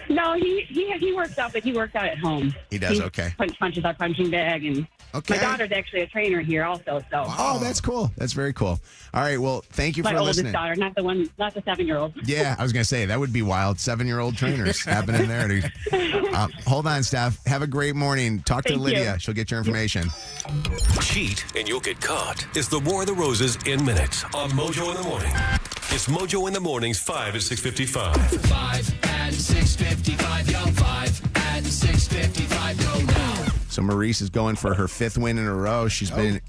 No, he works out, but he works out at home. He does, okay. Punches our punching bag, and Okay. my daughter's actually a trainer here also. So. Oh, that's cool. That's very cool. All right, well, thank you My for oldest listening. daughter, not the 7-year-old. Yeah, I was going to say, that would be wild. 7-year-old trainers happening there, dude. Hold on, Steph. Have a great morning. Talk to Thank Lydia. you. She'll get your information. Cheat and you'll get caught. It's the War of the Roses in minutes on Mojo in the Morning. It's Mojo in the Mornings, 5 at 6:55. 5 and 6:55, yo. 5 and 6:55, go now. So Maurice is going for her 5th win in a row. She's been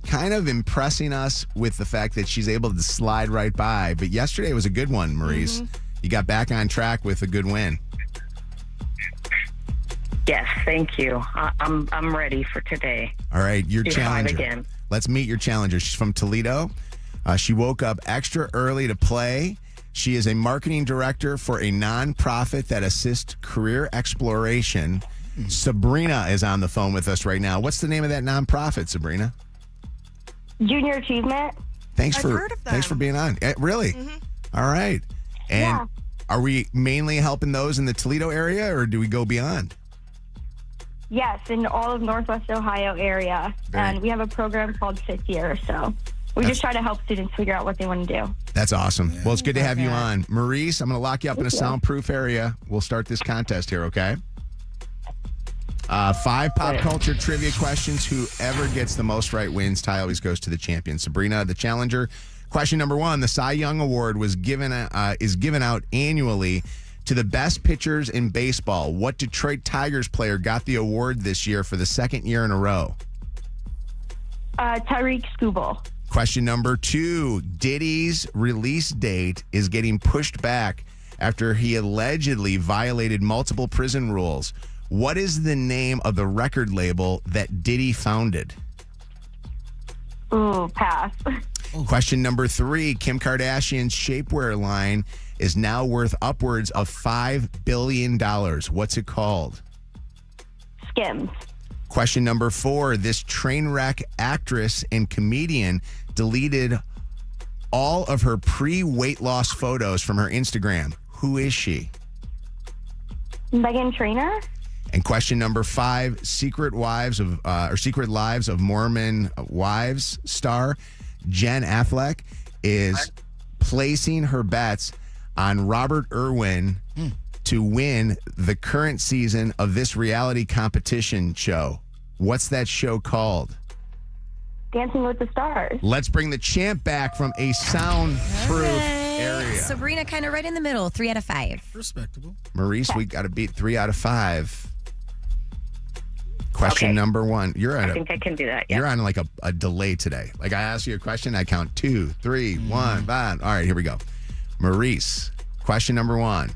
kind of impressing us with the fact that she's able to slide right by. But yesterday was a good one, Maurice. You got back on track with a good win. Yes, thank you. I'm ready for today. All right, your Do 5 challenger. again. Let's meet your challenger. She's from Toledo. She woke up extra early to play. She is a marketing director for a nonprofit that assists career exploration. Sabrina is on the phone with us right now. What's the name of that nonprofit, Sabrina? Junior Achievement. Thanks I've for heard of them. thanks for being on. Really? All right. And Yeah. are we mainly helping those in the Toledo area, or do we go beyond? Yes, in all of Northwest Ohio area. Very- And we have a program called 6 Year. So we just try to help students figure out what they want to do. That's awesome. Well, it's good to have you on. Maurice, I'm going to lock you up in a soundproof area. We'll start this contest here, okay? 5 pop culture trivia questions. Whoever gets the most right wins. Tie always goes to the champion. Sabrina, the challenger. Question number 1. The Cy Young Award is given out annually to the best pitchers in baseball. What Detroit Tigers player got the award this year for the 2nd year in a row? Tyreek Skubal. Question number 2. Diddy's release date is getting pushed back after he allegedly violated multiple prison rules. What is the name of the record label that Diddy founded? Ooh, pass. Question number 3. Kim Kardashian's shapewear line is now worth upwards of $5 billion. What's it called? Skims. Question number 4. This train wreck actress and comedian deleted all of her pre-weight loss photos from her Instagram. Who is she? Megan Trainor. And question number 5. Secret Lives of Mormon Wives star Jen Affleck is placing her bets on Robert Irwin to win the current season of this reality competition show. What's that show called? Dancing with the Stars. Let's bring the champ back from a soundproof area. Sabrina kind of right in the middle, 3 out of 5. Respectable. Maurice, we got to beat 3 out of 5. Question Okay. number 1. I think I can do that. Yeah. You're on like a delay today. Like I ask you a question, I count 2, 3, 1, 5. All right, here we go. Maurice, question number 1.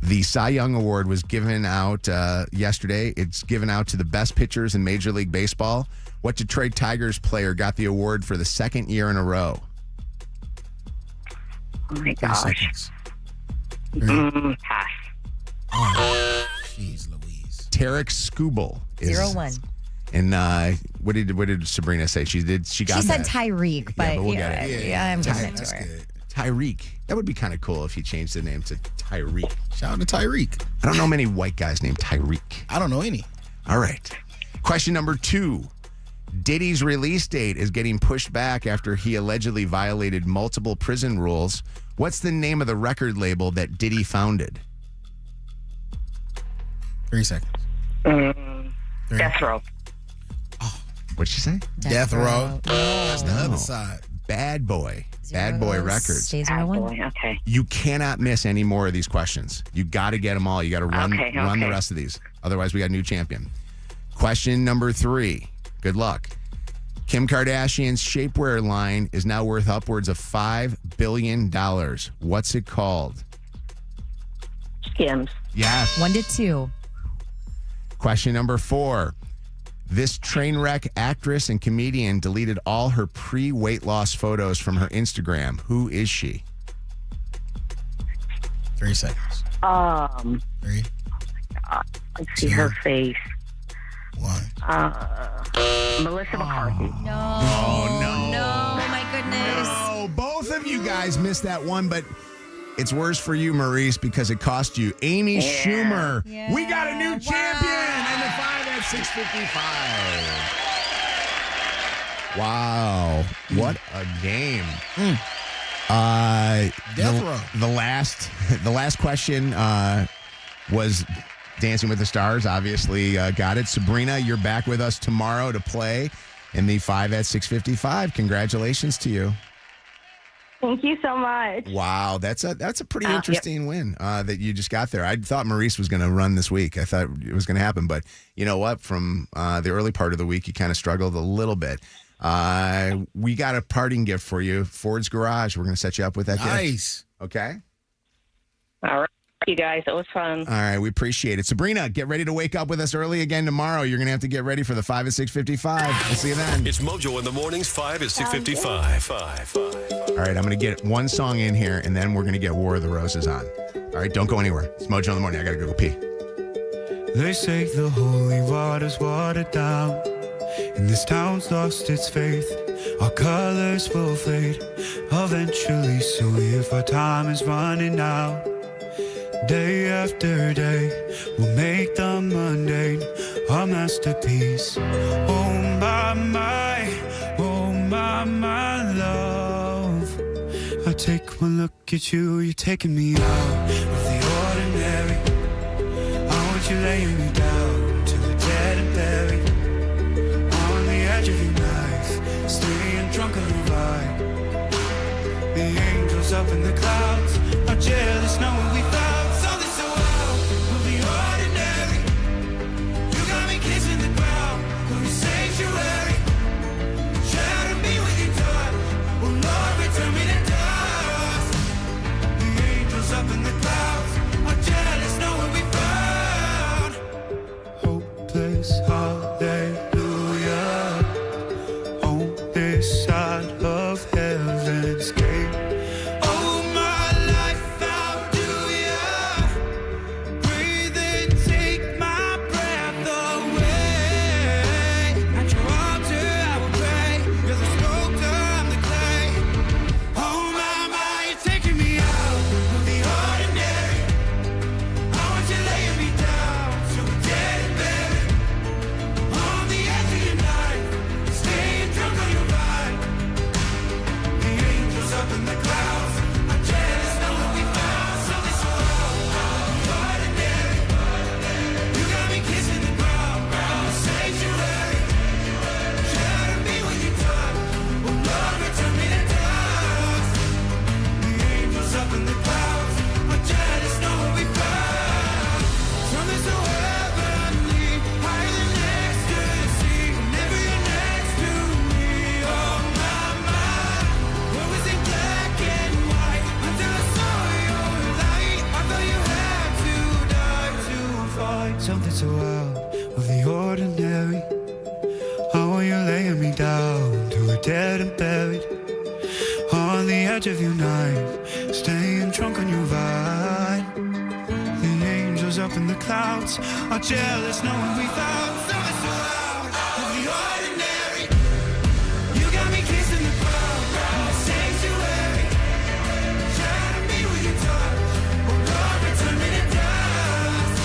The Cy Young Award was given out yesterday. It's given out to the best pitchers in Major League Baseball. What Detroit Tigers player got the award for the 2nd year in a row? Oh my 30 gosh. seconds. Pass. Jeez Louise. Tarek Skubal. 0-1. And what did Sabrina say? She got She that. said Tyreek, but, but we'll get it. yeah, I'm giving it That's to her. good. Tyreek. That would be kind of cool if he changed the name to Tyreek. Shout out to Tyreek. I don't know many white guys named Tyreek. I don't know any. All right. Question number 2. Diddy's release date is getting pushed back after he allegedly violated multiple prison rules. What's the name of the record label that Diddy founded? 3 seconds. Death Row. What'd she say? Death Row. That's the No. other side. Bad Boy. Bad Boy Records. Stay Oh, 0-1. boy. Okay. You cannot miss any more of these questions. You got to get them all. You got to run Okay, run the okay. rest of these. Otherwise, we got a new champion. Question number 3. Good luck. Kim Kardashian's shapewear line is now worth upwards of $5 billion. What's it called? Skims. Yes. 1-2. Question number 4. This train wreck actress and comedian deleted all her pre-weight loss photos from her Instagram. Who is she? 3 seconds. 3, Let's see her face. 1. Melissa McCarthy. No. Oh, no. No, my goodness. No, both of you guys missed that one, but It's worse for you, Maurice, because it cost you. Amy Schumer. Yeah. We got a new champion in the 5 at 655. Wow. What a game. The last question was Dancing with the Stars. Obviously got it. Sabrina, you're back with us tomorrow to play in the 5 at 655. Congratulations to you. Thank you so much. Wow, that's a pretty interesting win that you just got there. I thought Maurice was going to run this week. I thought it was going to happen, but you know what? From the early part of the week, you kind of struggled a little bit. We got a parting gift for you, Ford's Garage. We're going to set you up with that gift. Nice. Okay. All right, you guys. It was fun. All right, we appreciate it. Sabrina, get ready to wake up with us early again tomorrow. You're going to have to get ready for the 5 at 655. We'll see you then. It's Mojo in the mornings, 5 at 655. All right, I'm going to get one song in here, and then we're going to get War of the Roses on. All right, don't go anywhere. It's Mojo in the morning. I got to go pee. They say the holy water's watered down, and this town's lost its faith. Our colors will fade eventually, so if our time is running out, day after day, we'll make the mundane our masterpiece. Oh my love, I take one look at you, you're taking me out of the ordinary. I want you laying me down to the dead and buried, on the edge of your knife, staying drunk on the ride. The angels up in the clouds are jealous knowing we found something so out of the ordinary. You got me kissing the ground of your sanctuary. Shadow me with your touch, oh Lord, return me to dust. The angels up in the clouds are jealous knowing we found hopeless hallelujah on this side of heaven's gate. Oh my life, how do ya breathe and take my breath away? At your altar I will pray, you're the sculptor, I'm the clay. Oh my, you're taking me out of the ordinary. I want you laying me down so we're dead and buried, on the edge of your night, staying drunk on your ride. The angels up in the clouds are jealous knowing we found something so out of the ordinary. You got me kissing the ground of your sanctuary. Shadow me with your touch, oh Lord, return me to dust. The angels up in the clouds are jealous knowing we found something so heavenly, higher than ecstasy. Whenever you're next to me, oh my, what was in black and white until I saw your light? I thought you had to die to find something so out of the ordinary. How are you laying me down to a dead and buried, on the edge of your knife, staying drunk on your ride. The angels up in the clouds are jealous knowing we found something so out of the ordinary. You got me kissing the ground in the sanctuary. Shadow me with your touch, oh Lord, return me to dust.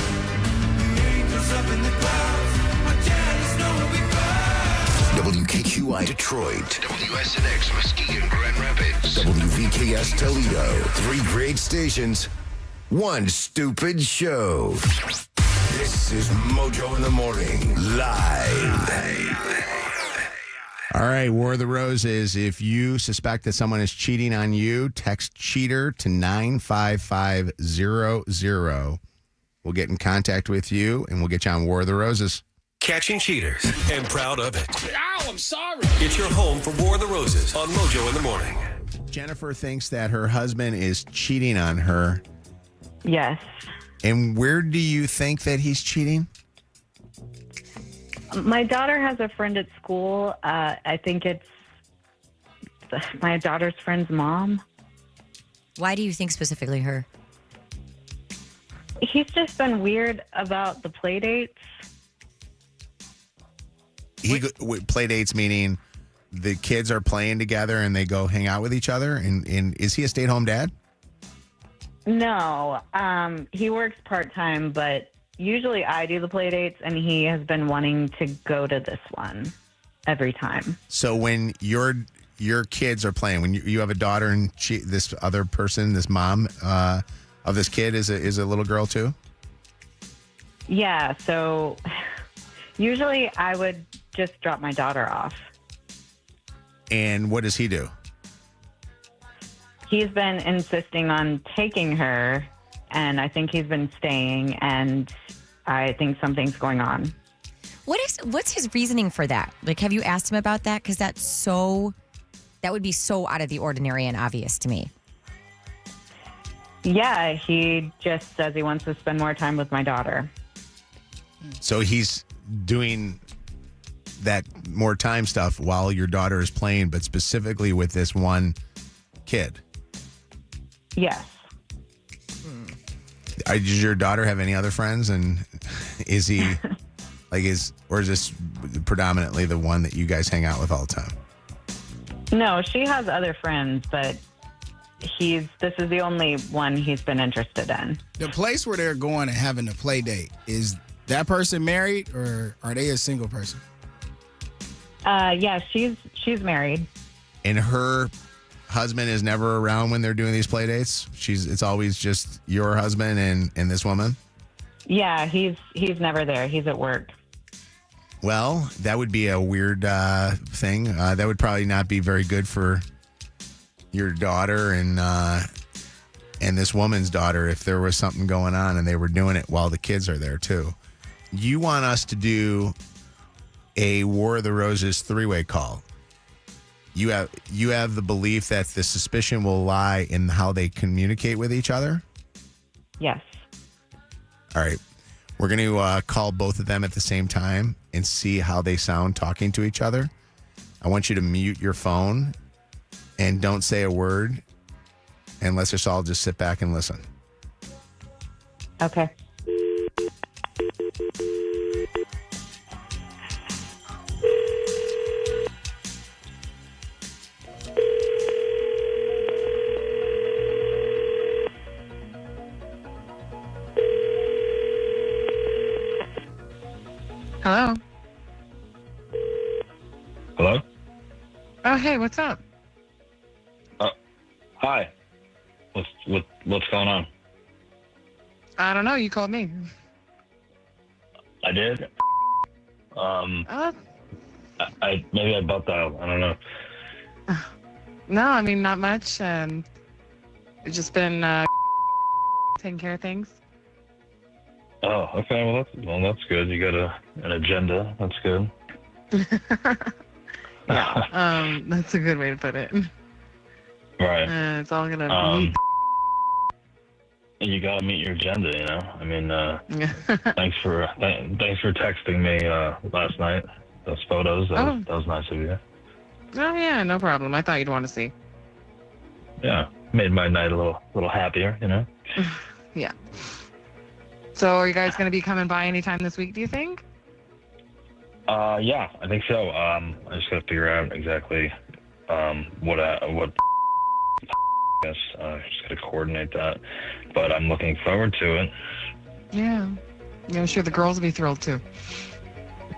The angels up in the clouds are jealous knowing we found WKQI Detroit, WSNX Muskegon Grand Rapids, WVKS Toledo. 3 great stations, 1 stupid show. This is Mojo in the Morning, live. All right, War of the Roses. If you suspect that someone is cheating on you, text cheater to 95500. We'll get in contact with you, and we'll get you on War of the Roses. Catching cheaters and proud of it. Ow, I'm sorry. It's your home for War of the Roses on Mojo in the morning. Jennifer thinks that her husband is cheating on her. Yes. And where do you think that he's cheating? My daughter has a friend at school. I think it's my daughter's friend's mom. Why do you think specifically her? He's just been weird about the play dates. Play dates meaning the kids are playing together and they go hang out with each other. And is he a stay-at-home dad? No, he works part-time, but usually I do the play dates, and he has been wanting to go to this one every time. So when your kids are playing, when you have a daughter and this other person, this mom of this kid is a little girl too? Yeah, so usually I would just drop my daughter off. And what does he do? He's been insisting on taking her, and I think he's been staying, and I think something's going on. What's his reasoning for that? Like, have you asked him about that? Because that would be so out of the ordinary and obvious to me. Yeah, he just says he wants to spend more time with my daughter. So he's doing that more time stuff while your daughter is playing, but specifically with this one kid. Yes. Does your daughter have any other friends? And is he or is this predominantly the one that you guys hang out with all the time? No, she has other friends, but this is the only one he's been interested in. The place where they're going and having the play date, is that person married or are they a single person? Yeah, she's married. And her husband is never around when they're doing these play dates? It's always just your husband and this woman? Yeah, he's never there. He's at work. Well, that would be a weird thing. That would probably not be very good for your daughter and this woman's daughter if there was something going on and they were doing it while the kids are there too. You want us to do a War of the Roses three-way call. You have the belief that the suspicion will lie in how they communicate with each other? Yes. All right. We're going to call both of them at the same time and see how they sound talking to each other. I want you to mute your phone and don't say a word, and let's just all just sit back and listen. Okay. Hello. Hello? Oh, hey, what's up? Hi. What's going on? I don't know. You called me. I did. I maybe I butt dialed. I don't know. No, I mean, not much. It's just been taking care of things. Oh, okay. Well, that's good. You got an agenda. That's good. Yeah. That's a good way to put it. Right. It's all gonna meet. You gotta meet your agenda. You know. I mean, thanks for texting me last night. Those photos. That was nice of you. Oh yeah, no problem. I thought you'd want to see. Yeah, made my night a little happier. You know. Yeah. So are you guys going to be coming by anytime this week, do you think? Yeah, I think so. I just got to figure out exactly what just got to coordinate that. But I'm looking forward to it. Yeah. Yeah, I'm sure the girls will be thrilled too.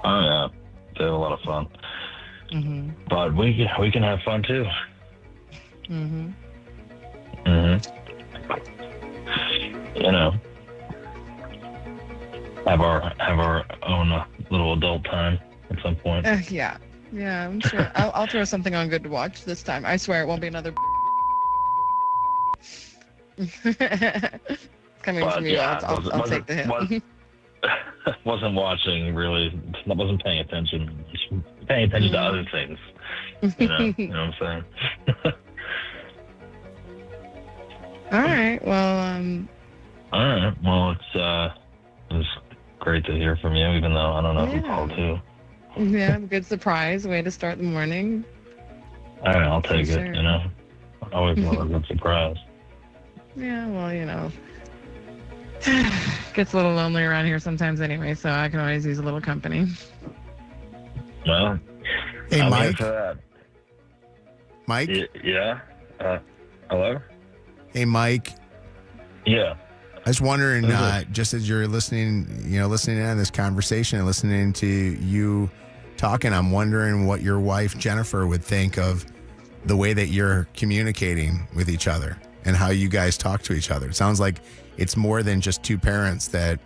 Oh yeah, they have a lot of fun. Mm-hmm. But we can have fun too. Mm-hmm. Mm-hmm. You know. Have our own little adult time at some point. Yeah, I'm sure. I'll throw something on good to watch this time. I swear it won't be another. Coming from you, yeah, I'll take the hit. Wasn't watching really. Wasn't paying attention. Just paying attention to other things. You know what I'm saying? All right. Well. All right. Well, it's great to hear from you, even though I don't know who called too. Yeah, good surprise. Way to start the morning. All right, I'll take sure. it. You know, I always love a good surprise. Yeah, well, you know, gets a little lonely around here sometimes anyway, so I can always use a little company. Well, hey, I'm Mike. here for that. Mike? Yeah. Hello. Hey, Mike. Yeah. I was wondering, just as you're listening in on this conversation and listening to you talking, I'm wondering what your wife, Jennifer, would think of the way that you're communicating with each other and how you guys talk to each other. It sounds like it's more than just two parents that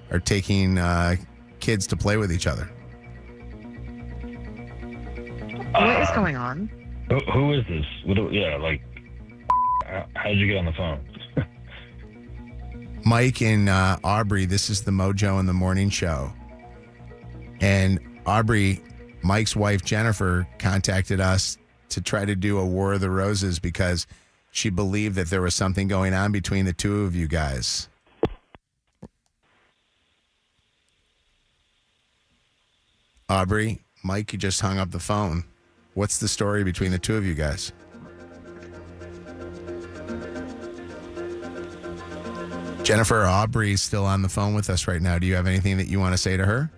are taking kids to play with each other. What is going on? Who is this? How'd you get on the phone? Mike and Aubrey, this is the Mojo in the Morning show. And Aubrey, Mike's wife, Jennifer, contacted us to try to do a War of the Roses because she believed that there was something going on between the two of you guys. Aubrey, Mike, you just hung up the phone. What's the story between the two of you guys? Jennifer, Aubrey's still on the phone with us right now. Do you have anything that you want to say to her?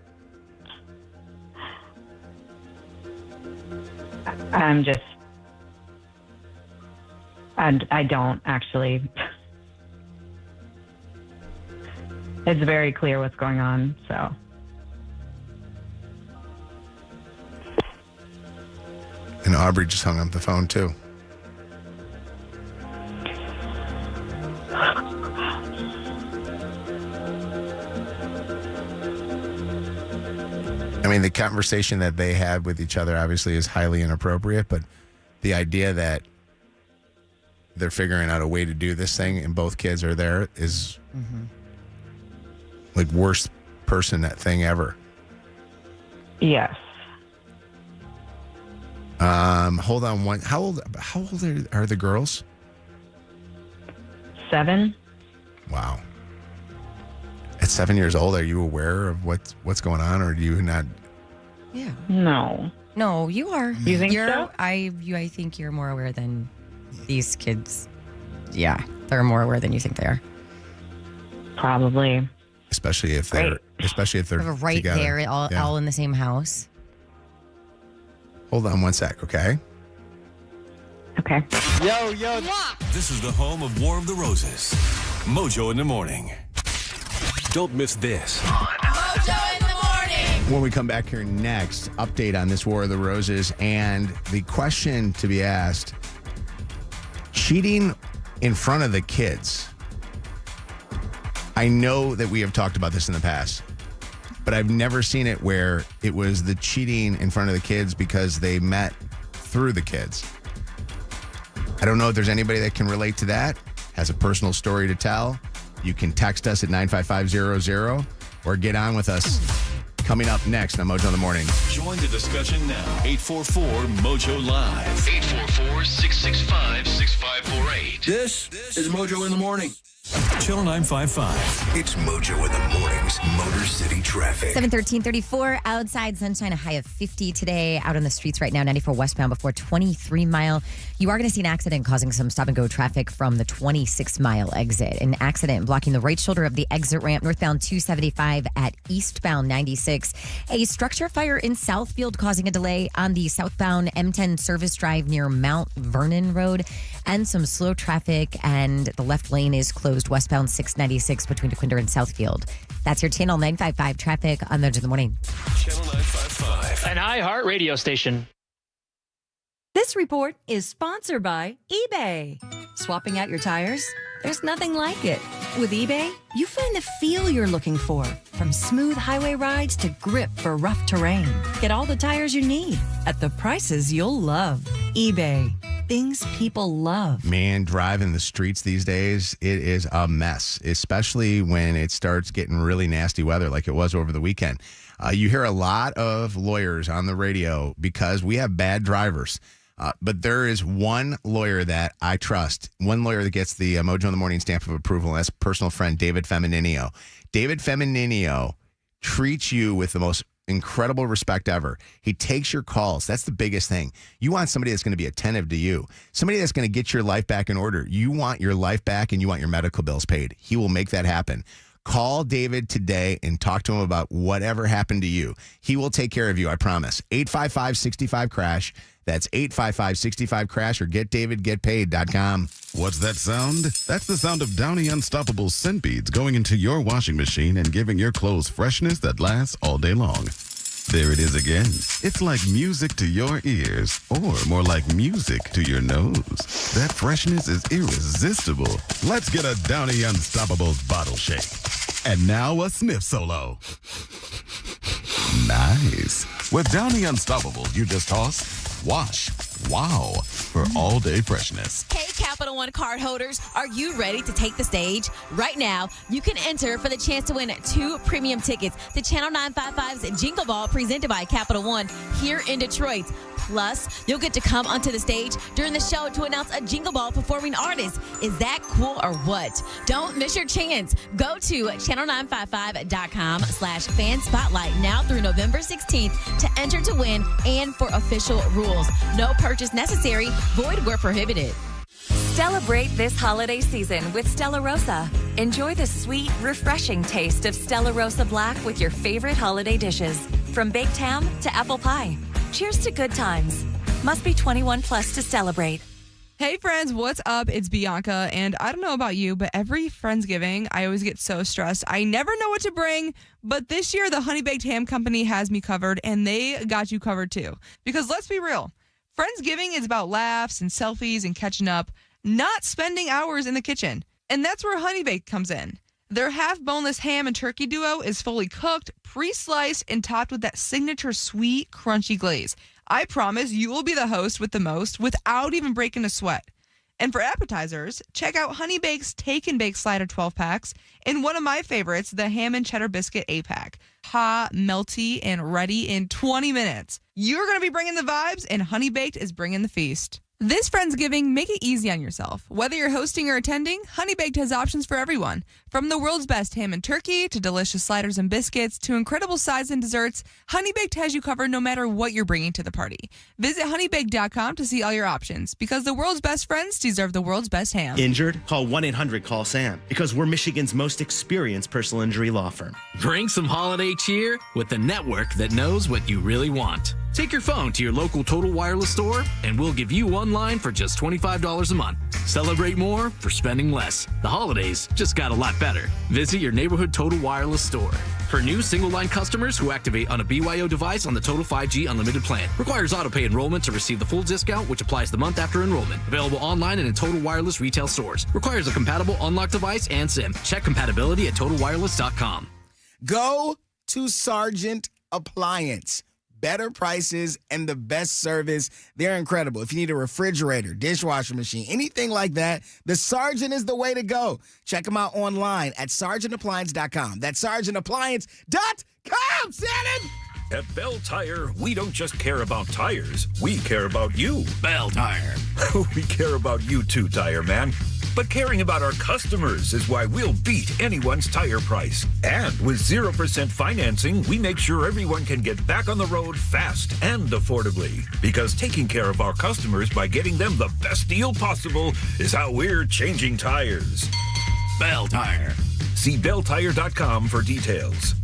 I don't actually. It's very clear what's going on, so. And Aubrey just hung up the phone too. I mean, the conversation that they had with each other obviously is highly inappropriate, but the idea that they're figuring out a way to do this thing and both kids are there is like worst person that thing ever. Yes. Hold on one. How old are the girls? 7. Wow. At 7 years old, are you aware of what's going on, or do you not? Yeah. No, you are. You think so? I think you're more aware than these kids. Yeah, they're more aware than you think they are. Probably. Especially if they're They're right together. there, all in the same house. Hold on one sec, okay? Okay. Yo. This is the home of War of the Roses. Mojo in the Morning. Don't miss this. Mojo in the morning. When we come back here next, update on this War of the Roses and the question to be asked, cheating in front of the kids. I know that we have talked about this in the past, but I've never seen it where it was the cheating in front of the kids because they met through the kids. I don't know if there's anybody that can relate to that, has a personal story to tell. You can text us at 95500 or get on with us. Coming up next on Mojo in the Morning. Join the discussion now. 844-MOJO Live. 844-665-6548. This is Mojo in the morning. Channel 955. It's Mojo in the Morning's Motor City Traffic. 7:13:34 outside, sunshine, a high of 50 today. Out on the streets right now, 94 westbound before 23 Mile. You are going to see an accident causing some stop and go traffic from the 26 Mile exit. An accident blocking the right shoulder of the exit ramp northbound 275 at eastbound 96. A structure fire in Southfield causing a delay on the southbound M10 service drive near Mount Vernon Road, and some slow traffic, and the left lane is closed westbound 696 between DeQuinder and Southfield. That's your Channel 955 traffic on Mojo in the Morning. Channel 955. An iHeart radio station. This report is sponsored by eBay. Swapping out your tires? There's nothing like it. With eBay, you find the feel you're looking for, from smooth highway rides to grip for rough terrain. Get all the tires you need at the prices you'll love. eBay. Things people love. Man, driving the streets these days, it is a mess, especially when it starts getting really nasty weather like it was over the weekend. You hear a lot of lawyers on the radio because we have bad drivers. But there is one lawyer that I trust, one lawyer that gets the Mojo in the Morning stamp of approval, and that's personal friend David Femininio. David Femininio treats you with the most incredible respect ever. He takes your calls. That's the biggest thing. You want somebody that's going to be attentive to you, somebody that's going to get your life back in order. You want your life back and you want your medical bills paid. He will make that happen. Call David today and talk to him about whatever happened to you. He will take care of you, I promise. 855-65-CRASH. That's 855-65-CRASH or getdavidgetpaid.com. What's that sound? That's the sound of Downy Unstoppable scent beads going into your washing machine and giving your clothes freshness that lasts all day long. There it is again. It's like music to your ears, or more like music to your nose. That freshness is irresistible. Let's get a Downy Unstoppables bottle shake. And now a sniff solo. Nice. With Downy Unstoppables, you just toss, wash, wow, for all-day freshness. Hey, Capital One card holders, are you ready to take the stage? Right now, you can enter for the chance to win 2 premium tickets to Channel 955's Jingle Ball presented by Capital One here in Detroit. Plus, you'll get to come onto the stage during the show to announce a Jingle Ball performing artist. Is that cool or what? Don't miss your chance. Go to channel955.com/fan spotlight now through November 16th to enter to win and for official rules. No purchase necessary. Void where prohibited. Celebrate this holiday season with Stella Rosa. Enjoy the sweet, refreshing taste of Stella Rosa Black with your favorite holiday dishes, from baked ham to apple pie. Cheers to good times. Must be 21 plus to celebrate. Hey friends, what's up? It's Bianca, and I don't know about you, but every Friendsgiving, I always get so stressed. I never know what to bring, but this year the Honey Baked Ham Company has me covered, and they got you covered too. Because let's be real, Friendsgiving is about laughs and selfies and catching up, not spending hours in the kitchen. And that's where Honey Baked comes in. Their half-boneless ham and turkey duo is fully cooked, pre-sliced, and topped with that signature sweet, crunchy glaze. I promise you will be the host with the most without even breaking a sweat. And for appetizers, check out Honey Baked's Take and Bake Slider 12-packs and one of my favorites, the Ham and Cheddar Biscuit 8-pack. Hot, melty, and ready in 20 minutes. You're going to be bringing the vibes, and Honey Baked is bringing the feast. This Friendsgiving, make it easy on yourself. Whether you're hosting or attending, Honey Baked has options for everyone. From the world's best ham and turkey to delicious sliders and biscuits to incredible sides and desserts, Honey Baked has you covered no matter what you're bringing to the party. Visit honeybaked.com to see all your options, because the world's best friends deserve the world's best ham. Injured? Call 1-800-CALL-SAM, because we're Michigan's most experienced personal injury law firm. Bring some holiday cheer with the network that knows what you really want. Take your phone to your local Total Wireless store, and we'll give you one line for just $25 a month. Celebrate more for spending less. The holidays just got a lot better. Visit your neighborhood Total Wireless store. For new single-line customers who activate on a BYO device on the Total 5G Unlimited plan. Requires auto-pay enrollment to receive the full discount, which applies the month after enrollment. Available online and in Total Wireless retail stores. Requires a compatible unlocked device and SIM. Check compatibility at TotalWireless.com. Go to Sargent Appliance. Better prices and the best service. They're incredible. If you need a refrigerator, dishwasher machine, anything like that, the Sargent is the way to go. Check them out online at sargentappliance.com. That's sargentappliance.com, Shannon! At Bell Tire, we don't just care about tires. We care about you. Bell Tire. We care about you too, Tire Man. But caring about our customers is why we'll beat anyone's tire price. And with 0% financing, we make sure everyone can get back on the road fast and affordably. Because taking care of our customers by getting them the best deal possible is how we're changing tires. Bell Tire. See belltire.com for details.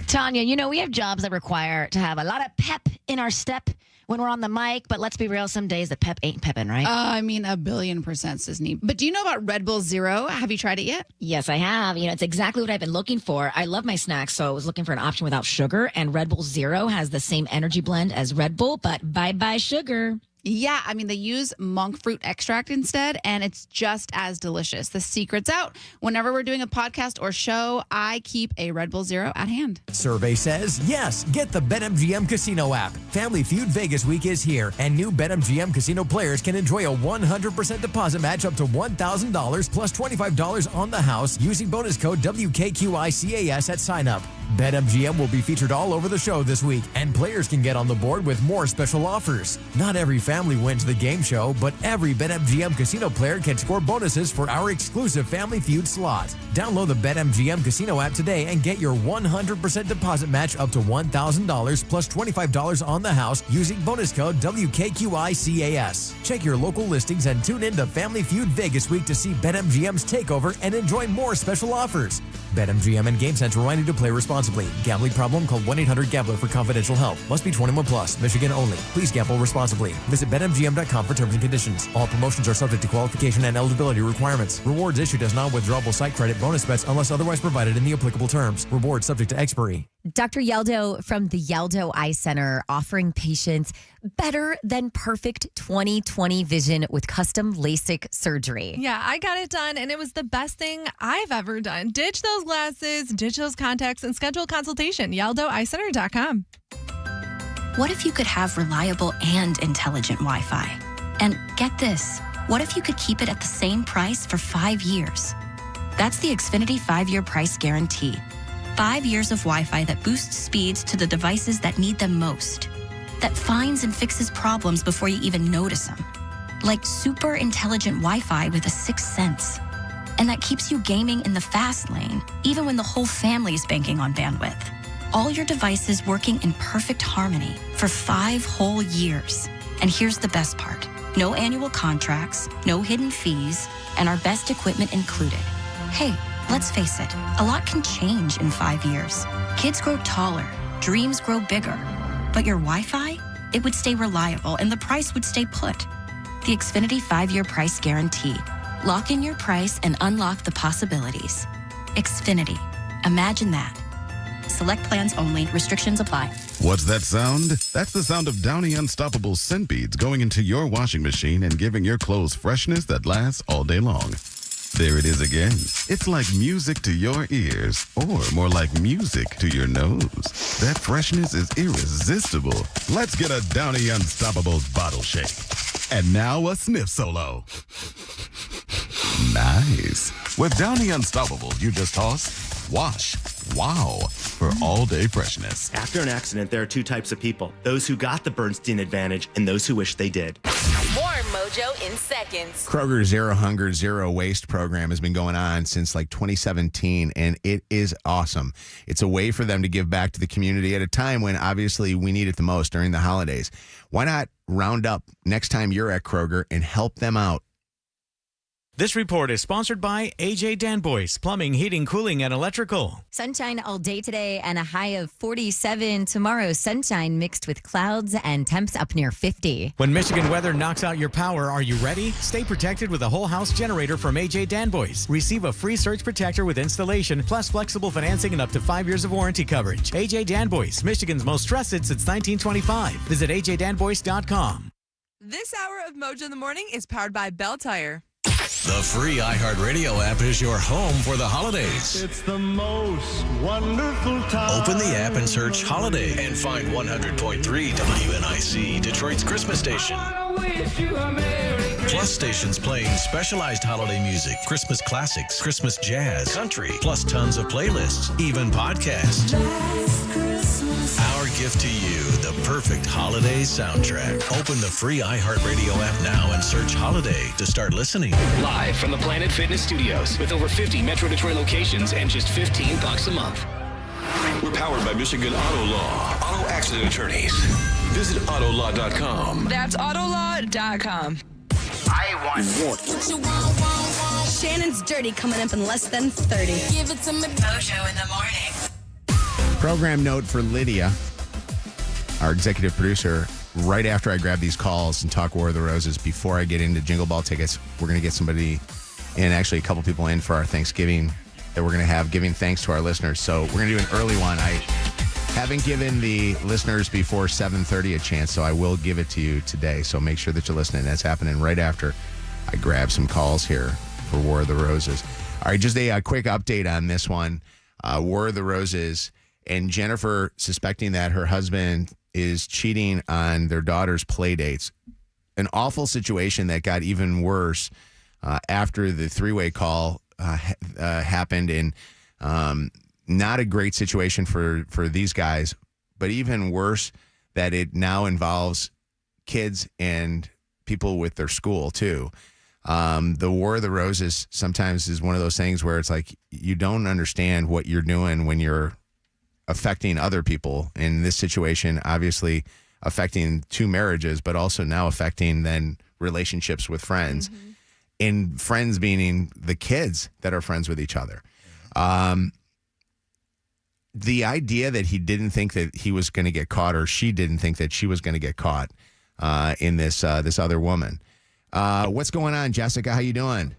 Tanya, you know, we have jobs that require to have a lot of pep in our step when we're on the mic, but let's be real, some days the pep ain't pepping, right? I mean, 1,000,000,000%, Disney. But do you know about Red Bull Zero? Have you tried it yet? Yes, I have. You know, it's exactly what I've been looking for. I love my snacks, so I was looking for an option without sugar, and Red Bull Zero has the same energy blend as Red Bull, but bye-bye sugar. Yeah, I mean, they use monk fruit extract instead, and it's just as delicious. The secret's out. Whenever we're doing a podcast or show, I keep a Red Bull Zero at hand. Survey says, yes, get the BetMGM Casino app. Family Feud Vegas week is here, and new BetMGM Casino players can enjoy a 100% deposit match up to $1,000 plus $25 on the house using bonus code WKQICAS at sign up. BetMGM will be featured all over the show this week, and players can get on the board with more special offers. Not every family family wins the game show, but every BetMGM Casino player can score bonuses for our exclusive Family Feud slot. Download the BetMGM Casino app today and get your 100% deposit match up to $1,000 plus $25 on the house using bonus code WKQICAS. Check your local listings and tune in to Family Feud Vegas Week to see BetMGM's takeover and enjoy more special offers. BetMGM and GameSense remind you to play responsibly. Gambling problem? Call 1-800-GAMBLER for confidential help. Must be 21 plus. Michigan only. Please gamble responsibly. Visit BetMGM.com for terms and conditions. All promotions are subject to qualification and eligibility requirements. Rewards issued as non-withdrawable site credit bonus bets unless otherwise provided in the applicable terms. Rewards subject to expiry. Dr. Yeldo from the Yeldo Eye Center offering patients better than perfect 20/20 vision with custom LASIK surgery. Yeah, I got it done, and it was the best thing I've ever done. Ditch those glasses, ditch those contacts, and schedule a consultation. YeldoEyeCenter.com. What if you could have reliable and intelligent Wi-Fi? And get this, what if you could keep it at the same price for 5 years? That's the Xfinity 5-year price guarantee. 5 years of Wi-Fi that boosts speeds to the devices that need them most. That finds and fixes problems before you even notice them. Like super intelligent Wi-Fi with a sixth sense. And that keeps you gaming in the fast lane, even when the whole family is banking on bandwidth. All your devices working in perfect harmony for 5 whole years. And here's the best part. No annual contracts, no hidden fees, and our best equipment included. Hey, let's face it, a lot can change in 5 years. Kids grow taller, dreams grow bigger. But your Wi-Fi? It would stay reliable and the price would stay put. The Xfinity 5-year price guarantee. Lock in your price and unlock the possibilities. Xfinity. Imagine that. Select plans only. Restrictions apply. What's that sound? That's the sound of Downy Unstoppable scent beads going into your washing machine and giving your clothes freshness that lasts all day long. There it is again. It's like music to your ears, or more like music to your nose. That freshness is irresistible. Let's get a Downy Unstoppables bottle shake. And now a sniff solo. Nice. With Downy Unstoppables, you just toss, wash, wow, for all-day freshness. After an accident, there are 2 types of people. Those who got the Bernstein advantage and those who wish they did. More Mojo in seconds. Kroger Zero Hunger, Zero Waste program has been going on since like 2017, and it is awesome. It's a way for them to give back to the community at a time when obviously we need it the most during the holidays. Why not round up next time you're at Kroger and help them out? This report is sponsored by AJ Danboyce, Plumbing, Heating, Cooling, and Electrical. Sunshine all day today and a high of 47 tomorrow. Sunshine mixed with clouds and temps up near 50. When Michigan weather knocks out your power, are you ready? Stay protected with a whole house generator from AJ Danboyce. Receive a free surge protector with installation, plus flexible financing and up to 5 years of warranty coverage. AJ Danboyce, Michigan's most trusted since 1925. Visit ajdanboyce.com. This hour of Mojo in the Morning is powered by Bell Tire. The free iHeartRadio app is your home for the holidays. It's the most wonderful time. Open the app and search Holiday and find 100.3 WNIC, Detroit's Christmas station. Plus stations playing specialized holiday music, Christmas classics, Christmas jazz, country, plus tons of playlists, even podcasts. Our gift to you, the perfect holiday soundtrack. Open the free iHeartRadio app now and search Holiday to start listening. Live from the Planet Fitness Studios with over 50 Metro Detroit locations and just $15 a month. We're powered by Michigan Auto Law, auto accident attorneys. Visit autolaw.com. That's autolaw.com. I want. Shannon's dirty coming up in less than 30. Give it to me. Mojo in the morning. Program note for Lydia, our executive producer. Right after I grab these calls and talk War of the Roses, before I get into Jingle Ball tickets, we're going to get somebody in, actually a couple people in for our Thanksgiving that we're going to have giving thanks to our listeners. So we're going to do an early one. I haven't given the listeners before 7:30 a chance, so I will give it to you today. So make sure that you're listening. That's happening right after I grab some calls here for War of the Roses. All right, just a quick update on this one. War of the Roses and Jennifer suspecting that her husband is cheating on their daughter's play dates. An awful situation that got even worse after the three-way call happened, and not a great situation for these guys, but even worse that it now involves kids and people with their school too. The War of the Roses sometimes is one of those things where it's like you don't understand what you're doing when you're affecting other people. In this situation, obviously affecting 2 marriages, but also now affecting then relationships with friends. And friends meaning the kids that are friends with each other. The idea that he didn't think that he was going to get caught, or she didn't think that she was going to get caught in this other woman. What's going on, Jessica? How you doing?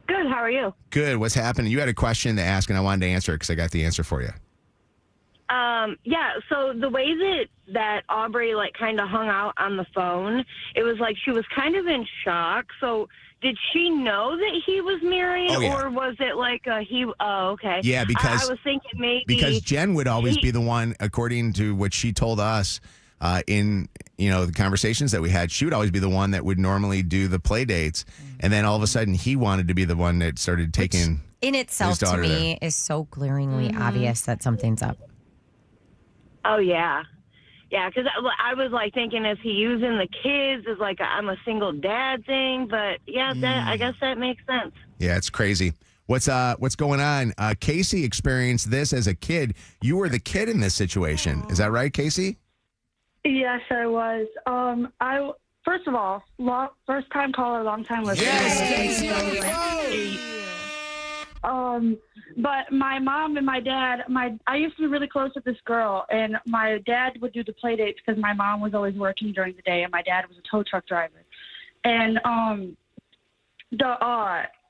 Good. How are you? Good. What's happening? You had a question to ask, and I wanted to answer it because I got the answer for you. Yeah. So the way that Aubrey like kind of hung out on the phone, it was like she was kind of in shock. So did she know that he was married, or was it like he? Oh, okay. Yeah, because I was thinking maybe because Jen would always be the one, according to what she told us in the conversations that we had. She would always be the one that would normally do the play dates, and then all of a sudden he wanted to be the one that started taking. In itself, his to daughter me, is so glaringly obvious that something's up. Oh, yeah. Yeah, because I was like thinking, is he using the kids as like I'm a single dad thing? But yeah, I guess that makes sense. Yeah, it's crazy. What's going on? Casey experienced this as a kid. You were the kid in this situation. Is that right, Casey? Yes, I was. First of all, first time caller, long time listener. Yes, Casey. But my mom and my dad, I used to be really close with this girl, and my dad would do the play dates because my mom was always working during the day, and my dad was a tow truck driver. And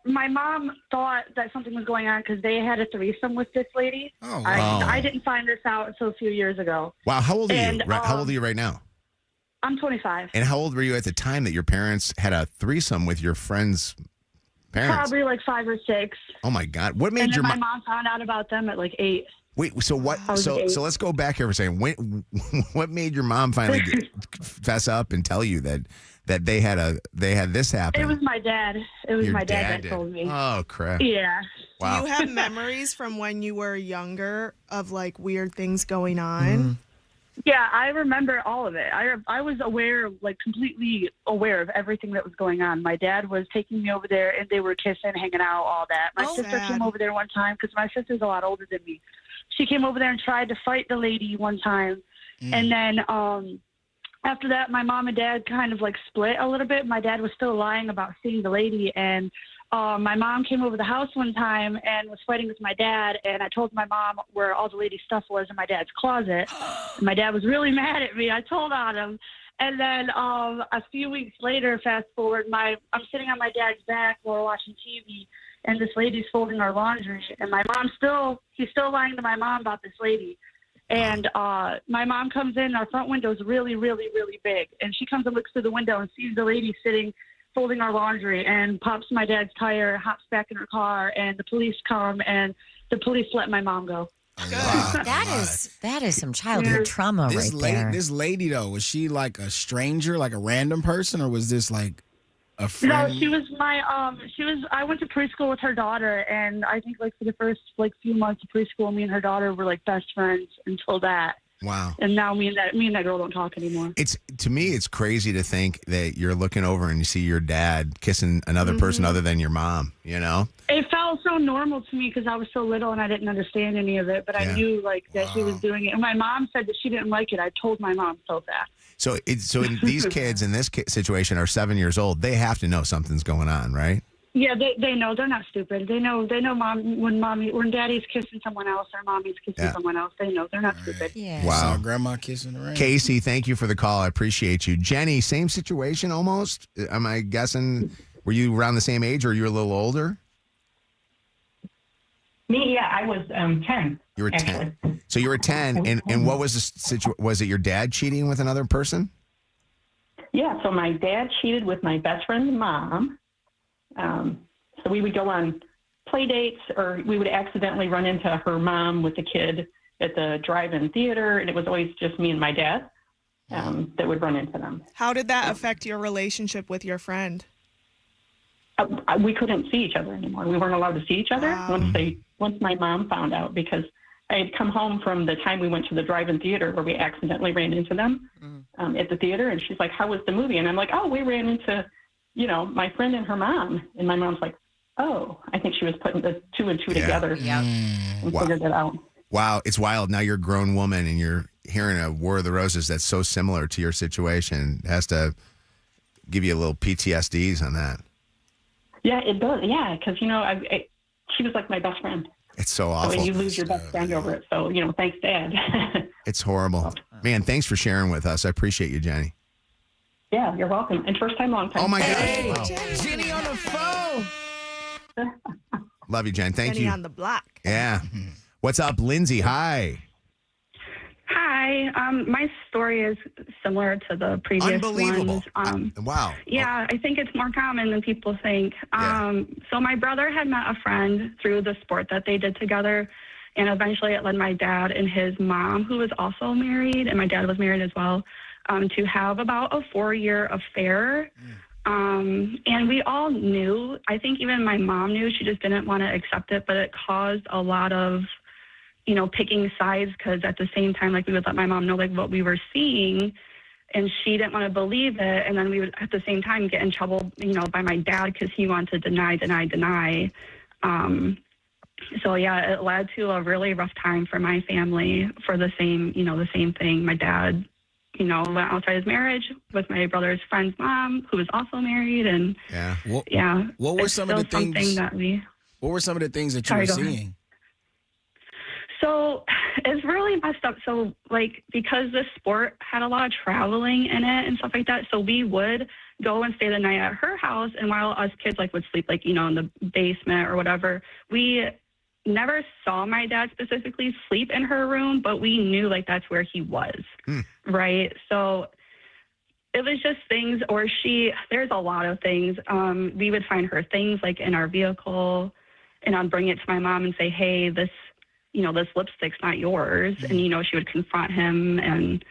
my mom thought that something was going on because they had a threesome with this lady. Oh, wow. I didn't find this out until a few years ago. Wow, how old are And, you? How old are you right now? I'm 25. And how old were you at the time that your parents had a threesome with your friends' parents? Probably like 5 or 6. Oh my God! What made And then your my mom found out about them at like 8. Wait? So what? I was So 8. let's go back here for a second. What made your mom finally fess up and tell you that they had this happen? It was my dad. It was Your my dad that did. told me. Oh crap! Yeah. Wow. Do you have memories from when you were younger of like weird things going on? Mm-hmm. Yeah, I remember all of it. I was aware, like completely aware of everything that was going on. My dad was taking me over there, and they were kissing, hanging out, all that. My sister came over there one time because my sister's a lot older than me. She came over there and tried to fight the lady one time, and then after that, my mom and dad kind of like split a little bit. My dad was still lying about seeing the lady, and my mom came over the house one time and was fighting with my dad, and I told my mom where all the lady's stuff was in my dad's closet. My dad was really mad at me. I told on him. And then a few weeks later, fast forward, I'm sitting on my dad's back while we're watching TV, and this lady's folding our laundry, and he's still lying to my mom about this lady. And my mom comes in, our front window is really, really, really big, and she comes and looks through the window and sees the lady sitting folding our laundry, and pops my dad's tire, hops back in her car, and the police come, and the police let my mom go. Wow. That is some childhood trauma This right there. This lady, though, was she like a stranger, like a random person, or was this like a friend? No, she was I went to preschool with her daughter, and I think like for the first like few months of preschool, me and her daughter were like best friends until that. Wow. And now me and that girl don't talk anymore. To me, it's crazy to think that you're looking over and you see your dad kissing another person other than your mom, you know? It felt so normal to me because I was so little and I didn't understand any of it, but I knew like that he was doing it. And my mom said that she didn't like it. I told my mom so fast. So these kids in this situation are 7 years old. They have to know something's going on, right? Yeah, they know. They're not stupid. They know when daddy's kissing someone else or mommy's kissing someone else. They know. They're not stupid. Yeah. Wow. Saw grandma kissing the ring. Casey, thank you for the call. I appreciate you. Jenny, same situation almost. Am I guessing? Were you around the same age, or you were a little older? Me, yeah, I was 10. You were actually. 10. So you were 10, and what was the situation? Was it your dad cheating with another person? Yeah, so my dad cheated with my best friend's mom. So we would go on play dates, or we would accidentally run into her mom with the kid at the drive-in theater, and it was always just me and my dad that would run into them. How did that affect your relationship with your friend? We couldn't see each other anymore. We weren't allowed to see each other once my mom found out, because I had come home from the time we went to the drive-in theater where we accidentally ran into them. at the theater, and she's like, how was the movie? And I'm like, oh, we ran into, my friend and her mom. And my mom's like, oh, I think she was putting the two and two together and figured it out. Wow, it's wild. Now you're a grown woman and you're hearing a War of the Roses that's so similar to your situation. It has to give you a little PTSDs on that. Yeah, it does. Yeah, because, she was like my best friend. It's so So awful. when you lose your best friend over it. So, thanks, Dad. It's horrible. Man, thanks for sharing with us. I appreciate you, Jenny. Yeah, you're welcome. And first time, long time. Oh, my God. Hey, Wow. Jenny on the phone. Love you, Jen. Thank Jenny you. on the block. Yeah. What's up, Lindsay? Hi. Hi. My story is similar to the previous Unbelievable. ones. Wow. Yeah, I think it's more common than people think. So my brother had met a friend through the sport that they did together, and eventually it led my dad and his mom, who was also married, and my dad was married as well, to have about a 4-year affair. And we all knew, I think even my mom knew, she just didn't want to accept it, but it caused a lot of, picking sides, because at the same time, like, we would let my mom know, like, what we were seeing, and she didn't want to believe it, and then we would at the same time get in trouble, by my dad, because he wanted to deny. So yeah, it led to a really rough time for my family for the same thing. My dad, went outside his marriage with my brother's friend's mom, who was also married, and What were some of the things that What were some of the things that you were seeing? So it's really messed up. So, like, because the sport had a lot of traveling in it and stuff like that, so we would go and stay the night at her house, and while us kids, like, would sleep, like, in the basement or whatever, we never saw my dad specifically sleep in her room, but we knew, like, that's where he was, right? So it was just things, or there's a lot of things. We would find her things, like, in our vehicle, and I'd bring it to my mom and say, hey, this lipstick's not yours. And, she would confront him. And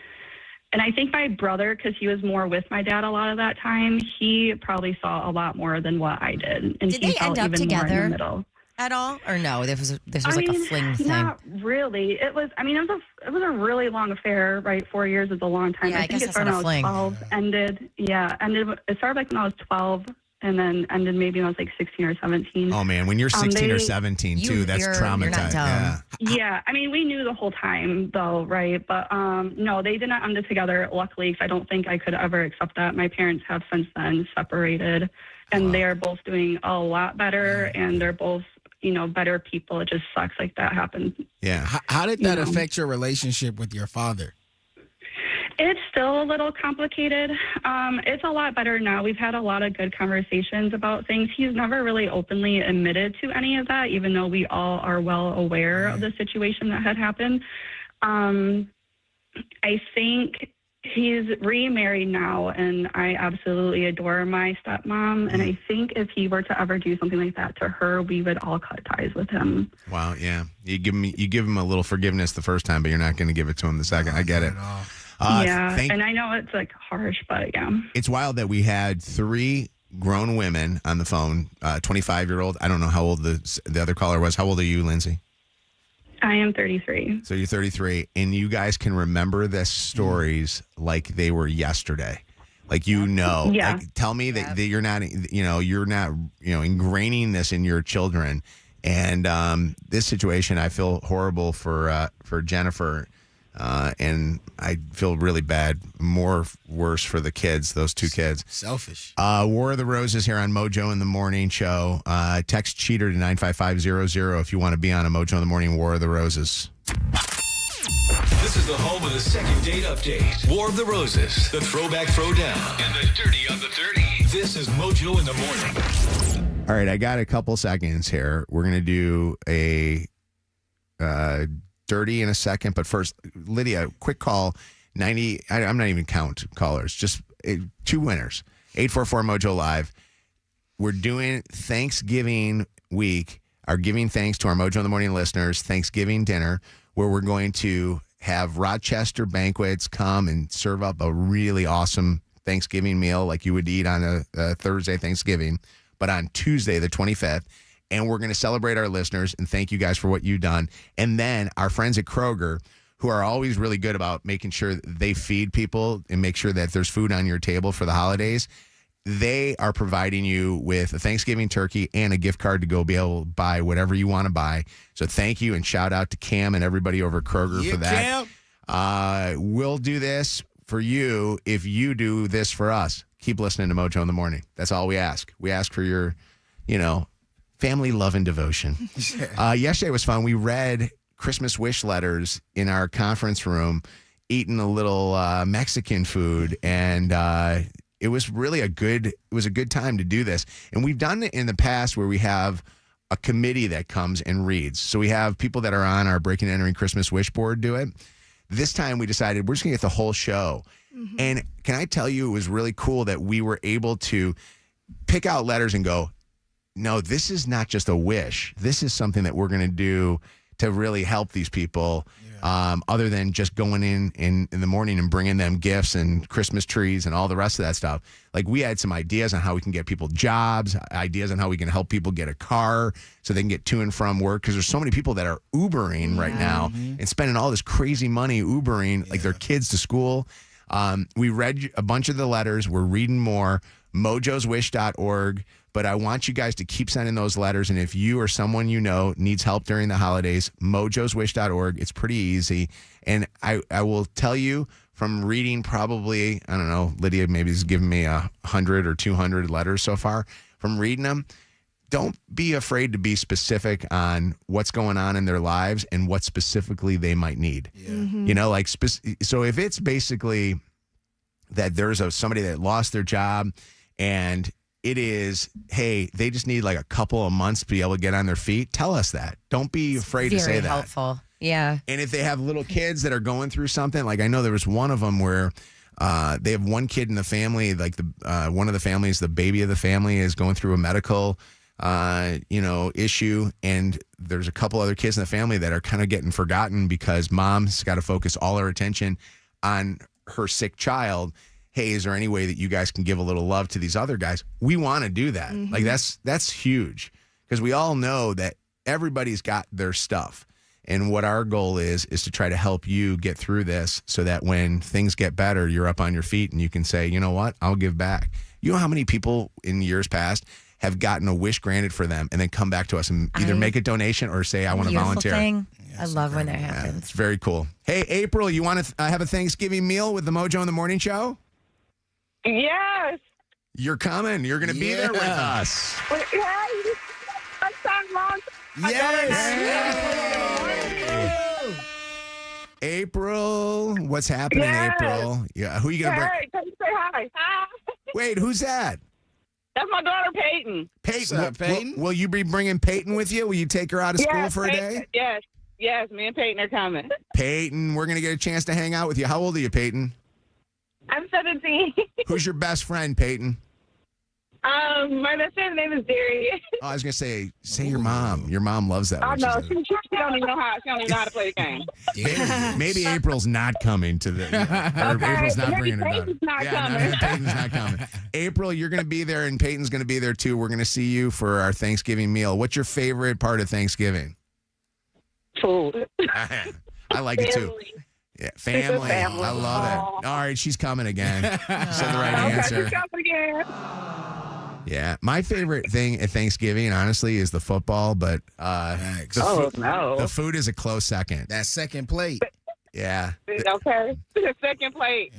I think my brother, because he was more with my dad a lot of that time, he probably saw a lot more than what I did. And Did he they end felt up even together more in the middle. at all? Or no, this was like a fling thing? Not really. It was a really long affair, right? 4 years is a long time. Yeah, I think guess it that's started not when a I was fling. 12, it started like when I was 12, and then ended maybe when I was like 16 or 17. Oh, man. When you're 16 or 17, too, that's traumatizing. Yeah. Yeah, we knew the whole time, though, right? But no, they did not end it together, luckily, because I don't think I could ever accept that. My parents have since then separated, and they are both doing a lot better, and they're both, better people. It just sucks like that happened. Yeah. How did that affect your relationship with your father? It's still a little complicated. It's a lot better now. We've had a lot of good conversations about things. He's never really openly admitted to any of that, even though we all are well aware of the situation that had happened. I think he's remarried now, and I absolutely adore my stepmom. And I think if he were to ever do something like that to her, we would all cut ties with him. Wow, yeah. You give him a little forgiveness the first time, but you're not going to give it to him the second. I get it. And I know it's like harsh, but yeah. It's wild that we had 3 grown women on the phone, 25-year-old. I don't know how old the other caller was. How old are you, Lindsay? I am 33. So you're 33, and you guys can remember the stories like they were yesterday. Like, Yeah. Like, tell me that you're not, ingraining this in your children. And this situation, I feel horrible for Jennifer. And I feel really bad, worse for the kids, those 2 kids. Selfish. War of the Roses here on Mojo in the Morning Show. Text Cheater to 95500 if you want to be on a Mojo in the Morning War of the Roses. This is the home of the second date update. War of the Roses, the Throwback Throwdown, and the Dirty on the 30. This is Mojo in the Morning. All right, I got a couple seconds here. We're going to do a dirty in a second, but first, Lydia, quick call. I'm not even count callers, just 2 winners. 844 Mojo Live. We're doing Thanksgiving week, our giving thanks to our Mojo in the Morning listeners, Thanksgiving dinner, where we're going to have Rochester Banquets come and serve up a really awesome Thanksgiving meal like you would eat on a Thursday Thanksgiving, but on Tuesday the 25th. And we're going to celebrate our listeners and thank you guys for what you've done. And then our friends at Kroger, who are always really good about making sure that they feed people and make sure that there's food on your table for the holidays. They are providing you with a Thanksgiving turkey and a gift card to go be able to buy whatever you want to buy. So thank you and shout out to Cam and everybody over at Kroger for that. Cam. We'll do this for you if you do this for us. Keep listening to Mojo in the morning. That's all we ask. We ask for your, family love and devotion. Yesterday was fun. We read Christmas wish letters in our conference room, eating a little Mexican food, and it was really a good time to do this. And we've done it in the past where we have a committee that comes and reads. So we have people that are on our Breaking and Entering Christmas Wish board do it. This time we decided we're just going to get the whole show. Mm-hmm. And can I tell you, it was really cool that we were able to pick out letters and go, no, this is not just a wish. This is something that we're going to do to really help these people, other than just going in the morning and bringing them gifts and Christmas trees and all the rest of that stuff. Like, we had some ideas on how we can get people jobs, ideas on how we can help people get a car so they can get to and from work, because there's so many people that are Ubering right now and spending all this crazy money Ubering, like their kids to school. We read a bunch of the letters. We're reading more. mojoswish.org. But I want you guys to keep sending those letters. And if you or someone you know needs help during the holidays, mojoswish.org. It's pretty easy. And I will tell you from reading probably, I don't know, Lydia maybe has given me 100 or 200 letters so far. From reading them, don't be afraid to be specific on what's going on in their lives and what specifically they might need. Yeah. So if it's basically that there's somebody that lost their job and it is, hey, they just need like a couple of months to be able to get on their feet, tell us that. Don't be afraid to say that. Very helpful. Yeah. And if they have little kids that are going through something, like I know there was one of them where they have one kid in the family, like one of the families, the baby of the family is going through a medical issue. And there's a couple other kids in the family that are kind of getting forgotten because mom's got to focus all her attention on her sick child. Hey, is there any way that you guys can give a little love to these other guys? We want to do that. Mm-hmm. Like that's huge, because we all know that everybody's got their stuff. And what our goal is to try to help you get through this so that when things get better, you're up on your feet and you can say, you know what, I'll give back. You know how many people in years past have gotten a wish granted for them and then come back to us and either make a donation or say, I want to volunteer. Thing. I love when that happens. It's very cool. Hey, April, you want to have a Thanksgiving meal with the Mojo in the Morning Show? Yes. You're coming. You're going to be there with us. Yes. April, what's happening, April? Yeah, who are you going to bring? Hey, can you say hi? Wait, who's that? That's my daughter, Peyton. Peyton? Will you be bringing Peyton with you? Will you take her out of school for a day? Yes, me and Peyton are coming. Peyton, we're going to get a chance to hang out with you. How old are you, Peyton? I'm 17. Who's your best friend, Peyton? My best friend's name is Darius. Oh, I was gonna say your mom. Your mom loves that. I know. She don't even know how. She don't even know how to play the game. Maybe April's not coming to the. Okay. April's not bringing her Peyton's not coming. No, Peyton's not coming. April, you're gonna be there, and Peyton's gonna be there too. We're gonna see you for our Thanksgiving meal. What's your favorite part of Thanksgiving? Food. I like it too. Yeah, family. I love it. All right, she's coming again. She said the right answer. She's coming again. Yeah, my favorite thing at Thanksgiving, honestly, is the football, but the food is a close second. That second plate. Yeah. Okay. The second plate.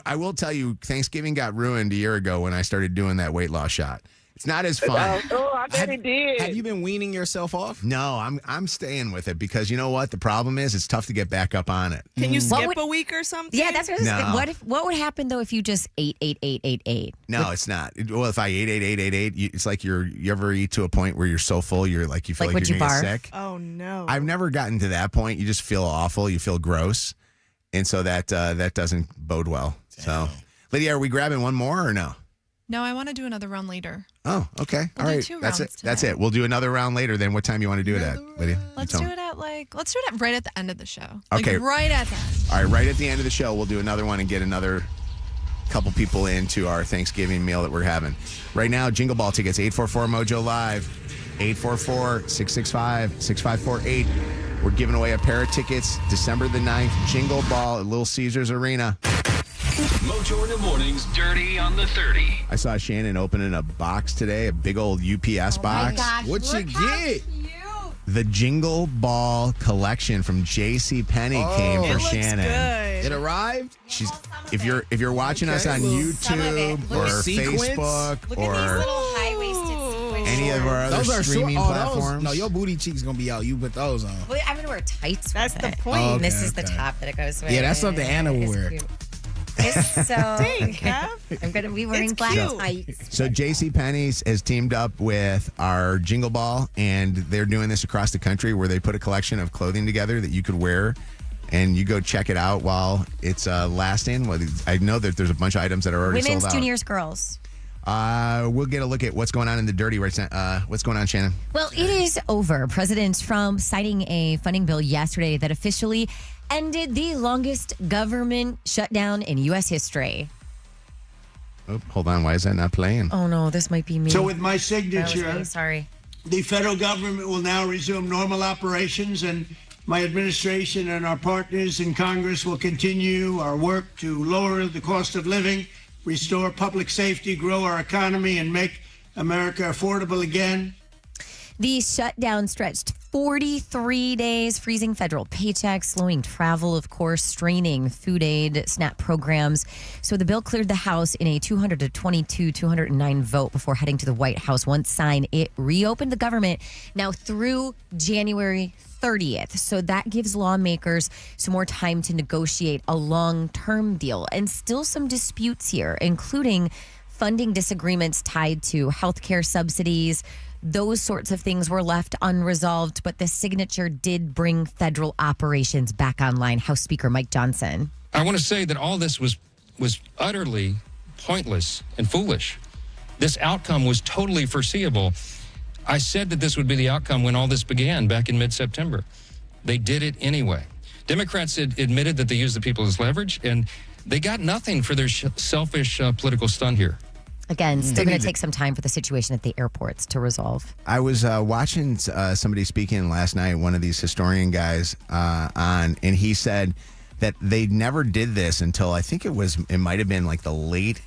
I will tell you, Thanksgiving got ruined a year ago when I started doing that weight loss shot. It's not as fun. Oh, I bet it did. Have you been weaning yourself off? No, I'm staying with it because you know what? The problem is it's tough to get back up on it. Can you skip a week or something? Yeah, that's what I was saying. What would happen though if you just ate? No, it's not. Well, if I ate, it's like you ever eat to a point where you're so full you feel like you're going to get sick. Oh no. I've never gotten to that point. You just feel awful. You feel gross, and so that doesn't bode well. Damn. So, Lydia, are we grabbing one more or no? No, I want to do another round later. Oh, okay. All right. That's it. That's it. We'll do another round later. Then what time you want to do it at, Lydia? Let's do it at right at the end of the show. Okay. Like right at the end. All right, right at the end of the show, we'll do another one and get another couple people into our Thanksgiving meal that we're having. Right now, Jingle Ball tickets, 844 Mojo Live, 844-665-6548. We're giving away a pair of tickets December the 9th, Jingle Ball at Little Caesars Arena. Mojo in the mornings, Dirty on the 30. I saw Shannon opening a box today, a big old UPS box. Gosh, what you get? The Jingle Ball collection from JCPenney came for Shannon. It arrived. If you're watching us on YouTube or Facebook or any of our other streaming platforms. No, your booty cheeks gonna be out. You put those on. Well, I'm gonna wear tights. That's the point. Oh, okay, This is the top that it goes with. Yeah, that's something Anna will wear. It's so. Dang, Kev. I'm gonna be wearing black tights. So JCPenney's has teamed up with our Jingle Ball, and they're doing this across the country where they put a collection of clothing together that you could wear, and you go check it out while it's lasting. Well, I know that there's a bunch of items that are already Women's, sold out. juniors, girls. We'll get a look at what's going on in the dirty right now. What's going on, Shannon? Well, it is over. President Trump signing a funding bill yesterday that officially ended the longest government shutdown in U.S. history. Oh, hold on. Why is that not playing? Oh, no, this might be me. So with my That signature, was me, sorry. the federal government will now resume normal operations, and my administration and our partners in Congress will continue our work to lower the cost of living, restore public safety, grow our economy, and make America affordable again. The shutdown stretched 43 days, freezing federal paychecks, slowing travel, of course, straining food aid, SNAP programs. So the bill cleared the House in a 222-209 vote before heading to the White House. Once signed, it reopened the government now through January 30th. So that gives lawmakers some more time to negotiate a long-term deal. And still some disputes here, including funding disagreements tied to healthcare subsidies. Those sorts of things were left unresolved, but the signature did bring federal operations back online. House Speaker Mike Johnson. I want to say that all this was utterly pointless and foolish. This outcome was totally foreseeable. I said that this would be the outcome when all this began back in mid-September. They did it anyway. Democrats had admitted that they used the people as leverage, and they got nothing for their selfish political stunt here. Again, still going to take some time for the situation at the airports to resolve. I was watching somebody speaking last night, one of these historian guys and he said that they never did this until I think it might have been like the late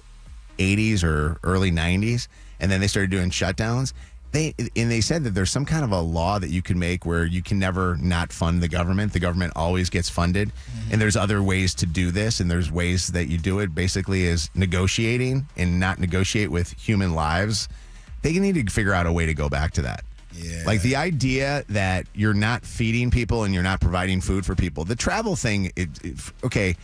80s or early 90s, and then they started doing shutdowns. They said that there's some kind of a law that you can make where you can never not fund the government. The government always gets funded. And there's other ways to do this. And there's ways that you do it basically is negotiating and not negotiate with human lives. They need to figure out a way to go back to that. Yeah. Like the idea that you're not feeding people and you're not providing food for people. The travel thing, okay,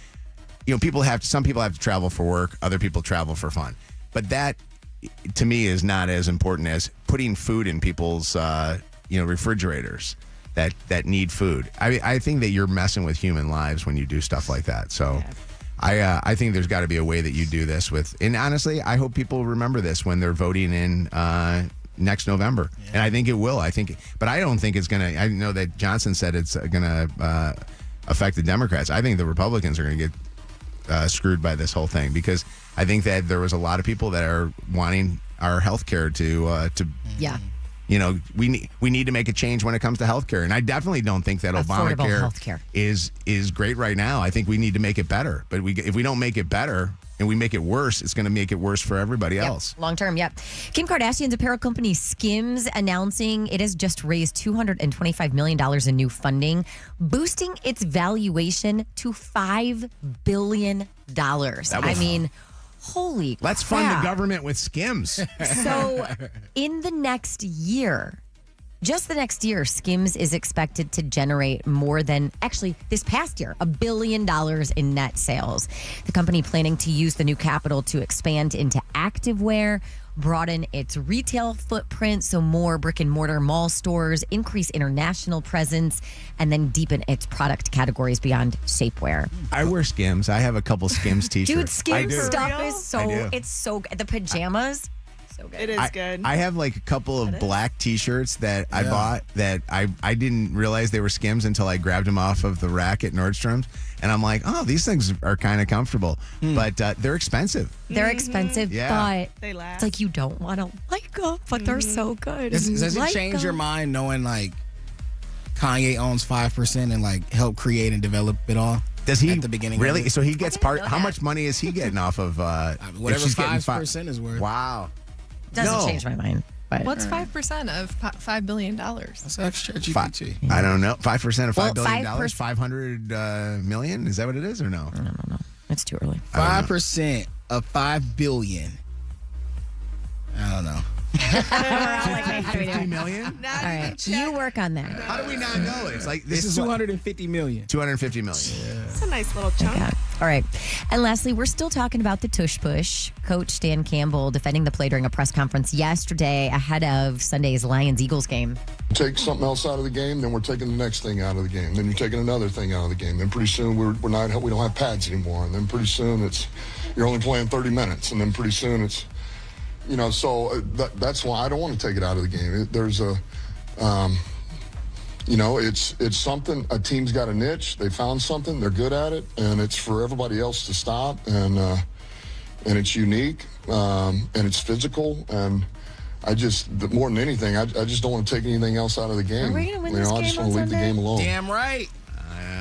you know, some people have to travel for work. Other people travel for fun. But that, to me, is not as important as putting food in people's refrigerators that need food. I think that you're messing with human lives when you do stuff like that. So I think there's got to be a way that you do this with. And honestly, I hope people remember this when they're voting in next November. Yeah. And I think it will. But I don't think it's going to. I know that Johnson said it's going to affect the Democrats. I think the Republicans are going to get screwed by this whole thing because I think that there was a lot of people that are wanting our health care to you know, we need to make a change when it comes to health care. And I definitely don't think that Obamacare is great right now. I think we need to make it better. But if we don't make it better and we make it worse, it's going to make it worse for everybody else. Long term, yep. Kim Kardashian's apparel company Skims announcing it has just raised $225 million in new funding, boosting its valuation to $5 billion. I mean, holy crap. Let's fund the government with Skims. So in the next year, just the next year, Skims is expected to generate more than, actually, this past year, $1 billion in net sales. The company planning to use the new capital to expand into activewear, broaden its retail footprint, so more brick and mortar mall stores, increase international presence, and then deepen its product categories beyond shapewear. I wear Skims. I have a couple Skims t-shirts. Dude, Skims stuff is it's so good. The pajamas. So good. It is good. I have like a couple of black t-shirts that I bought that I didn't realize they were Skims until I grabbed them off of the rack at Nordstrom's. And I'm like, oh, these things are kind of comfortable. But they're expensive. They're expensive, but they last. It's like you don't want to like them, but they're so good. Does it change your mind knowing like, Kanye owns 5% and like helped create and develop it all. Does he at the beginning? really? Of it. So he gets part. How much money is he getting off of whatever if she's getting 5% is worth? Wow. Doesn't change my mind. But What's 5% of $5 billion? That's extra GPT. I don't know. 5% of $5 billion. 5%. 500 million. Is that what it is, or no? I don't know. It's too early. 5% of 5 billion. I don't know. $50 million? All right, you work on that. How do we not know it? It's like This is 250 million. 250 million. It's a nice little chunk. Okay. All right. And lastly, we're still talking about the tush push. Coach Dan Campbell defending the play during a press conference yesterday ahead of Sunday's Lions-Eagles game. Take something else out of the game, then we're taking the next thing out of the game. Then you're taking another thing out of the game. Then pretty soon we don't have pads anymore. And then pretty soon you're only playing 30 minutes. And then pretty soon it's, so that's why I don't want to take it out of the game. It's something, a team's got a niche. They found something, they're good at it, and it's for everybody else to stop. And it's unique, and it's physical. And more than anything, I just don't want to take anything else out of the game. Are we gonna win this I just game want to on leave the Sunday? game alone. Damn right.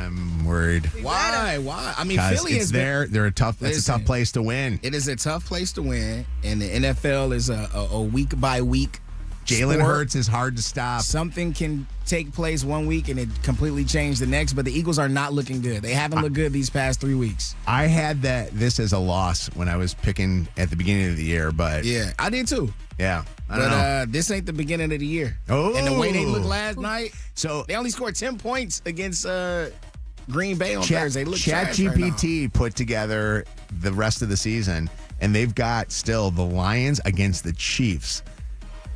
I'm worried. Why? I mean, Philly it's is there. They're a tough. That's a tough place to win. It is a tough place to win, and the NFL is a week by week. Jalen sport. Hurts is hard to stop. Something can take place one week and it completely change the next, but the Eagles are not looking good. They haven't looked good these past 3 weeks. I had this as a loss when I was picking at the beginning of the year, but Yeah, I did too. yeah, I don't know. But this ain't the beginning of the year. Oh. And the way they looked last night, So they only scored 10 points against Green Bay on Thursday. They look trash right now. ChatGPT put together the rest of the season, and they've got still the Lions against the Chiefs.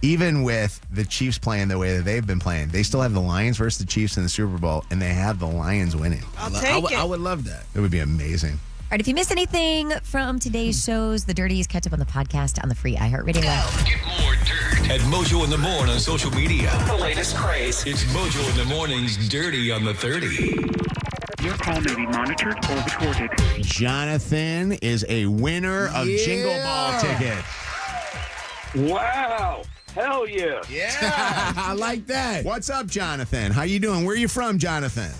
Even with the Chiefs playing the way that they've been playing, they still have the Lions versus the Chiefs in the Super Bowl, and they have the Lions winning. I would love that. It would be amazing. All right, if you missed anything from today's shows, the Dirties, catch up on the podcast on the free iHeartRadio app. Get more dirt at Mojo in the Morning on social media. The latest craze. It's Mojo in the Morning's Dirty on the 30. Your call may be monitored or recorded. Jonathan is a winner of Jingle Ball tickets. Wow. Hell yeah. Yeah. I like that. What's up, Jonathan? How you doing? Where are you from, Jonathan?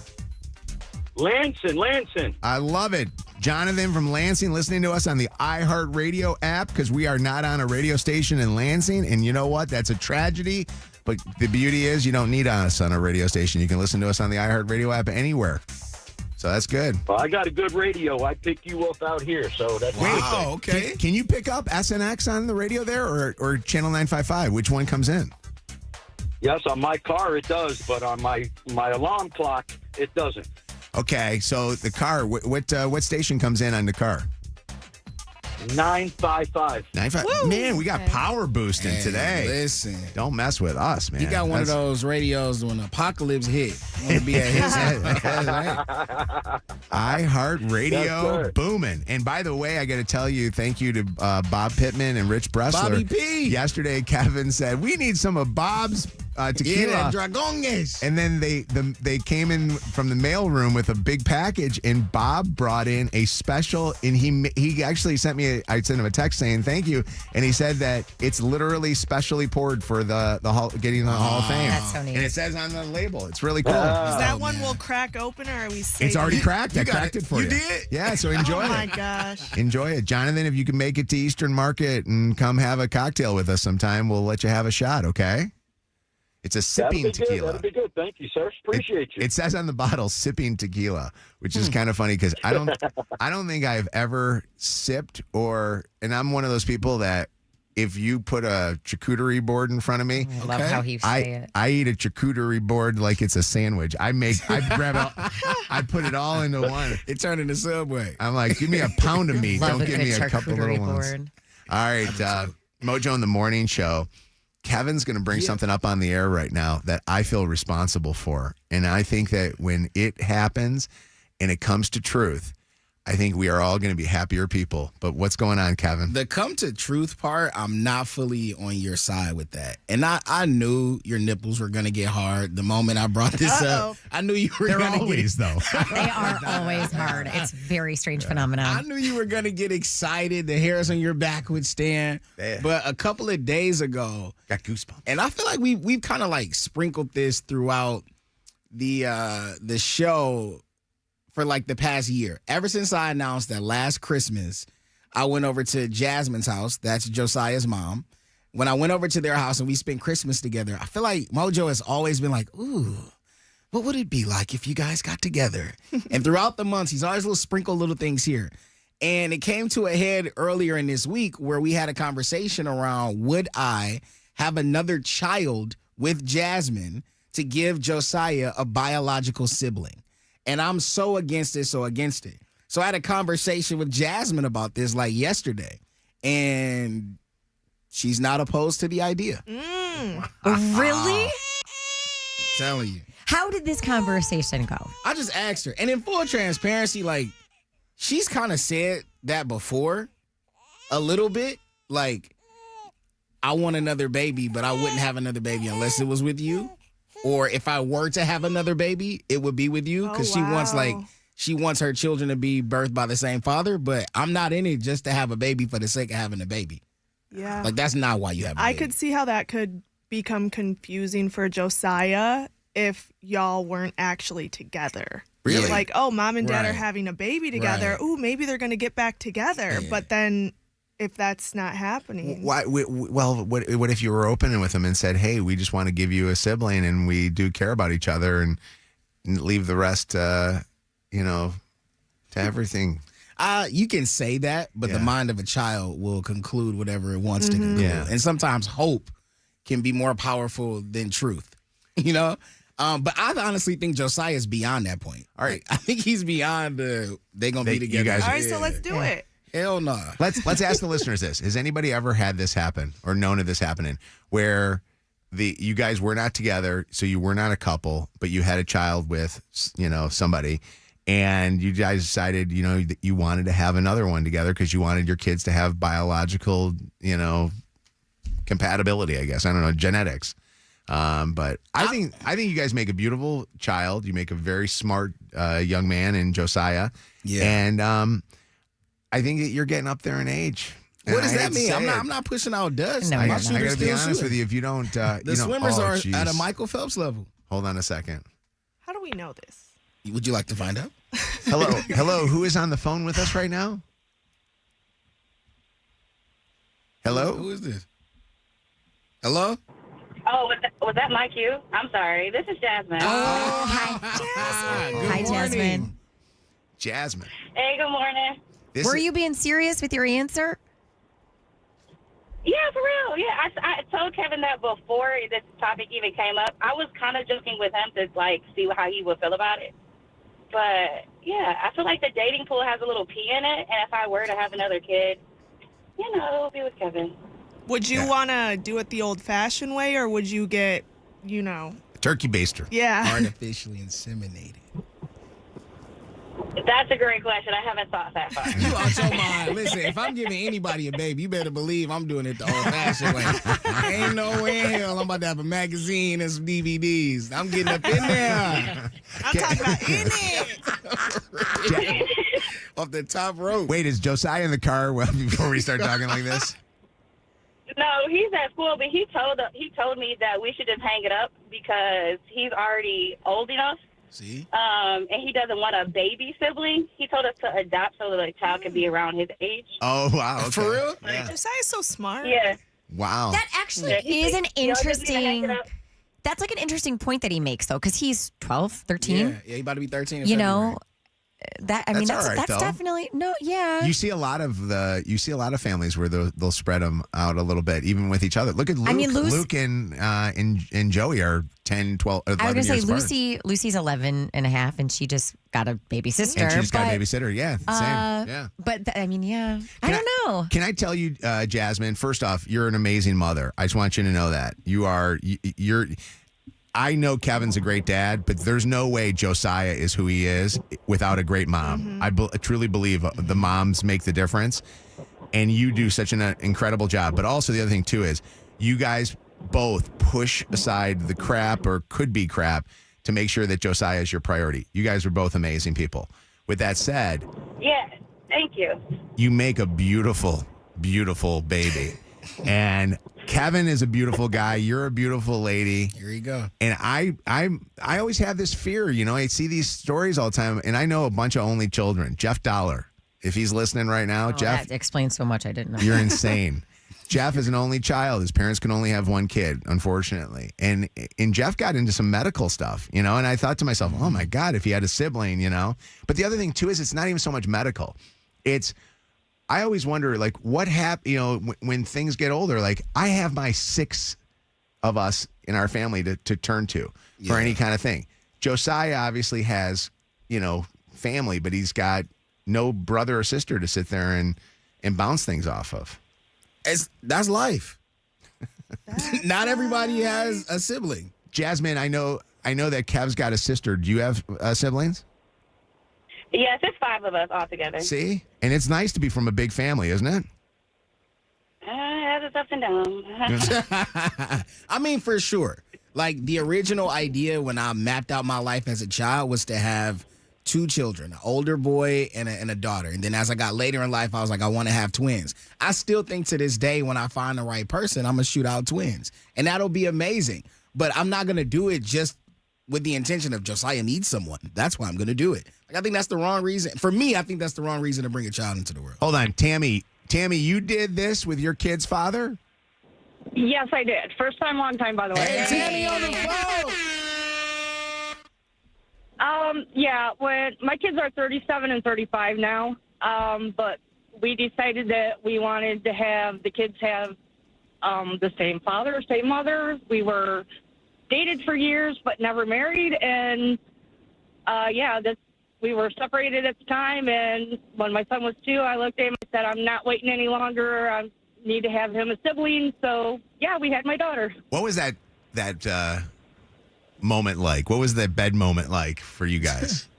Lansing. I love it. Jonathan from Lansing listening to us on the iHeartRadio app because we are not on a radio station in Lansing. And you know what? That's a tragedy. But the beauty is you don't need us on a radio station. You can listen to us on the iHeartRadio app anywhere. So that's good. Well, I got a good radio. I picked you up out here, so that's Wow, okay. Can you pick up SNX on the radio there or Channel 955? Which one comes in? Yes, on my car it does, but on my alarm clock it doesn't. Okay, so the car, what station comes in on the car? 955. 955. Man, we got power boosting today. Listen. Don't mess with us, man. He got one of those radios when the apocalypse hit. You want to be at his head. iHeartRadio Yes, booming. And by the way, I got to tell you, thank you to Bob Pittman and Rich Bressler. Bobby P. Yesterday, Kevin said, we need some of Bob's tequila. Yeah, that Dragones. And then they came in from the mail room with a big package, and Bob brought in a special, and he actually sent me, I sent him a text saying thank you, and he said that it's literally specially poured for the getting the Hall of Fame. That's so neat. And it says on the label, it's really cool. Is that one we'll crack open, or are we safe? It's already cracked. I cracked it for you. You did? Yeah, so enjoy it. Oh my gosh. Enjoy it. Jonathan, if you can make it to Eastern Market and come have a cocktail with us sometime, we'll let you have a shot, okay? It's a sipping tequila. That'd be good. Thank you, sir. Appreciate you. It says on the bottle sipping tequila, which is kind of funny because I don't think I've ever sipped and I'm one of those people that if you put a charcuterie board in front of me, I love how you say it. I eat a charcuterie board like it's a sandwich. I grab it, I put it all into one. It turned into Subway. I'm like, give me a pound of meat. Love Don't give me a couple little ones. board. All right, Mojo in the Morning Show. Kevin's going to bring something up on the air right now that I feel responsible for. And I think that when it happens and it comes to truth, I think we are all going to be happier people. But what's going on, Kevin? The come to truth part, I'm not fully on your side with that. And I knew your nipples were going to get hard the moment I brought this up. I knew you were going to get though. They are always hard. It's a very strange phenomenon. I knew you were going to get excited. The hairs on your back would stand. Yeah. But a couple of days ago, got goosebumps. And I feel like we've kind of like sprinkled this throughout the show for like the past year. Ever since I announced that last Christmas, I went over to Jasmine's house. That's Josiah's mom. When I went over to their house and we spent Christmas together, I feel like Mojo has always been like, ooh, what would it be like if you guys got together? And throughout the months, he's always sprinkled little things here. And it came to a head earlier in this week where we had a conversation around, would I have another child with Jasmine to give Josiah a biological sibling? And I'm so against it. So I had a conversation with Jasmine about this like yesterday. And she's not opposed to the idea. Really? I'm telling you. How did this conversation go? I just asked her. And in full transparency, like, she's kind of said that before a little bit. Like, I want another baby, but I wouldn't have another baby unless it was with you. Or if I were to have another baby, it would be with you. Because she wants her children to be birthed by the same father. But I'm not in it just to have a baby for the sake of having a baby. Yeah. Like, that's not why you have a baby. I could see how that could become confusing for Josiah if y'all weren't actually together. Really? Like, oh, mom and dad Right. are having a baby together. Right. Ooh, maybe they're going to get back together. Yeah. But then if that's not happening. Why? Well, what if you were open with them and said, "Hey, we just want to give you a sibling, and we do care about each other, and leave the rest, to everything." You can say that, but the mind of a child will conclude whatever it wants to conclude. Yeah. And sometimes hope can be more powerful than truth, But I honestly think Josiah's beyond that point. All right. I think he's beyond they're going to be together. You guys, All right, so let's do it. Hell no. Let's ask the listeners this. Has anybody ever had this happen or known of this happening where you guys were not together, so you were not a couple, but you had a child with, somebody, and you guys decided, that you wanted to have another one together because you wanted your kids to have biological, compatibility, I guess. I don't know, genetics. But I think you guys make a beautiful child. You make a very smart young man in Josiah. Yeah. And I think that you're getting up there in age. What does that mean? I'm not pushing out dust. No, I got to be honest with you. If you don't, the swimmers are at a Michael Phelps level. Hold on a second. How do we know this? Would you like to find out? Hello. Who is on the phone with us right now? Hello. Who is this? Hello. Oh, was that my cue? I'm sorry. This is Jasmine. Oh, hi, Jasmine. Hi, Jasmine. Jasmine. Hey, good morning. Were you being serious with your answer? Yeah, for real. Yeah, I told Kevin that before this topic even came up. I was kind of joking with him to, see how he would feel about it. But, yeah, I feel like the dating pool has a little pee in it, and if I were to have another kid, it would be with Kevin. Would you want to do it the old-fashioned way, or would you get, turkey baster? Yeah. Artificially inseminated. That's a great question. I haven't thought that far. You out your mind. Listen, if I'm giving anybody a baby, you better believe I'm doing it the old-fashioned way. Ain't no way in hell I'm about to have a magazine and some DVDs. I'm getting up in there. I'm talking about in it. Off the top rope. Wait, is Josiah in the car before we start talking like this? No, he's at school, but he told me that we should just hang it up because he's already old enough. See? And he doesn't want a baby sibling. He told us to adopt so that the child can be around his age. Oh, wow. Okay. For real? Yeah. Josiah's so smart. Yeah. Wow. That actually is an interesting. That's like an interesting point that he makes, though, because he's 12, 13. Yeah, he about to be 13 in February. That's all right, though. definitely yeah. You see a lot of families where they'll spread them out a little bit, even with each other. Look at Luke. Luke and Joey are 10, 12, 11 I was going to years say apart. Lucy's 11 and a half, and she just got a baby sister. And she just got a babysitter. Yeah, same. Yeah. But I don't know. Can I tell you, Jasmine? First off, you're an amazing mother. I just want you to know that you're. I know Kevin's a great dad, but there's no way Josiah is who he is without a great mom. I truly believe the moms make the difference, and you do such an incredible job. But also the other thing, too, is you guys both push aside the crap or could be crap to make sure that Josiah is your priority. You guys are both amazing people. With that said, Yeah, thank you. you make a beautiful, beautiful baby. And Kevin is a beautiful guy. You're a beautiful lady. Here you go. And I always have this fear, you know, I see these stories all the time, and I know a bunch of only children. Jeff Dollar, if he's listening right now, Jeff. That explains so much I didn't know. You're insane. Jeff is an only child. His parents can only have one kid, unfortunately. And Jeff got into some medical stuff, you know, and I thought to myself, oh my God, if he had a sibling, you know. But the other thing, too, is it's not even so much medical. I always wonder, like, what happened, you know, when things get older. Like, I have my 6 of us in our family to turn to for any kind of thing. Josiah obviously has, you know, family, but he's got no brother or sister to sit there and bounce things off of. That's life. Not everybody has a sibling. Jasmine, I know that Kev's got a sister. Do you have siblings? Yes, it's 5 of us all together. See? And it's nice to be from a big family, isn't it? It has its ups and downs. I mean, for sure. Like, the original idea when I mapped out my life as a child was to have 2 children, an older boy and a daughter. And then as I got later in life, I was like, I want to have twins. I still think to this day, when I find the right person, I'm going to shoot out twins. And that'll be amazing. But I'm not going to do it just with the intention of Josiah needs someone. That's why I'm going to do it. Like, I think that's the wrong reason. For me, I think that's the wrong reason to bring a child into the world. Hold on. Tammy, you did this with your kid's father? Yes, I did. First time, long time, by the way. Hey, Tammy on the phone. Yeah, when my kids are 37 and 35 now, but we decided that we wanted to have the kids have the same father, same mother. We were dated for years, but never married, and we were separated at the time. And when my son was 2, I looked at him and said, "I'm not waiting any longer. I need to have him a sibling." So yeah, we had my daughter. What was that moment like? What was that bed moment like for you guys?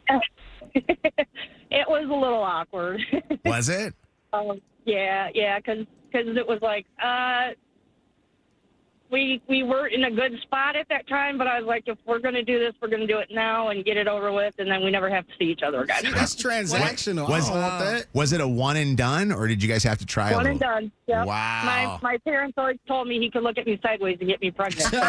It was a little awkward. Was it? Yeah, because it was like we were in a good spot at that time, but I was like, if we're going to do this, we're going to do it now and get it over with, and then we never have to see each other again. See, that's transactional. Was it a one and done, or did you guys have to try One a and little? done. Yep. Wow. My parents always told me he could look at me sideways and get me pregnant. So.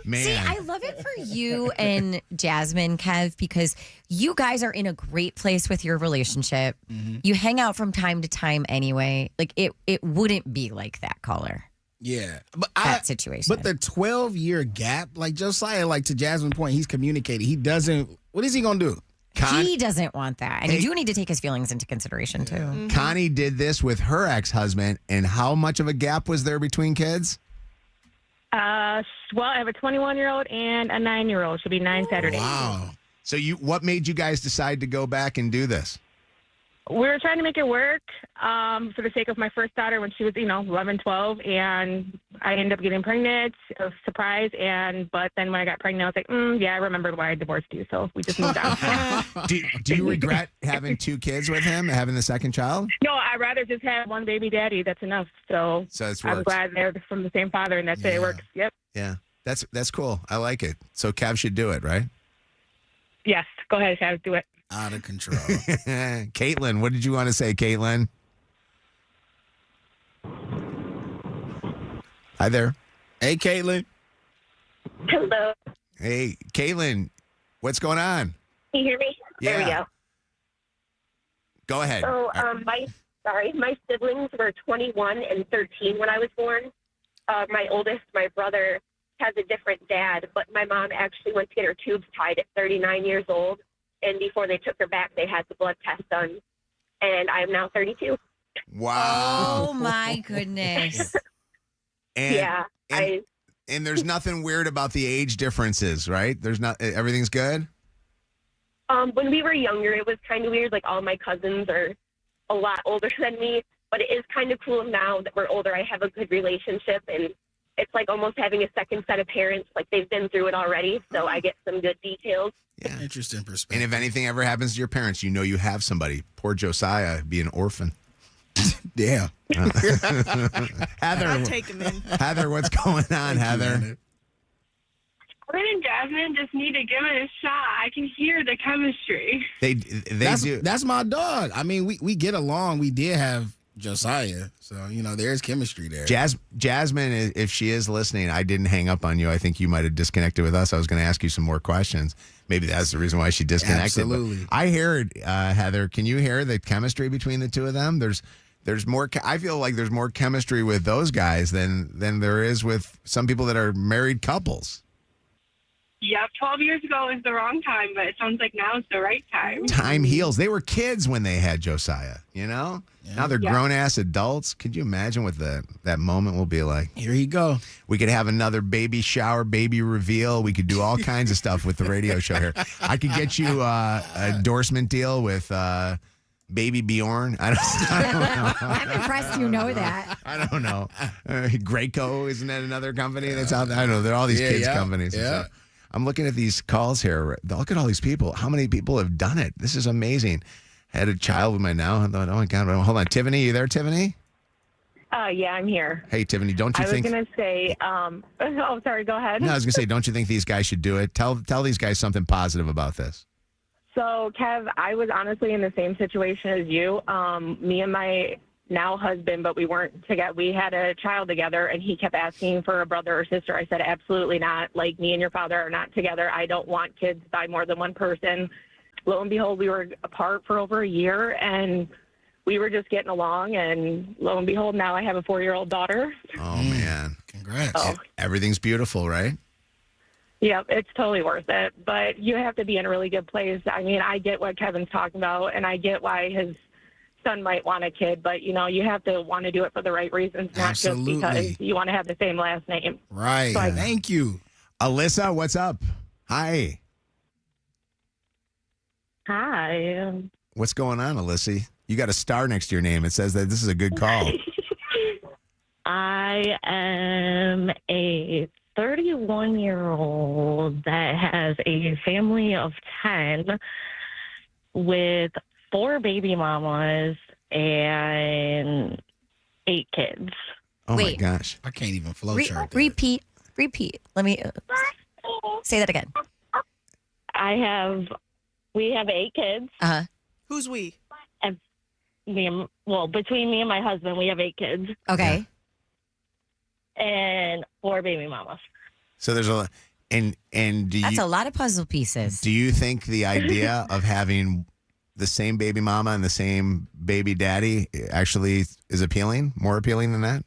Man. See, I love it for you and Jasmine, Kev, because you guys are in a great place with your relationship. Mm-hmm. You hang out from time to time anyway. Like, it wouldn't be like that, caller. Yeah. But that situation. But the 12-year gap, like Josiah, like to Jasmine's point, he's communicated. He doesn't, what is he going to do? He doesn't want that. And you do need to take his feelings into consideration, too. Mm-hmm. Connie did this with her ex-husband, and how much of a gap was there between kids? Well, I have a 21-year-old and a 9-year-old. She'll be 9 Saturday. Wow. So what made you guys decide to go back and do this? We were trying to make it work for the sake of my first daughter when she was, 11, 12, and I ended up getting pregnant. It was a surprise, but then when I got pregnant, I was like, yeah, I remembered why I divorced you, so we just moved on. Do you regret having 2 kids with him, having the second child? No, I'd rather just have one baby daddy. That's enough. So it's I'm worked. glad they're from the same father, and that's it. It works. Yep. Yeah, that's cool. I like it. So Kev should do it, right? Yes. Go ahead, Kev. Do it. Out of control. Caitlin, what did you want to say, Caitlin? Hi there. Hey, Caitlin. Hello. Hey, Caitlin, what's going on? Can you hear me? There we Yeah. go. Go ahead. So, my siblings were 21 and 13 when I was born. My oldest, my brother, has a different dad, but my mom actually went to get her tubes tied at 39 years old. And before they took her back, they had the blood test done. And I'm now 32. Wow. Oh, my goodness. And there's nothing weird about the age differences, right? Everything's good? When we were younger, it was kind of weird. Like, all my cousins are a lot older than me. But it is kind of cool now that we're older. I have a good relationship, and it's like almost having a second set of parents. Like, they've been through it already, so I get some good details. Yeah. Interesting perspective. And if anything ever happens to your parents, you know you have somebody. Poor Josiah, be an orphan. Damn. Heather. I'll take him in. Heather, what's going on, Heather? Him and Jasmine just need to give it a shot. I can hear the chemistry. They that's, do. That's my dog. I mean, we get along. We did have Josiah. So, there's chemistry there. Jasmine, if she is listening, I didn't hang up on you. I think you might have disconnected with us. I was going to ask you some more questions. Maybe that's the reason why she disconnected. Absolutely. But I hear it, Heather. Can you hear the chemistry between the two of them? There's more. I feel like there's more chemistry with those guys than there is with some people that are married couples. Yep, 12 years ago is the wrong time, but it sounds like now is the right time. Time heals. They were kids when they had Josiah, Now they're grown-ass adults. Could you imagine what that moment will be like? Here you go. We could have another baby shower, baby reveal. We could do all kinds of stuff with the radio show here. I could get you an endorsement deal with Baby Bjorn. I don't know. I'm impressed you know that. I don't know. Graco, isn't that another company that's out there? I don't know. There are all these kids companies. And stuff. I'm looking at these calls here. Look at all these people. How many people have done it? This is amazing. Had a child with my now. I thought, oh my God. Hold on. Tiffany, you there, Tiffany? Yeah, I'm here. Hey, Tiffany, don't you think? I was going to say, oh, sorry, go ahead. No, I was going to say, don't you think these guys should do it? Tell these guys something positive about this. So, Kev, I was honestly in the same situation as you. Me and my now husband, but we weren't together. We had a child together, and he kept asking for a brother or sister. I said, absolutely not. Like, me and your father are not together. I don't want kids by more than one person. Lo and behold, we were apart for over a year, and we were just getting along. And lo and behold, now I have a 4-year-old daughter. Oh, man. Congrats. Oh. Everything's beautiful, right? Yeah, it's totally worth it. But you have to be in a really good place. I mean, I get what Kevin's talking about, and I get why his son might want a kid, but you have to want to do it for the right reasons, not Absolutely. just because you want to have the same last name. Right. So Thank you. Alyssa, what's up? Hi. Hi. What's going on, Alyssa? You got a star next to your name. It says that this is a good call. I am a 31-year-old that has a family of 10 with 4 baby mamas and 8 kids. Oh, Wait. my gosh. I can't even flow chart that. Repeat. Let me say that again. We have 8 kids. Uh-huh. Who's we? And between me and my husband, we have 8 kids. Okay. And 4 baby mamas. So there's a and do you, That's a lot of puzzle pieces. Do you think the idea of having the same baby mama and the same baby daddy actually is appealing? More appealing than that?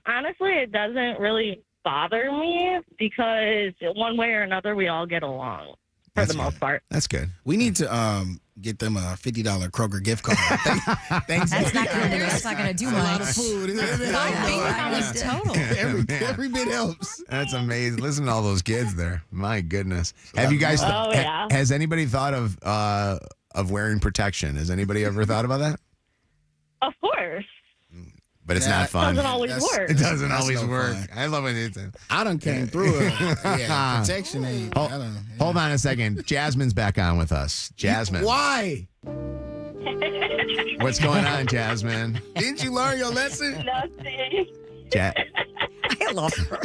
Honestly, it doesn't really bother me because one way or another, we all get along for the most part. That's good. We need to get them a $50 Kroger gift card. Thanks. That's not going to do a much. lot of food. Every bit helps. That's amazing. Listen to all those kids there. My goodness. Have you guys? Has anybody thought of wearing protection? Has anybody ever thought about that? Of course. But it's not fun. It doesn't always work. It doesn't always no work. fun. I love when it's. I done came through it. Protection ain't. Hold on a second. Jasmine's back on with us. Jasmine. Why? What's going on, Jasmine? Didn't you learn your lesson? Nothing. I love her.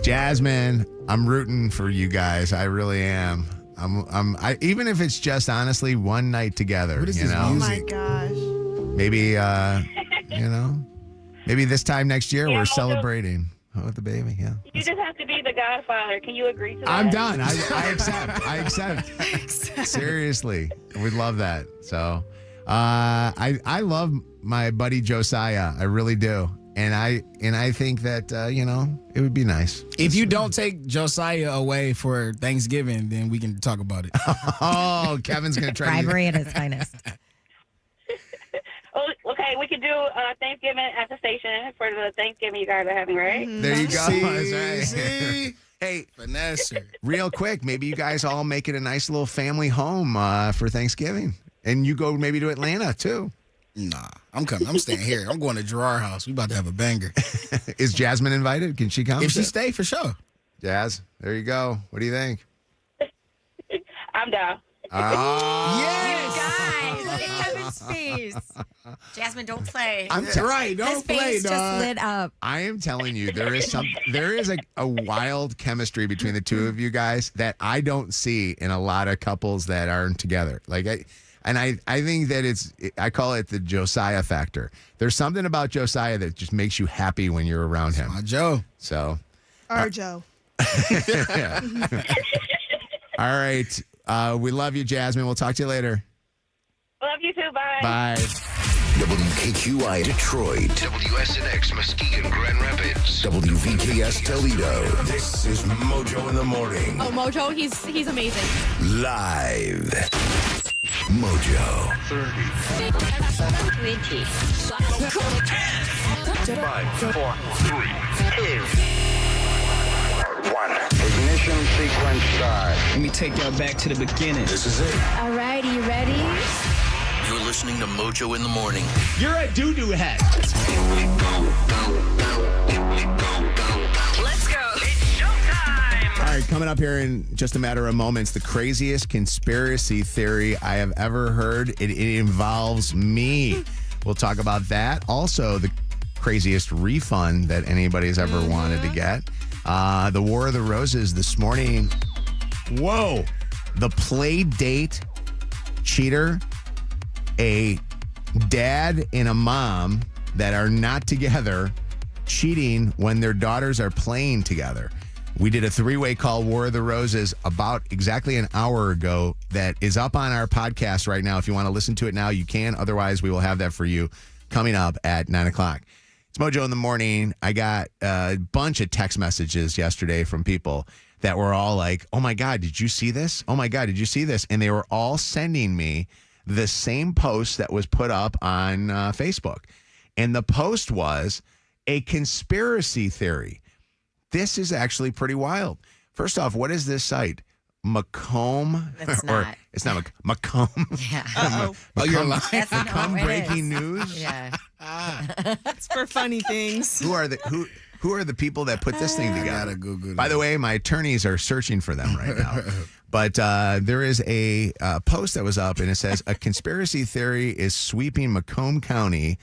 Jasmine, I'm rooting for you guys. I really am. I even if it's just honestly one night together. What is this Oh my music? gosh. Maybe maybe this time next year Yeah, we're Mojo. celebrating with the baby. Yeah. You just have to be the godfather. Can you agree to that? I'm done. I accept. I accept. Seriously, we'd love that. So, I love my buddy Josiah. I really do, and I think that it would be nice. If you don't take Josiah away for Thanksgiving, then we can talk about it. Oh, Kevin's gonna try. Bribery at its finest. Oh, okay, we could do Thanksgiving at the station for the Thanksgiving you guys are having, right? There you go. See, That's right. see? Hey, Vanessa. real quick, maybe you guys all make it a nice little family home for Thanksgiving, and you go maybe to Atlanta too. Nah, I'm coming. I'm staying here. I'm going to Gerard House. We about to have a banger. Is Jasmine invited? Can she come? If she stay, for sure. Jazz, there you go. What do you think? I'm down. Oh, yes. Guys, look at Kevin's face. Jasmine, don't play. Right. Don't His play, face just dog. lit up. I am telling you, there is a wild chemistry between the two of you guys that I don't see in a lot of couples that aren't together. Like And I think that I call it the Josiah factor. There's something about Josiah that just makes you happy when you're around him. My Joe. So. Our Joe. All right. We love you, Jasmine. We'll talk to you later. Love you too. Bye. Bye. WKQI Detroit. WSNX Muskegon Grand Rapids. WVKS Toledo. This is Mojo in the Morning. Oh, Mojo, he's amazing. Live. Mojo. 30. 20. 5, 4, 3, 2, 1. Ignition sequence start. Let me take y'all back to the beginning. This is it. All right, you ready? You're listening to Mojo in the Morning. You're a doo-doo head. Let's go. It's showtime. All right, coming up here in just a matter of moments, the craziest conspiracy theory I have ever heard. It involves me. We'll talk about that. Also, the craziest refund that anybody's ever wanted to get. The War of the Roses this morning. Whoa. The play date cheater. A dad and a mom that are not together cheating when their daughters are playing together. We did a 3-way call, War of the Roses, about exactly an hour ago that is up on our podcast right now. If you want to listen to it now, you can. Otherwise, we will have that for you coming up at 9 o'clock. It's Mojo in the Morning. I got a bunch of text messages yesterday from people that were all like, oh my God, did you see this? Oh my God, did you see this? And they were all sending me the same post that was put up on Facebook. And the post was a conspiracy theory. This is actually pretty wild. First off, what is this site? Macomb? It's not. It's not Macomb. Yeah. Oh, you're lying. That's not Macomb what it Breaking is. News? Yeah. It's for funny things. Who are the people that put this thing together? I gotta Google By the way, my attorneys are searching for them right now. But there is a post that was up, and it says, a conspiracy theory is sweeping Macomb County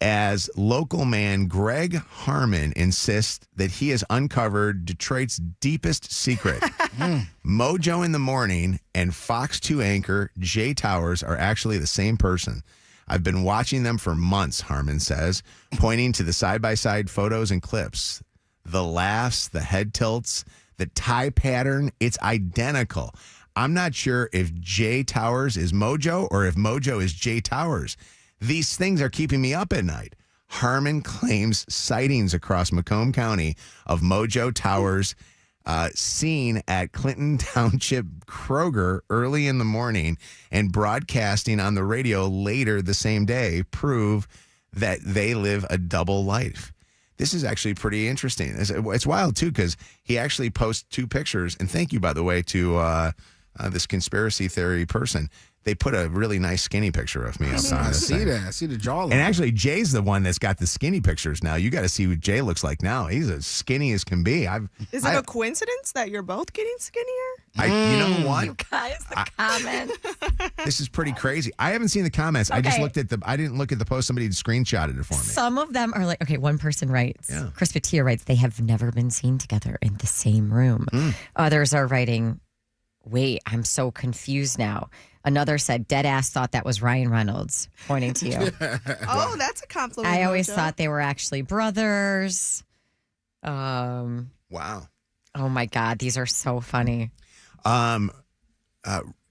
as local man Greg Harmon insists that he has uncovered Detroit's deepest secret. Mojo in the Morning and Fox 2 anchor Jay Towers are actually the same person. I've been watching them for months, Harmon says, pointing to the side-by-side photos and clips. The laughs, the head tilts, the tie pattern, it's identical. I'm not sure if Jay Towers is Mojo or if Mojo is Jay Towers. These things are keeping me up at night. Harmon claims sightings across Macomb County of Mojo Towers seen at Clinton Township Kroger early in the morning and broadcasting on the radio later the same day prove that they live a double life. This is actually pretty interesting. It's wild, too, because he actually posts 2 pictures. And thank you, by the way, to this conspiracy theory person. They put a really nice skinny picture of me up on I this see thing. that. I see the jawline. And actually, Jay's the one that's got the skinny pictures now. You got to see what Jay looks like now. He's as skinny as can be. Is it a coincidence that you're both getting skinnier? You know what? You guys, the comments. This is pretty crazy. I haven't seen the comments. I just Okay. looked at I didn't look at the post. Somebody screenshotted it for me. Some of them are like, okay, one person writes, Chris Patia writes, they have never been seen together in the same room. Others are writing, wait, I'm so confused now. Another said, dead ass thought that was Ryan Reynolds, pointing to you. Oh, that's a compliment. I always Mojo. thought they were actually brothers. Wow. Oh my God, these are so funny.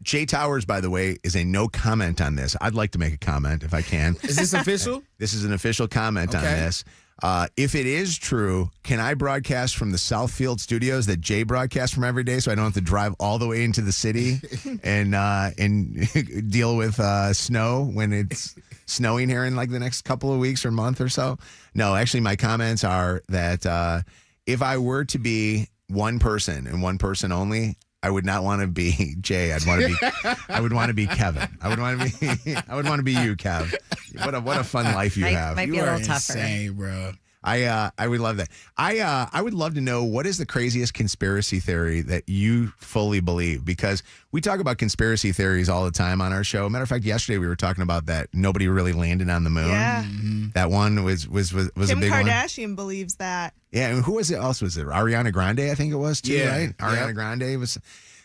Jay Towers, by the way, is a no comment on this. I'd like to make a comment if I can. Is this official? This is an official comment on this. If it is true, can I broadcast from the Southfield studios that Jay broadcasts from every day so I don't have to drive all the way into the city and deal with snow when it's snowing here in like the next couple of weeks or month or so? No, actually, my comments are that if I were to be one person and one person only, I would not want to be Jay. I would want to be Kevin. I would want to be you, Kev. What a fun life you have. Might be a little tougher. Insane, bro. I would love that. I would love to know what is the craziest conspiracy theory that you fully believe, because we talk about conspiracy theories all the time on our show. Matter of fact, yesterday we were talking about that nobody really landed on the moon. Yeah. That one was Kim a big one. Kardashian believes that. Yeah, and who was it? Else was it Ariana Grande? I think it was too, right? Ariana Grande was.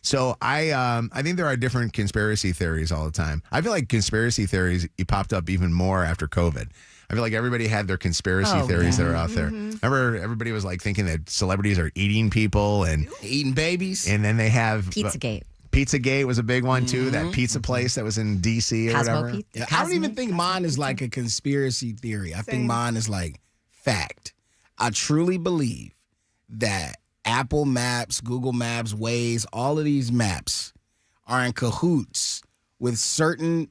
So I think there are different conspiracy theories all the time. I feel like conspiracy theories popped up even more after COVID. I feel like everybody had their conspiracy theories that are out there. Remember, everybody was like thinking that celebrities are eating people and eating babies. And then they have Pizzagate. Pizzagate was a big one too. That pizza place that was in DC or Cosmo whatever. Pizza. I don't even think mine is like a conspiracy theory. I think mine is like fact. I truly believe that Apple Maps, Google Maps, Waze, all of these maps are in cahoots with certain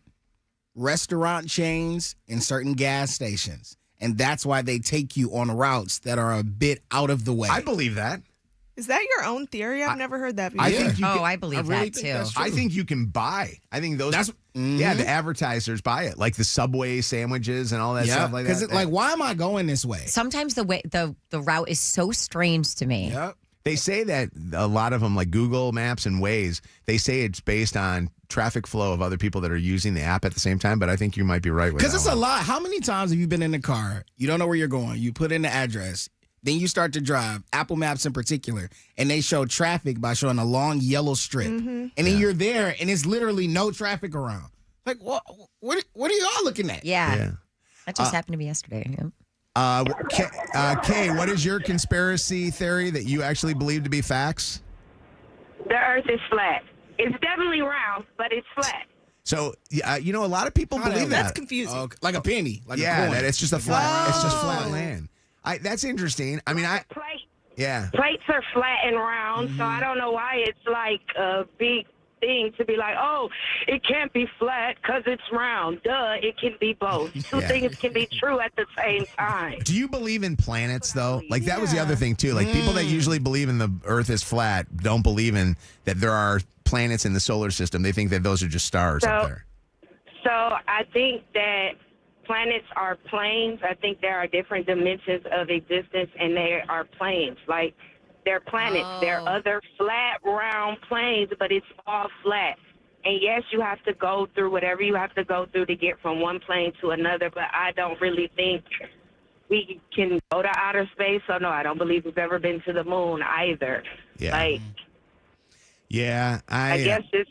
restaurant chains and certain gas stations. And that's why they take you on routes that are a bit out of the way. I believe that. Is that your own theory? I've never heard that before. I think you I believe that too. I think you can buy. I think those. Yeah, the advertisers buy it, like the Subway sandwiches and all that stuff like that. Because like, why am I going this way? Sometimes the way the route is so strange to me. Yep. They say that a lot of them, like Google Maps and Waze, they say it's based on traffic flow of other people that are using the app at the same time. But I think you might be right with that. Because it's a lot. How many times have you been in the car? You don't know where you're going. You put in the address. Then you start to drive, Apple Maps in particular, and they show traffic by showing a long yellow strip. And then you're there, and it's literally no traffic around. Like, what are y'all looking at? Yeah. That just happened to me yesterday. Yep. Kay, what is your conspiracy theory that you actually believe to be facts? The Earth is flat. It's definitely round, but it's flat. So, a lot of people believe that. That's confusing. Okay. Like a penny. Like a yeah, coin. that it's just a flat. It's just flat land. That's interesting. I mean, Plates are flat and round, so I don't know why it's like a big thing to be like, oh, it can't be flat because it's round. Duh, it can be both. Two things can be true at the same time. Do you believe in planets, though? Like, that was the other thing, too. Like, people that usually believe in the Earth is flat don't believe in that there are planets in the solar system. They think that those are just stars up there. So I think that planets are planes. I think there are different dimensions of existence, and they are planes. Like, they're planets. They're other flat, round planes, but it's all flat. And yes, you have to go through whatever you have to go through to get from one plane to another, but I don't really think we can go to outer space. So, no, I don't believe we've ever been to the moon either. Yeah. Like, I guess it's,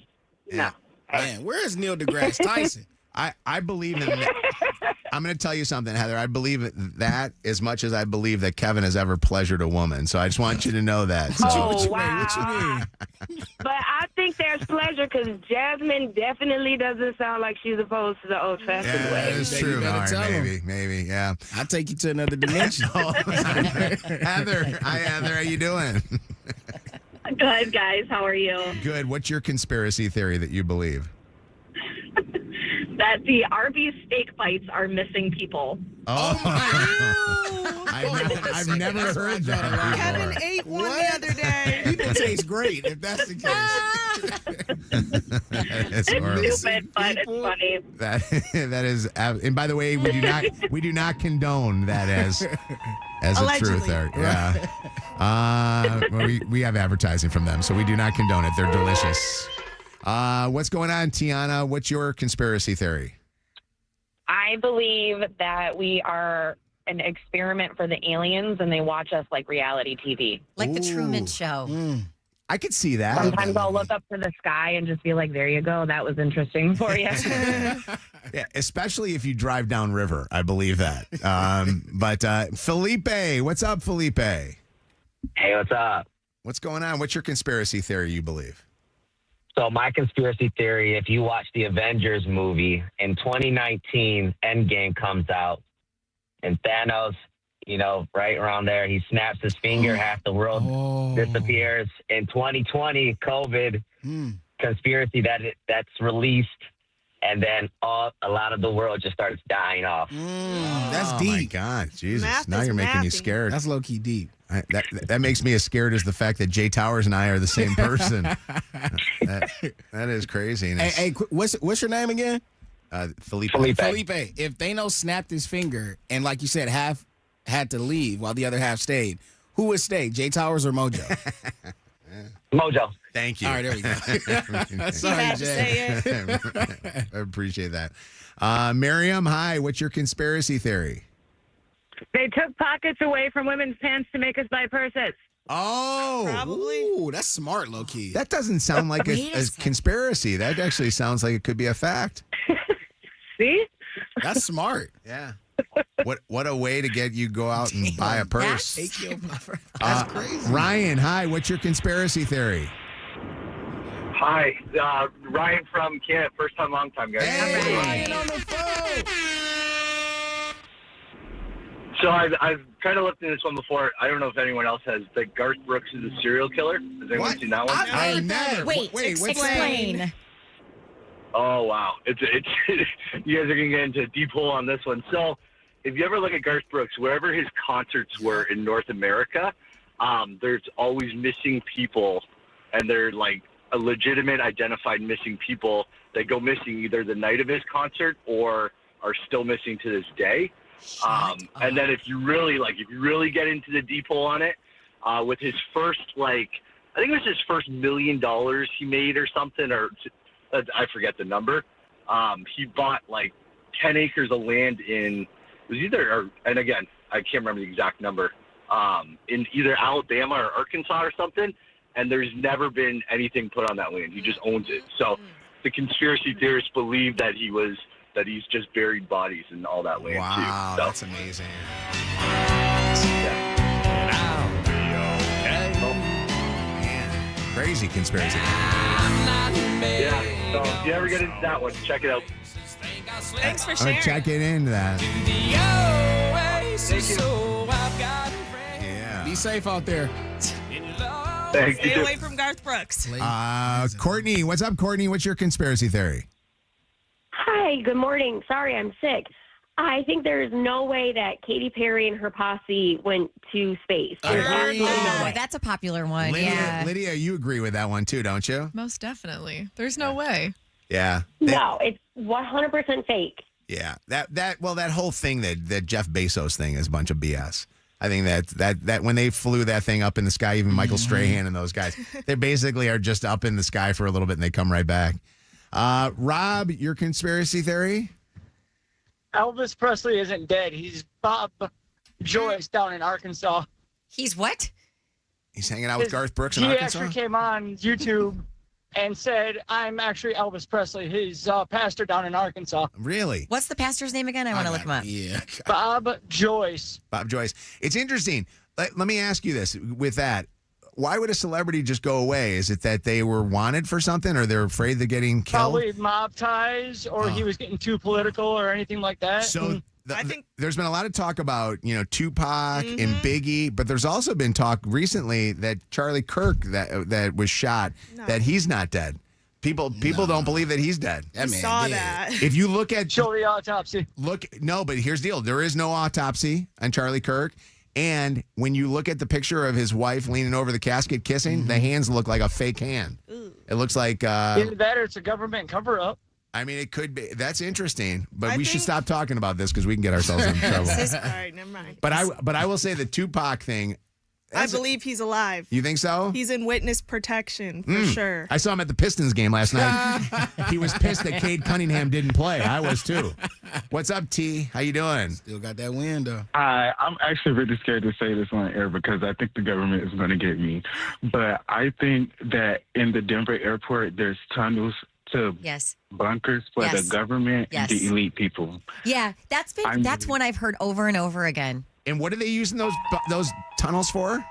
no. Man, where is Neil deGrasse Tyson? I believe in that. I'm going to tell you something, Heather. I believe that as much as I believe that Kevin has ever pleasured a woman. So I just want you to know that. So. What you mean? But I think there's pleasure because Jasmine definitely doesn't sound like she's opposed to the old-fashioned way. It's true. All right, maybe, yeah. I'll take you to another dimension. Heather, hi, Heather. How you doing? Good, guys. How are you? Good. What's your conspiracy theory that you believe? That the Arby's steak bites are missing people. I've never heard that. Kevin ate one the other day. People taste great if that's the case. It's stupid, but it's funny. That is, and by the way, we do not condone that as a truth there. Yeah. We have advertising from them, so we do not condone it. They're delicious. What's going on, Tiana? What's your conspiracy theory? I believe that we are an experiment for the aliens and they watch us like reality TV. Like the Truman Show. I could see that. Sometimes I'll look up to the sky and just be like, there you go. That was interesting for you. Yeah, especially if you drive downriver. I believe that. But Felipe, what's up, Felipe? Hey, what's up? What's going on? What's your conspiracy theory you believe? So my conspiracy theory, if you watch the Avengers movie, in 2019, Endgame comes out, and Thanos, right around there, he snaps his finger, half the world disappears. In 2020, COVID, conspiracy that's released, and then a lot of the world just starts dying off. That's deep. Oh, my God. Jesus. Math now is you're making me mathing. scared. That's low-key deep. That makes me as scared as the fact that Jay Towers and I are the same person. that is crazy. Hey, what's your name again? Felipe. Felipe. If Thanos snapped his finger and, like you said, half had to leave while the other half stayed, who would stay, Jay Towers or Mojo? Mojo. Thank you. All right, there we go. Sorry, had to Jay. say it. I appreciate that. Miriam, hi. What's your conspiracy theory? They took pockets away from women's pants to make us buy purses. Oh, Probably. Ooh, that's smart, low key. that doesn't sound like Wait a a second. conspiracy. That actually sounds like it could be a fact. See? That's smart. Yeah. What a way to get you go out and buy a purse. Take your That's crazy. Ryan, hi. What's your conspiracy theory? Hi, Ryan from Canada. First time, long time, guys. Hey, Ryan on the phone. So I've kind of looked into this one before. I don't know if anyone else has. That Garth Brooks is a serial killer. Has anyone seen that one? I never. Wait, what's explain. Oh wow, it's you guys are gonna get into a deep hole on this one. So, if you ever look at Garth Brooks, wherever his concerts were in North America, there's always missing people, and they're like a legitimate identified missing people that go missing either the night of his concert or are still missing to this day. And then if you really get into the deep hole on it, with his first I think it was his first $1 million he made or something, or I forget the number. He bought 10 acres of land in, and again, I can't remember the exact number, in either Alabama or Arkansas or something, and there's never been anything put on that land. He just owns it. So the conspiracy theorists believe that he's just buried bodies in all that land too. Wow, So, that's amazing. Man, crazy conspiracy. yeah, so if you ever get into that one, check it out. Thanks for I'm sharing. gonna check it into that. Thank you. Yeah. Be safe out there. Thank Stay you. away from Garth Brooks. Courtney, what's up, Courtney? What's your conspiracy theory? Hi, good morning. Sorry, I'm sick. I think there's no way that Katy Perry and her posse went to space. There's absolutely no way. That's a popular one. Lydia, Yeah. Lydia, you agree with that one too, don't you? Most definitely. There's no way. Yeah. No, it's 100% fake. Yeah. That whole thing that Jeff Bezos thing is a bunch of BS. I think that when they flew that thing up in the sky, even Michael Strahan and those guys, they basically are just up in the sky for a little bit and they come right back. Rob, your conspiracy theory? Elvis Presley isn't dead. He's Bob Joyce down in Arkansas. He's what? He's hanging out with Garth Brooks in He Arkansas? actually came on YouTube and said, I'm actually Elvis Presley, his pastor down in Arkansas. Really? What's the pastor's name again? I want to look him up. Yeah. Bob Joyce. Bob Joyce. It's interesting. Let me ask you this with that. Why would a celebrity just go away? Is it that they were wanted for something or they're afraid they're getting killed? Probably mob ties, or he was getting too political or anything like that. So there's been a lot of talk about, Tupac and Biggie, but there's also been talk recently that Charlie Kirk that was shot, that he's not dead. People don't believe that he's dead. I saw that. If you look at show the autopsy. But here's the deal. There is no autopsy on Charlie Kirk. And when you look at the picture of his wife leaning over the casket kissing, the hands look like a fake hand. It looks like Either that or it's a government cover-up. I mean, it could be. That's interesting, but we should stop talking about this because we can get ourselves in trouble. All right, never mind. But I will say the Tupac thing. I believe he's alive. You think so? He's in witness protection for sure. I saw him at the Pistons game last night. He was pissed that Cade Cunningham didn't play. I was too. What's up, T? How you doing? Still got that win, though. I'm actually really scared to say this on air because I think the government is going to get me. But I think that in the Denver airport, there's tunnels to bunkers for the government and the elite people. Yeah, that's one I've heard over and over again. And what are they using those tunnels for?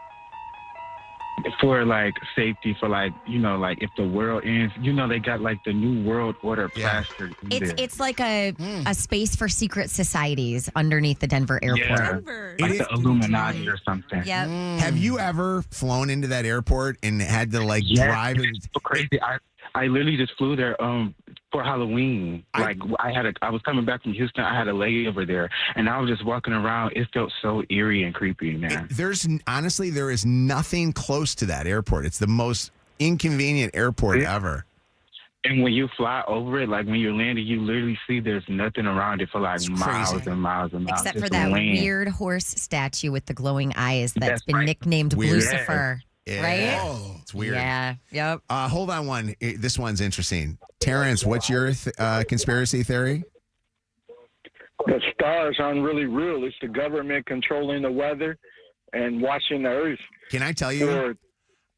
For safety, for if the world ends, they got the new world order plastered. It's like a space for secret societies underneath the Denver airport. Like the Illuminati or something. Yep. Have you ever flown into that airport and had to drive it? It's so crazy. I literally just flew there for Halloween. I was coming back from Houston. I had a layover there, and I was just walking around. It felt so eerie and creepy, man. There is nothing close to that airport. It's the most inconvenient airport ever. And when you fly over it, when you're landing, you literally see there's nothing around it for miles and miles and miles. Except for Just that land. weird horse statue with the glowing eyes that's been right. nicknamed Weird. Lucifer. Yeah. Right? Oh, it's weird. Yeah. Yep. Hold on one. This one's interesting. Terrence, what's your conspiracy theory? The stars aren't really real. It's the government controlling the weather. and watching the earth. Can I tell you?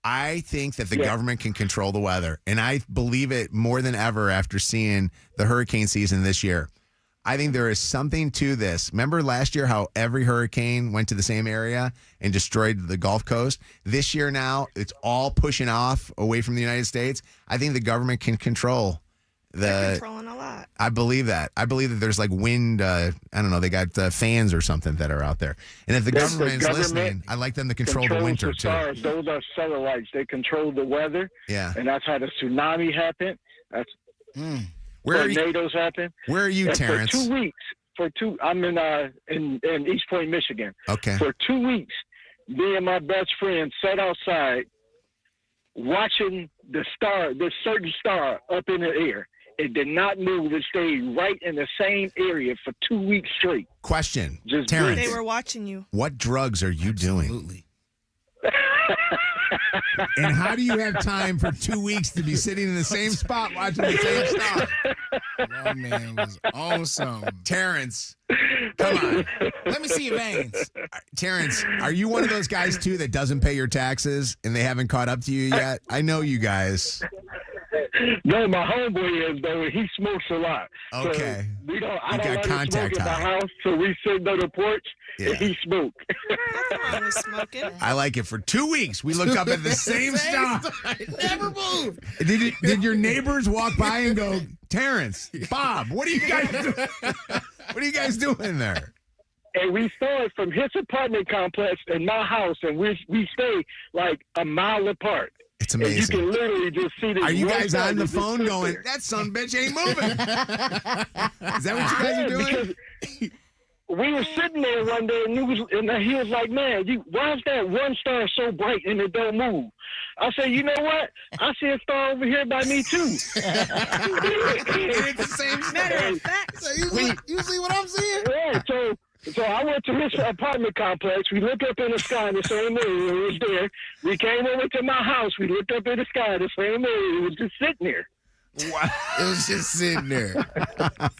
I think that the government can control the weather, and I believe it more than ever after seeing the hurricane season this year. I think there is something to this. Remember last year how every hurricane went to the same area and destroyed the Gulf Coast? This year now, it's all pushing off away from the United States. I think the government can control They're controlling a lot. I believe that. I believe that there's like wind, I don't know, they got fans or something that are out there. And if the government's listening, I'd like them to control the winter the stars. too. Those are satellites. They control the weather. Yeah. And that's how the tsunami happened. That's Where are you- tornadoes happen. Where are you, And Terrence? For 2 weeks. I'm in East Point, Michigan. Okay. For 2 weeks, me and my best friend sat outside watching the certain star up in the air. It did not move. It stayed right in the same area for 2 weeks straight. Question, Just Terrence. They were watching you. What drugs are you doing? And how do you have time for 2 weeks to be sitting in the same spot watching the same star? That man was awesome. Terrence, come on. Let me see your veins. Terrence, are you one of those guys, too, that doesn't pay your taxes and they haven't caught up to you yet? I know you guys. No, my homeboy is, though. He smokes a lot. Okay. So I You don't got let him contact smoke at the high. house, so we sit on the porch and he smoke. Nothing wrong with smoking. I like it. For 2 weeks, we looked up at the same star. Never moved. Did your neighbors walk by and go, Terrence, Bob, what are you guys doing? What are you guys doing there? And we saw it from his apartment complex and my house, and we stay like a mile apart. It's And you amazing. can literally just see this. Are you one guys star on the that just phone sits going, there. that son of a bitch ain't moving? Is that what you guys are doing? Because we were sitting there one day, and he was like, "Man, why is that one star so bright and it don't move?" I said, "You know what? I see a star over here by me too." It's the same Matter of fact. So you see what I'm seeing? Yeah, so I went to his apartment complex. We looked up in the sky in the same area. It was there. We came over to my house. We looked up in the sky in the same area. It was just sitting there. Wow. It was just sitting there.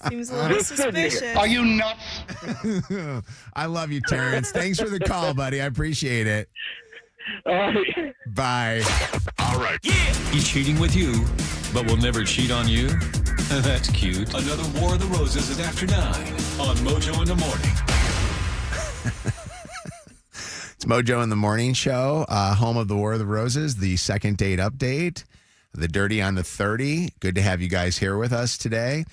Seems a little suspicious. Are you nuts? I love you, Terrence. Thanks for the call, buddy. I appreciate it. All right. Bye. All right. Yeah. He's cheating with you, but will never cheat on you? That's cute. Another War of the Roses is after 9 on Mojo in the Morning. It's Mojo in the Morning Show, home of the War of the Roses, the second date update, the Dirty on the 30. Good to have you guys here with us today.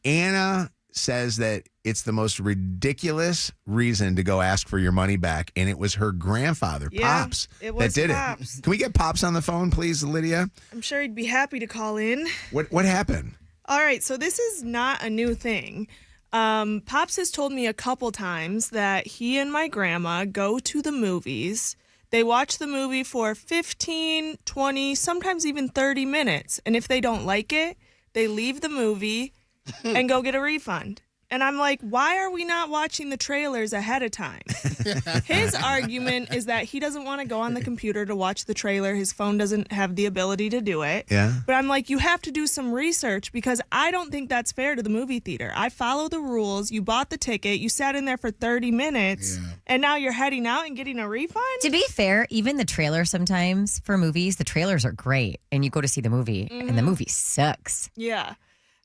Anna says that it's the most ridiculous reason to go ask for your money back, and it was her grandfather, Yeah, Pops, it was that did Pops. it. Can we get Pops on the phone, please, Lydia? I'm sure he'd be happy to call in. What happened? All right, so this is not a new thing. Pops has told me a couple times that he and my grandma go to the movies. They watch the movie for 15, 20, sometimes even 30 minutes. And if they don't like it, they leave the movie and go get a refund. And I'm like, why are we not watching the trailers ahead of time? His argument is that he doesn't want to go on the computer to watch the trailer. His phone doesn't have the ability to do it. Yeah. But I'm like, you have to do some research because I don't think that's fair to the movie theater. I follow the rules. You bought the ticket. You sat in there for 30 minutes. And now you're heading out and getting a refund? To be fair, even the trailer sometimes for movies, the trailers are great. And you go to see the movie, and the movie sucks. Yeah.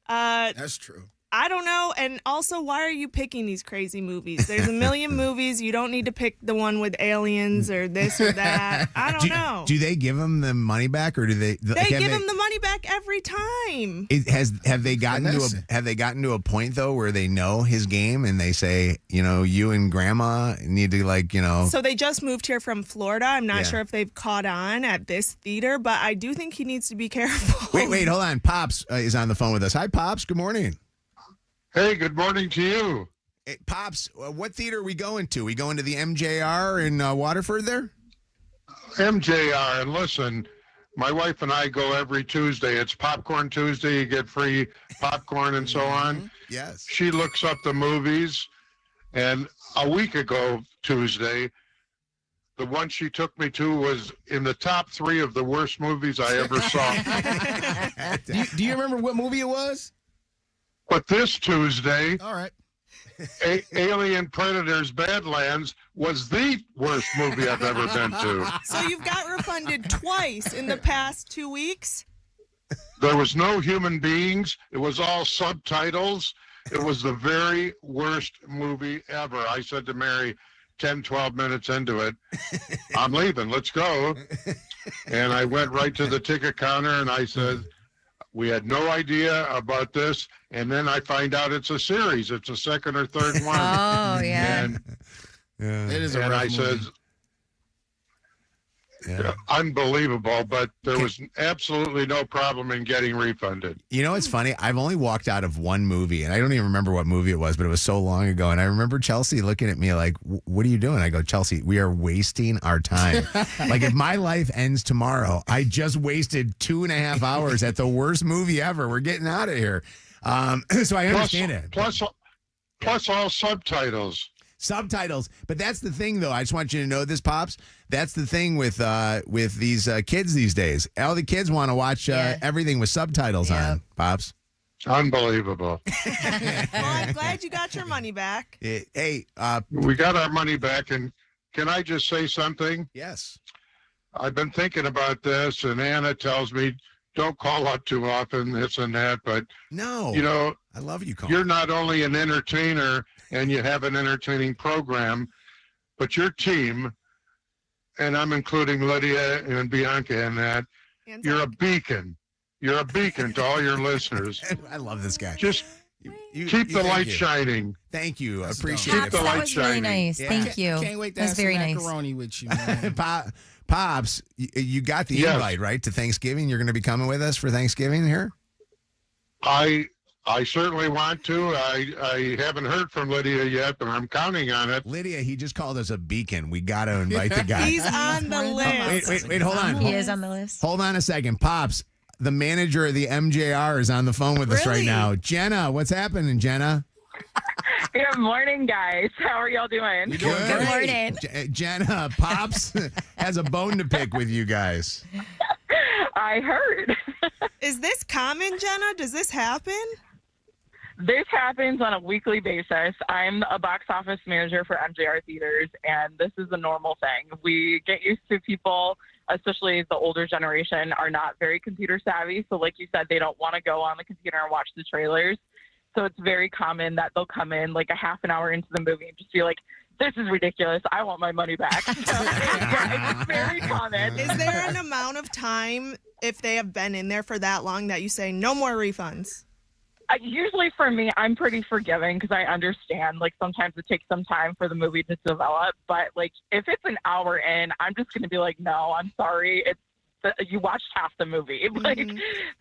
That's true. I don't know. And also, why are you picking these crazy movies? There's a million movies. You don't need to pick the one with aliens or this or that. I don't know. Do they give him the money back, or do they? They give him the money back every time. Have they gotten to a point though where they know his game and they say, you and grandma need to So they just moved here from Florida. I'm not Yeah. sure if they've caught on at this theater, but I do think he needs to be careful. Wait, hold on. Pops is on the phone with us. Hi, Pops. Good morning. Hey, good morning to you. Hey, Pops, what theater are we going to? We going to the MJR in Waterford there? MJR, and listen, my wife and I go every Tuesday. It's Popcorn Tuesday. You get free popcorn and so on. Yes. She looks up the movies, and a week ago, Tuesday, the one she took me to was in the top 3 of the worst movies I ever saw. Do you remember what movie it was? But this Tuesday, All right. Alien Predators Badlands was the worst movie I've ever been to. So you've got refunded twice in the past 2 weeks? There was no human beings. It was all subtitles. It was the very worst movie ever. I said to Mary 10, 12 minutes into it, I'm leaving. Let's go. And I went right to the ticket counter and I said, we had no idea about this. And then I find out it's a series. It's a second or third one. Oh, yeah. And, It is a and rough I movie. said, unbelievable, but there was absolutely no problem in getting refunded. You know what's funny? I've only walked out of one movie, and I don't even remember what movie it was, but it was so long ago. And I remember Chelsea looking at me like, what are you doing? I go, Chelsea, we are wasting our time. Like, if my life ends tomorrow, I just wasted 2.5 hours at the worst movie ever. We're getting out of here. So I understand it. Plus all subtitles. Subtitles, but that's the thing, though. I just want you to know this, Pops. That's the thing with these kids these days. All the kids want to watch everything with subtitles on, Pops. Unbelievable. Well, I'm glad you got your money back. Hey, we got our money back, and can I just say something? Yes. I've been thinking about this, and Anna tells me don't call up too often, this and that, but no, you know, I love you calling. You're not only an entertainer and you have an entertaining program, but your team, and I'm including Lydia and Bianca in that, you're a beacon. You're a beacon to all your listeners. I love this guy. Just keep the light shining. Thank you. Appreciate Keep it. the That light was shining. really nice. Thank you. Can't wait to That's have some very nice. macaroni with you, man. Pops, you got the invite, right, to Thanksgiving? You're going to be coming with us for Thanksgiving here? I certainly want to. I haven't heard from Lydia yet, but I'm counting on it. Lydia, he just called us a beacon. We got to invite the guy. He's on the list. Wait, hold on. He is on the list. Hold on a second. Pops, the manager of the MJR is on the phone with us right now. Jenna, what's happening, Jenna? Good morning, guys. How are y'all doing? Good morning. Jenna, Pops has a bone to pick with you guys. I heard. Is this common, Jenna? Does this happen? This happens on a weekly basis. I'm a box office manager for MJR Theaters, and this is a normal thing. We get used to people, especially the older generation, are not very computer savvy. So like you said, they don't want to go on the computer and watch the trailers. So it's very common that they'll come in like a half an hour into the movie and just be like, this is ridiculous. I want my money back. So, yeah, it's very common. Is there an amount of time, if they have been in there for that long, that you say no more refunds? Usually for me, I'm pretty forgiving because I understand, like, sometimes it takes some time for the movie to develop. But, like, if it's an hour in, I'm just going to be like, no, I'm sorry. You watched half the movie. Like,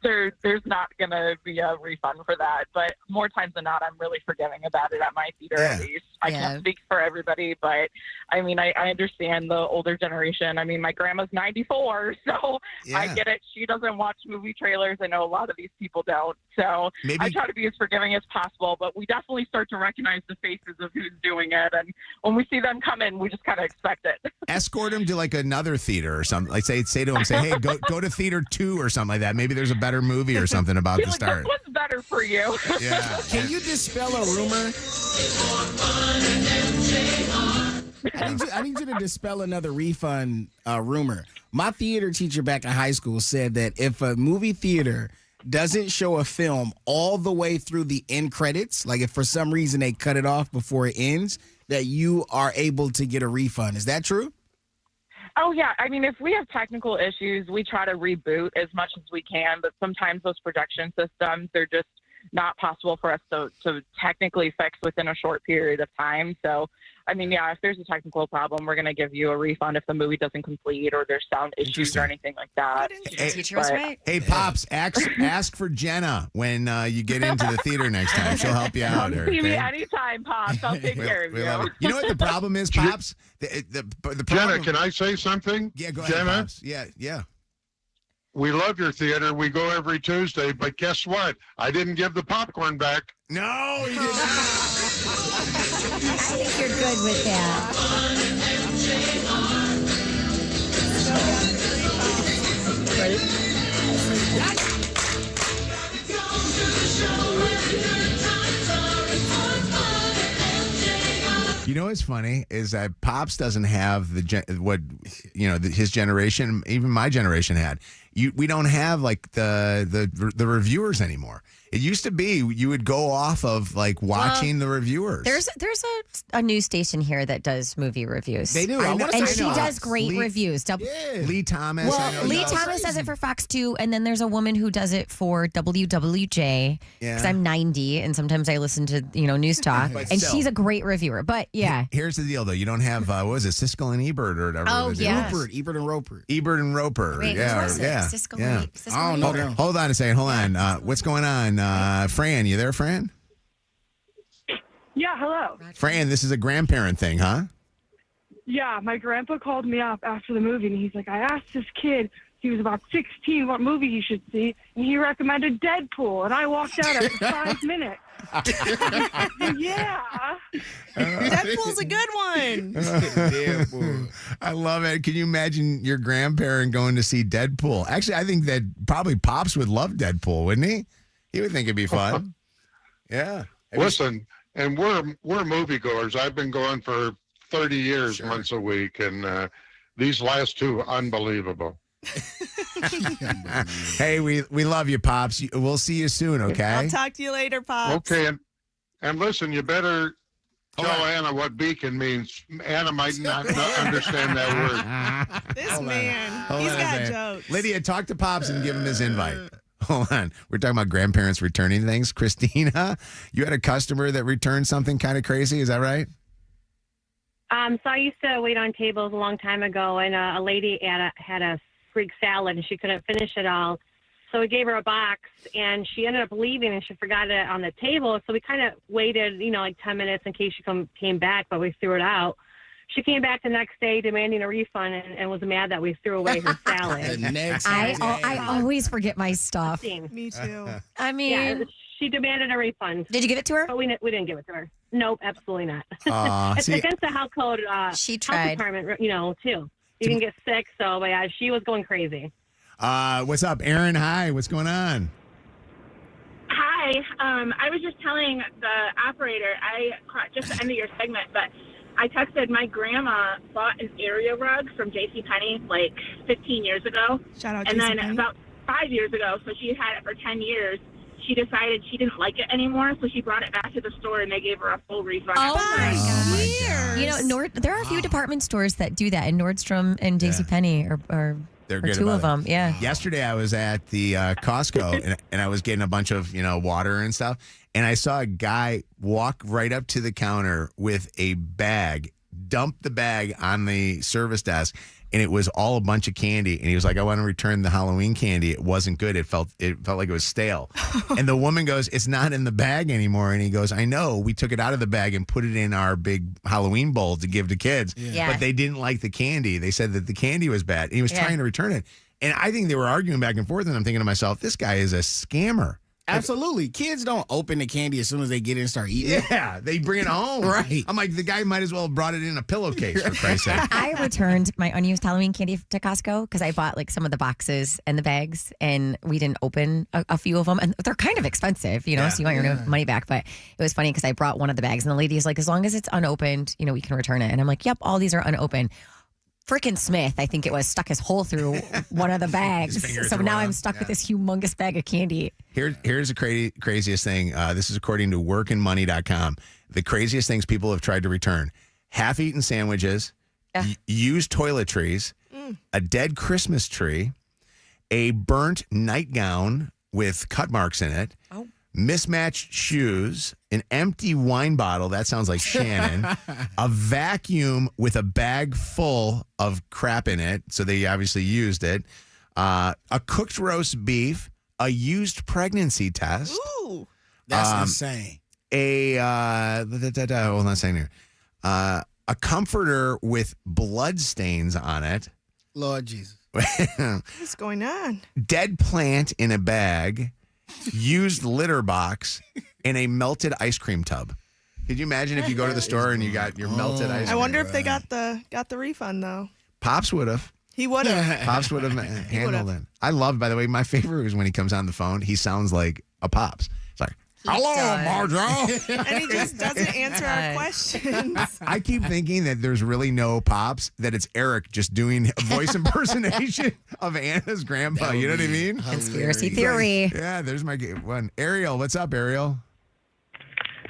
there's not going to be a refund for that. But more times than not, I'm really forgiving about it at my theater, at least. I can't speak for everybody, but, I mean, I understand the older generation. I mean, my grandma's 94, so I get it. She doesn't watch movie trailers. I know a lot of these people don't. So I try to be as forgiving as possible, but we definitely start to recognize the faces of who's doing it. And when we see them come in, we just kind of expect it. Escort him to like another theater or something. Like say to him, say, hey, go to theater 2 or something like that. Maybe there's a better movie or something about to start. This one's better for you. Yeah. Can you dispel a rumor? I need you to dispel another refund rumor. My theater teacher back in high school said that if a movie theater doesn't show a film all the way through the end credits, like if for some reason they cut it off before it ends, that you are able to get a refund. Is that true? Oh, yeah. I mean, if we have technical issues, we try to reboot as much as we can, but sometimes those production systems, they're just not possible for us to technically fix within a short period of time. So, I mean, yeah, if there's a technical problem, we're going to give you a refund if the movie doesn't complete or there's sound issues or anything like that. Hey, Pops, ask for Jenna when you get into the theater next time. She'll help you out. Come see me anytime, Pops. I'll take care of We you. love it. You know what the problem is, Pops? The problem. Jenna, can I say something? Yeah, go ahead, Jenna? Pops. Yeah. We love your theater. We go every Tuesday, but guess what? I didn't give the popcorn back. No, you did not. I think you're good with that. You know what's funny is that Pops doesn't have his generation, even my generation had. We don't have like the reviewers anymore. It used to be you would go off of like watching the reviewers. There's a news station here that does movie reviews. They do. And she does great reviews. Lee Thomas. Well, Lee Thomas does it for Fox 2, and then there's a woman who does it for WWJ. Because I'm 90, and sometimes I listen to news talk, and she's a great reviewer. But yeah, here's the deal though: you don't have what was it, Siskel and Ebert or whatever? Oh yeah, Ebert and Roper. Ebert and Roper. Wait, yeah, Siskel and I don't know. Hold on a second. Hold on. What's going on, Fran? You there, Fran? Yeah, hello. Fran, this is a grandparent thing, huh? Yeah, my grandpa called me up after the movie, and he's like, I asked this kid, he was about 16, what movie he should see, and he recommended Deadpool, and I walked out after 5 minutes. Yeah. Deadpool's a good one. I love it. Can you imagine your grandparent going to see Deadpool? Actually, I think that probably Pops would love Deadpool, wouldn't he? He would think it'd be fun. Yeah. Listen, and we're moviegoers. I've been going for 30 years, once a week, and these last two, unbelievable. Hey, we love you, Pops. We'll see you soon, okay? I'll talk to you later, Pops. Okay, and listen, you better tell Anna what beacon means. Anna might not understand that word. This man, he's got jokes. Lydia, talk to Pops and give him his invite. Hold on. We're talking about grandparents returning things. Christina, you had a customer that returned something kind of crazy. Is that right? So I used to wait on tables a long time ago, and a lady had a Greek salad, and she couldn't finish it all. So we gave her a box, and she ended up leaving, and she forgot it on the table. So we kind of waited, like 10 minutes in case she came back, but we threw it out. She came back the next day demanding a refund and was mad that we threw away her salad. I always forget my stuff. Me too. I mean, yeah, she demanded a refund. Did you give it to her? But we didn't give it to her. Nope, absolutely not. It's see, against the health code. She tried. Health department, too. You can get sick, so but yeah, she was going crazy. What's up, Aaron? Hi, what's going on? Hi. I was just telling the operator, just the end of your segment, but I texted my grandma bought an area rug from JCPenney like 15 years ago. Shout out And JCPenney. then about 5 years ago, so she had it for 10 years. She decided she didn't like it anymore, so she brought it back to the store and they gave her a full refund. Oh my God. You know, there are a few department stores that do that, and Nordstrom and JCPenney are They're or good two about of them. it. Yeah. Yesterday, I was at the Costco and I was getting a bunch of water and stuff, and I saw a guy walk right up to the counter with a bag, dump the bag on the service desk, and it was all a bunch of candy. And he was like, "I want to return the Halloween candy. It wasn't good. It felt like it was stale." And the woman goes, "It's not in the bag anymore." And he goes, "I know. We took it out of the bag and put it in our big Halloween bowl to give to kids. Yeah. But they didn't like the candy. They said that the candy was bad." And he was trying to return it. And I think they were arguing back and forth. And I'm thinking to myself, this guy is a scammer. Absolutely. Kids don't open the candy as soon as they get in and start eating. Yeah, they bring it home. Right. I'm like, the guy might as well have brought it in a pillowcase, for Christ's sake. I returned my unused Halloween candy to Costco because I bought like some of the boxes and the bags, and we didn't open a few of them. And they're kind of expensive, so you want your money back. But it was funny because I brought one of the bags, and the lady is like, as long as it's unopened, we can return it. And I'm like, yep, all these are unopened. Frickin' Smith, I think it was, stuck his hole through one of the bags. So now I'm stuck with this humongous bag of candy. Here's the craziest thing. This is according to workandmoney.com. The craziest things people have tried to return: half-eaten sandwiches, used toiletries, a dead Christmas tree, a burnt nightgown with cut marks in it, mismatched shoes, an empty wine bottle, that sounds like Shannon, a vacuum with a bag full of crap in it, so they obviously used it, a cooked roast beef, a used pregnancy test. Ooh. That's insane. Hold on a second here. A comforter with blood stains on it. Lord Jesus. What's going on? Dead plant in a bag, used litter box, and a melted ice cream tub. Could you imagine if you go to the store and you got your melted ice cream? I wonder if they got the refund though. Pops would have. He would have. Pops would have handled it. I love, by the way, my favorite is when he comes on the phone. He sounds like a Pops. It's like, Hello, Mojo. And he just doesn't answer our questions. I keep thinking that there's really no Pops, that it's Eric just doing a voice impersonation of Anna's grandpa. You know what I mean? Conspiracy theory. Yeah, there's my one. Ariel, what's up, Ariel?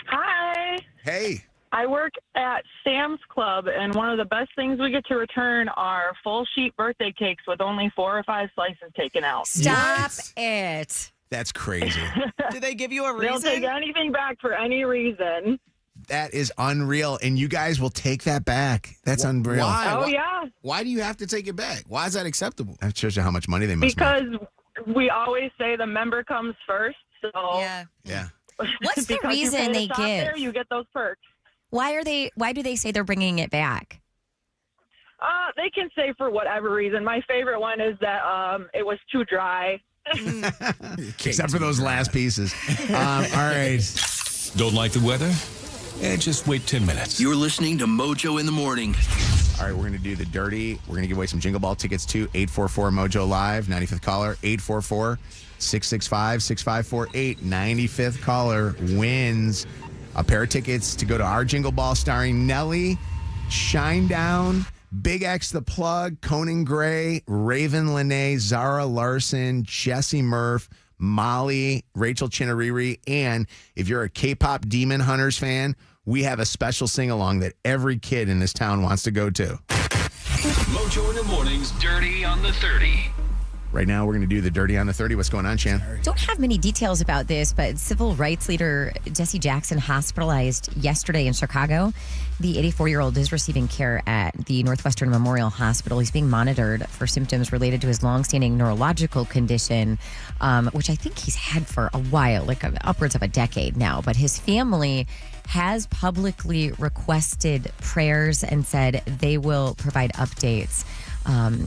Hi. Hey. I work at Sam's Club, and one of the best things we get to return are full sheet birthday cakes with only 4 or 5 slices taken out. Stop it. That's crazy. Do they give you a They'll reason? take anything back for any reason. That is unreal. And you guys will take that back. That's unreal. Why? Oh, Why- yeah. Why do you have to take it back? Why is that acceptable? That shows you how much money they must make. Because we always say the member comes first. So Yeah. What's the because you pay reason to they stop give? There, you get those perks. Why do they say they're bringing it back? They can say for whatever reason. My favorite one is that it was too dry. Except for those last pieces. All right. Don't like the weather? Just wait 10 minutes. You're listening to Mojo in the Morning. All right, we're going to do the dirty. We're going to give away some Jingle Ball tickets to 844 Mojo Live, 95th caller, 844-665-6548. 95th caller wins a pair of tickets to go to our Jingle Ball starring Nelly, Shinedown, Big X the Plug, Conan Gray, Raven Lene, Zara Larson, Jesse Murph, Molly, Rachel Chinariri, and if you're a K-pop Demon Hunters fan, we have a special sing-along that every kid in this town wants to go to. Mojo in the Morning's Dirty on the 30. Right now, we're going to do the Dirty on the 30. What's going on, Shan? Don't have many details about this, but civil rights leader Jesse Jackson hospitalized yesterday in Chicago. The 84-year-old is receiving care at the Northwestern Memorial Hospital. He's being monitored for symptoms related to his longstanding neurological condition, which I think he's had for a while, like upwards of a decade now. But his family has publicly requested prayers and said they will provide updates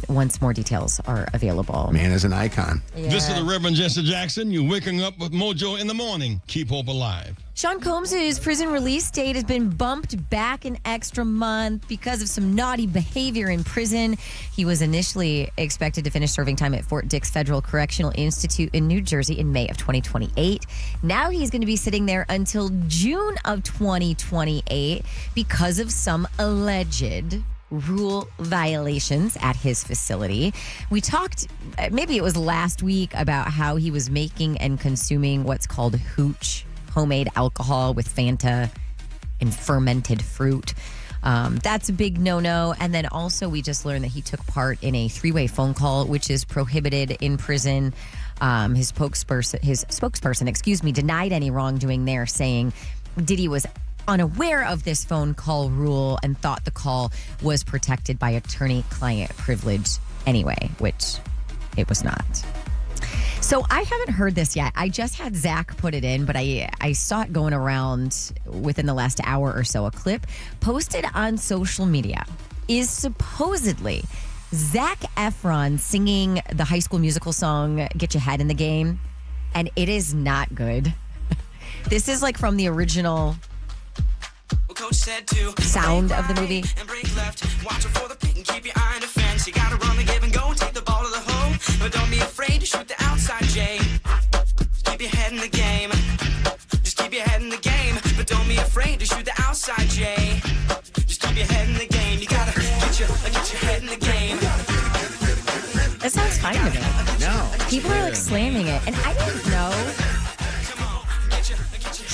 once more details are available. Man is an icon. This is the Reverend Jesse Jackson. You're waking up with Mojo in the Morning. Keep hope alive. Sean Combs' prison release date has been bumped back an extra month because of some naughty behavior in prison. He was initially expected to finish serving time at Fort Dix Federal Correctional Institute in New Jersey in May of 2028. Now he's going to be sitting there until June of 2028 because of some alleged rule violations at his facility. We talked, maybe it was last week, about how he was making and consuming what's called hooch, homemade alcohol with Fanta and fermented fruit. That's a big no-no. And then also we just learned that he took part in a 3-way phone call, which is prohibited in prison. His spokesperson, denied any wrongdoing there, saying Diddy was unaware of this phone call rule and thought the call was protected by attorney-client privilege anyway, which it was not. So I haven't heard this yet. I just had Zach put it in, but I saw it going around within the last hour or so. A clip posted on social media is supposedly Zac Efron singing the High School Musical song, Get Your Head in the Game, and it is not good. This is like from the original sound of the movie. You gotta run the give and go and take the ball to the hole. But don't be afraid to shoot the outside, Jay. Just keep your head in the game. Just keep your head in the game. But don't be afraid to shoot the outside, Jay. Just keep your head in the game. You gotta get your head in the game. That sounds fine to me. No. People are like slamming it. And I didn't know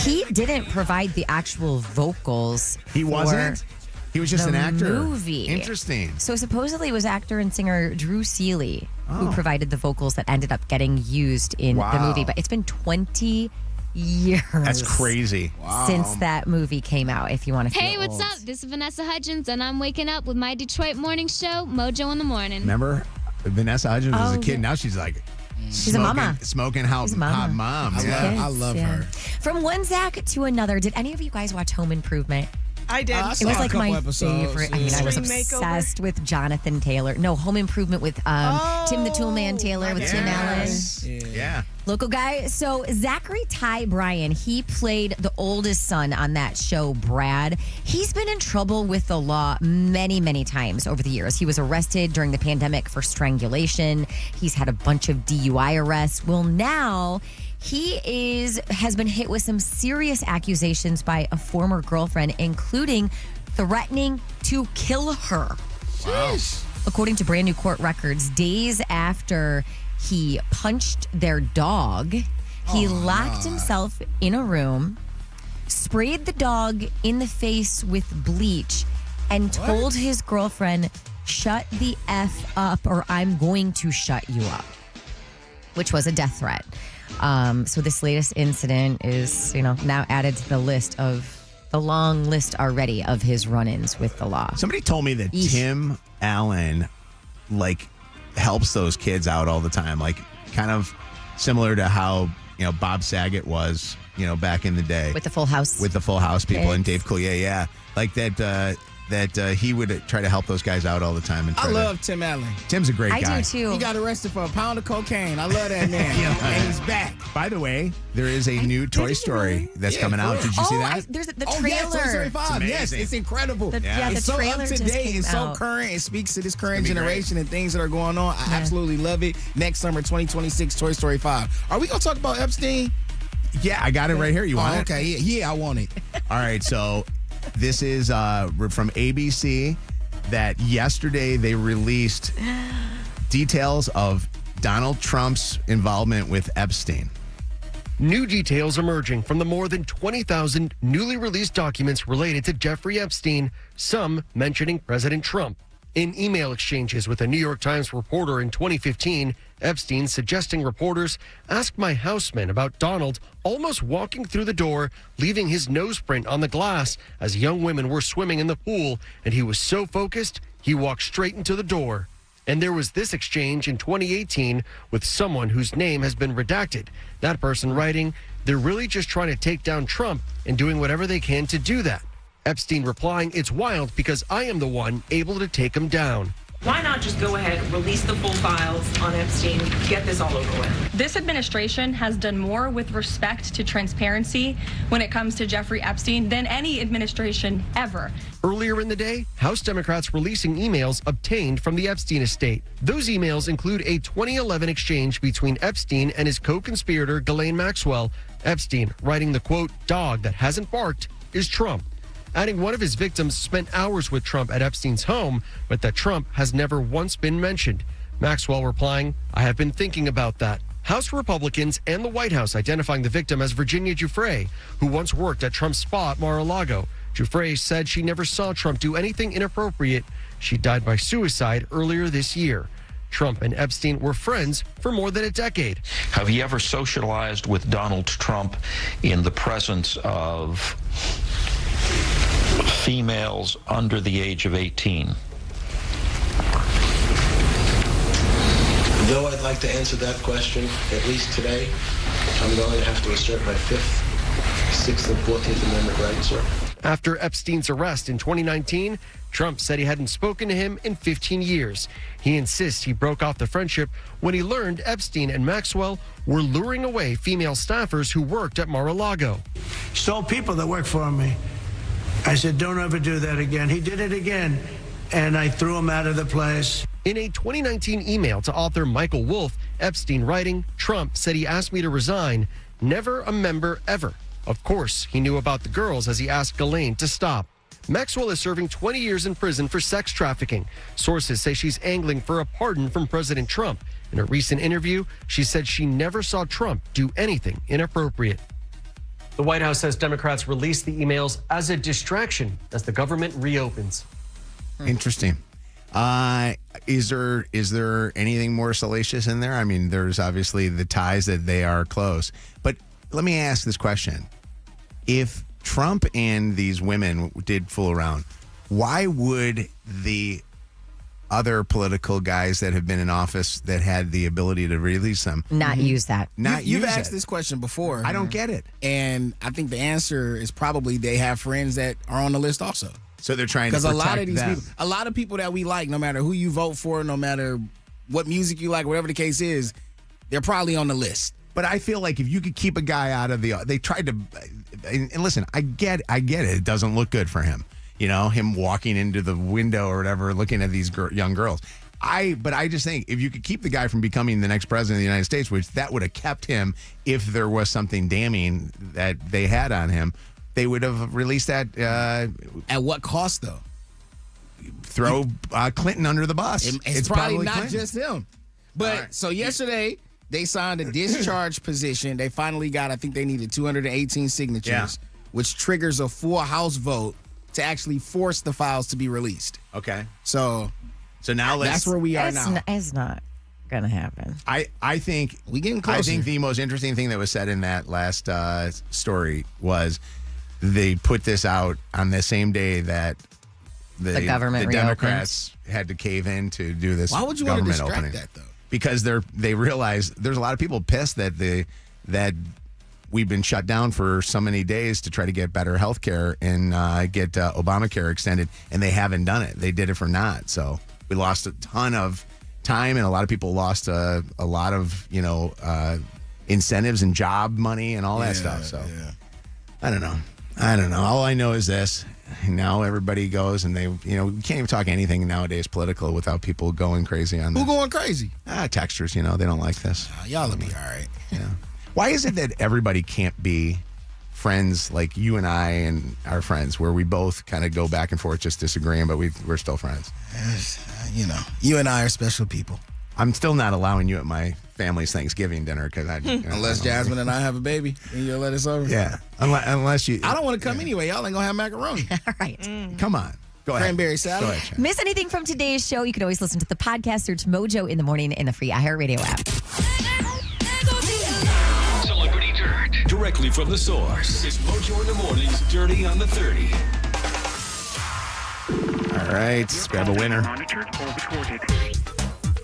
he didn't provide the actual vocals. He wasn't? He was just the an actor. Movie. Interesting. So supposedly it was actor and singer Drew Seeley who provided the vocals that ended up getting used in the movie. But it's been 20 years. That's crazy. Since that movie came out, if you want to feel Hey, what's old. up? This is Vanessa Hudgens, and I'm waking up with my Detroit morning show, Mojo in the Morning. Remember Vanessa Hudgens was a kid. yeah. Now she's like She's a mama. Smoking hot mom. I love her. From one Zach to another, did any of you guys watch Home Improvement? I did. I It saw was a like couple my episodes, favorite. I yeah. mean, I was Extreme Makeover? obsessed with Jonathan Taylor. No, Home Improvement with Tim the Toolman Taylor with Tim Allen. Yeah. Local guy. So Zachary Ty Bryan, he played the oldest son on that show, Brad. He's been in trouble with the law many, many times over the years. He was arrested during the pandemic for strangulation. He's had a bunch of DUI arrests. Well, now he has been hit with some serious accusations by a former girlfriend, including threatening to kill her. Wow. According to brand new court records, days after he punched their dog, he locked himself in a room, sprayed the dog in the face with bleach, and told his girlfriend, "Shut the F up or I'm going to shut you up," which was a death threat. So this latest incident is, now added to the long list already of his run-ins with the law. Somebody told me that Tim Allen, helps those kids out all the time, kind of similar to how Bob Saget was, back in the day with the Full House people and Dave Coulier, that he would try to help those guys out all the time. And I love Tim Allen. Tim's a great guy. I do too. He got arrested for a pound of cocaine. I love that man. And he's back. By the way, there is a new Toy Story that's coming out. Did you see that? There's the Oh, trailer. yes, Toy Story 5. Yes, it's incredible. The It's so trailer up just to date. came It's so out. current. It speaks to this current generation and things that are going on. I absolutely love it. Next summer, 2026, Toy Story 5. Are we going to talk about Epstein? Yeah, I got it right here. You want it? Okay. Yeah, I want it. All right, so this is from ABC that yesterday they released details of Donald Trump's involvement with Epstein. New details emerging from the more than 20,000 newly released documents related to Jeffrey Epstein, some mentioning President Trump. In email exchanges with a New York Times reporter in 2015, Epstein suggesting reporters ask my houseman about Donald almost walking through the door, leaving his nose print on the glass as young women were swimming in the pool, and he was so focused, he walked straight into the door. And there was this exchange in 2018 with someone whose name has been redacted. That person writing, "They're really just trying to take down Trump and doing whatever they can to do that." Epstein replying, "It's wild because I am the one able to take him down." Why not just go ahead, release the full files on Epstein, get this all over with? This administration has done more with respect to transparency when it comes to Jeffrey Epstein than any administration ever. Earlier in the day, House Democrats releasing emails obtained from the Epstein estate. Those emails include a 2011 exchange between Epstein and his co-conspirator Ghislaine Maxwell. Epstein writing the quote, "Dog that hasn't barked is Trump." Adding one of his victims spent hours with Trump at Epstein's home, but that Trump has never once been mentioned. Maxwell replying, "I have been thinking about that." House Republicans and the White House identifying the victim as Virginia Giuffre, who once worked at Trump's spa at Mar-a-Lago. Giuffre said she never saw Trump do anything inappropriate. She died by suicide earlier this year. Trump and Epstein were friends for more than a decade. Have you ever socialized with Donald Trump in the presence of females under the age of 18? Though I'd like to answer that question, at least today, I'm going to have to assert my 5th, 6th, and 14th Amendment rights, sir. After Epstein's arrest in 2019, Trump said he hadn't spoken to him in 15 years. He insists he broke off the friendship when he learned Epstein and Maxwell were luring away female staffers who worked at Mar-a-Lago. Stole people that work for me. I said, don't ever do that again. He did it again, and I threw him out of the place. In a 2019 email to author Michael Wolff, Epstein writing, "Trump said he asked me to resign. Never a member ever." Of course, he knew about the girls as he asked Ghislaine to stop. Maxwell is serving 20 years in prison for sex trafficking. Sources say she's angling for a pardon from President Trump. In a recent interview, she said she never saw Trump do anything inappropriate. The White House says Democrats released the emails as a distraction as the government reopens. Interesting. Is there anything more salacious in there? I mean, there's obviously the ties that they are close. But let me ask this question. If Trump and these women did fool around, why would the other political guys that have been in office that had the ability to release them not use that? You've asked this question before. I don't get it. And I think the answer is probably they have friends that are on the list also. So they're trying to protect protect a lot of these them. people, a lot of people that we like, no matter who you vote for, no matter what music you like, whatever the case is, they're probably on the list. But I feel like if you could keep a guy out of they tried to, and listen, I get it. It doesn't look good for him. You know, him walking into the window or whatever, looking at these young girls. But I just think if you could keep the guy from becoming the next president of the United States, which that would have kept him if there was something damning that they had on him, they would have released that. At what cost, though? Throw Clinton under the bus. It's probably not Clinton. just him. But so yesterday, they signed a discharge position. They finally got, I think they needed 218 signatures, which triggers a full House vote to actually force the files to be released. Okay. So now that's where we are now. It's not going to happen. I think we getting closer. I think the most interesting thing that was said in that last story was they put this out on the same day that the government the Democrats had to cave in to do this. Why would you want to government distract opening. that, though? Because they realize there's a lot of people pissed that we've been shut down for so many days to try to get better health care and get Obamacare extended, and they haven't done it. They did it for naught. So we lost a ton of time, and a lot of people lost a lot of incentives and job money and all that stuff. So I don't know. All I know is this. Now everybody goes and we can't even talk anything nowadays political without people going crazy on this. Who going crazy? Texters, they don't like this. Y'all will be all right. Yeah. Why is it that everybody can't be friends like you and I and our friends, where we both kind of go back and forth just disagreeing, but we're still friends? You and I are special people. I'm still not allowing you at my family's Thanksgiving dinner because unless Jasmine and I have a baby, and you'll let us over. Yeah, unless you. I don't want to come anyway. Y'all ain't gonna have macaroni. All right. Come on. Go ahead. Cranberry salad. Go ahead, Miss anything from today's show? You can always listen to the podcast. Search Mojo in the Morning in the free iHeartRadio app. Celebrity Dirt. Directly from the source. It's Mojo in the Morning's Dirty on the 30. All right, let's grab a winner.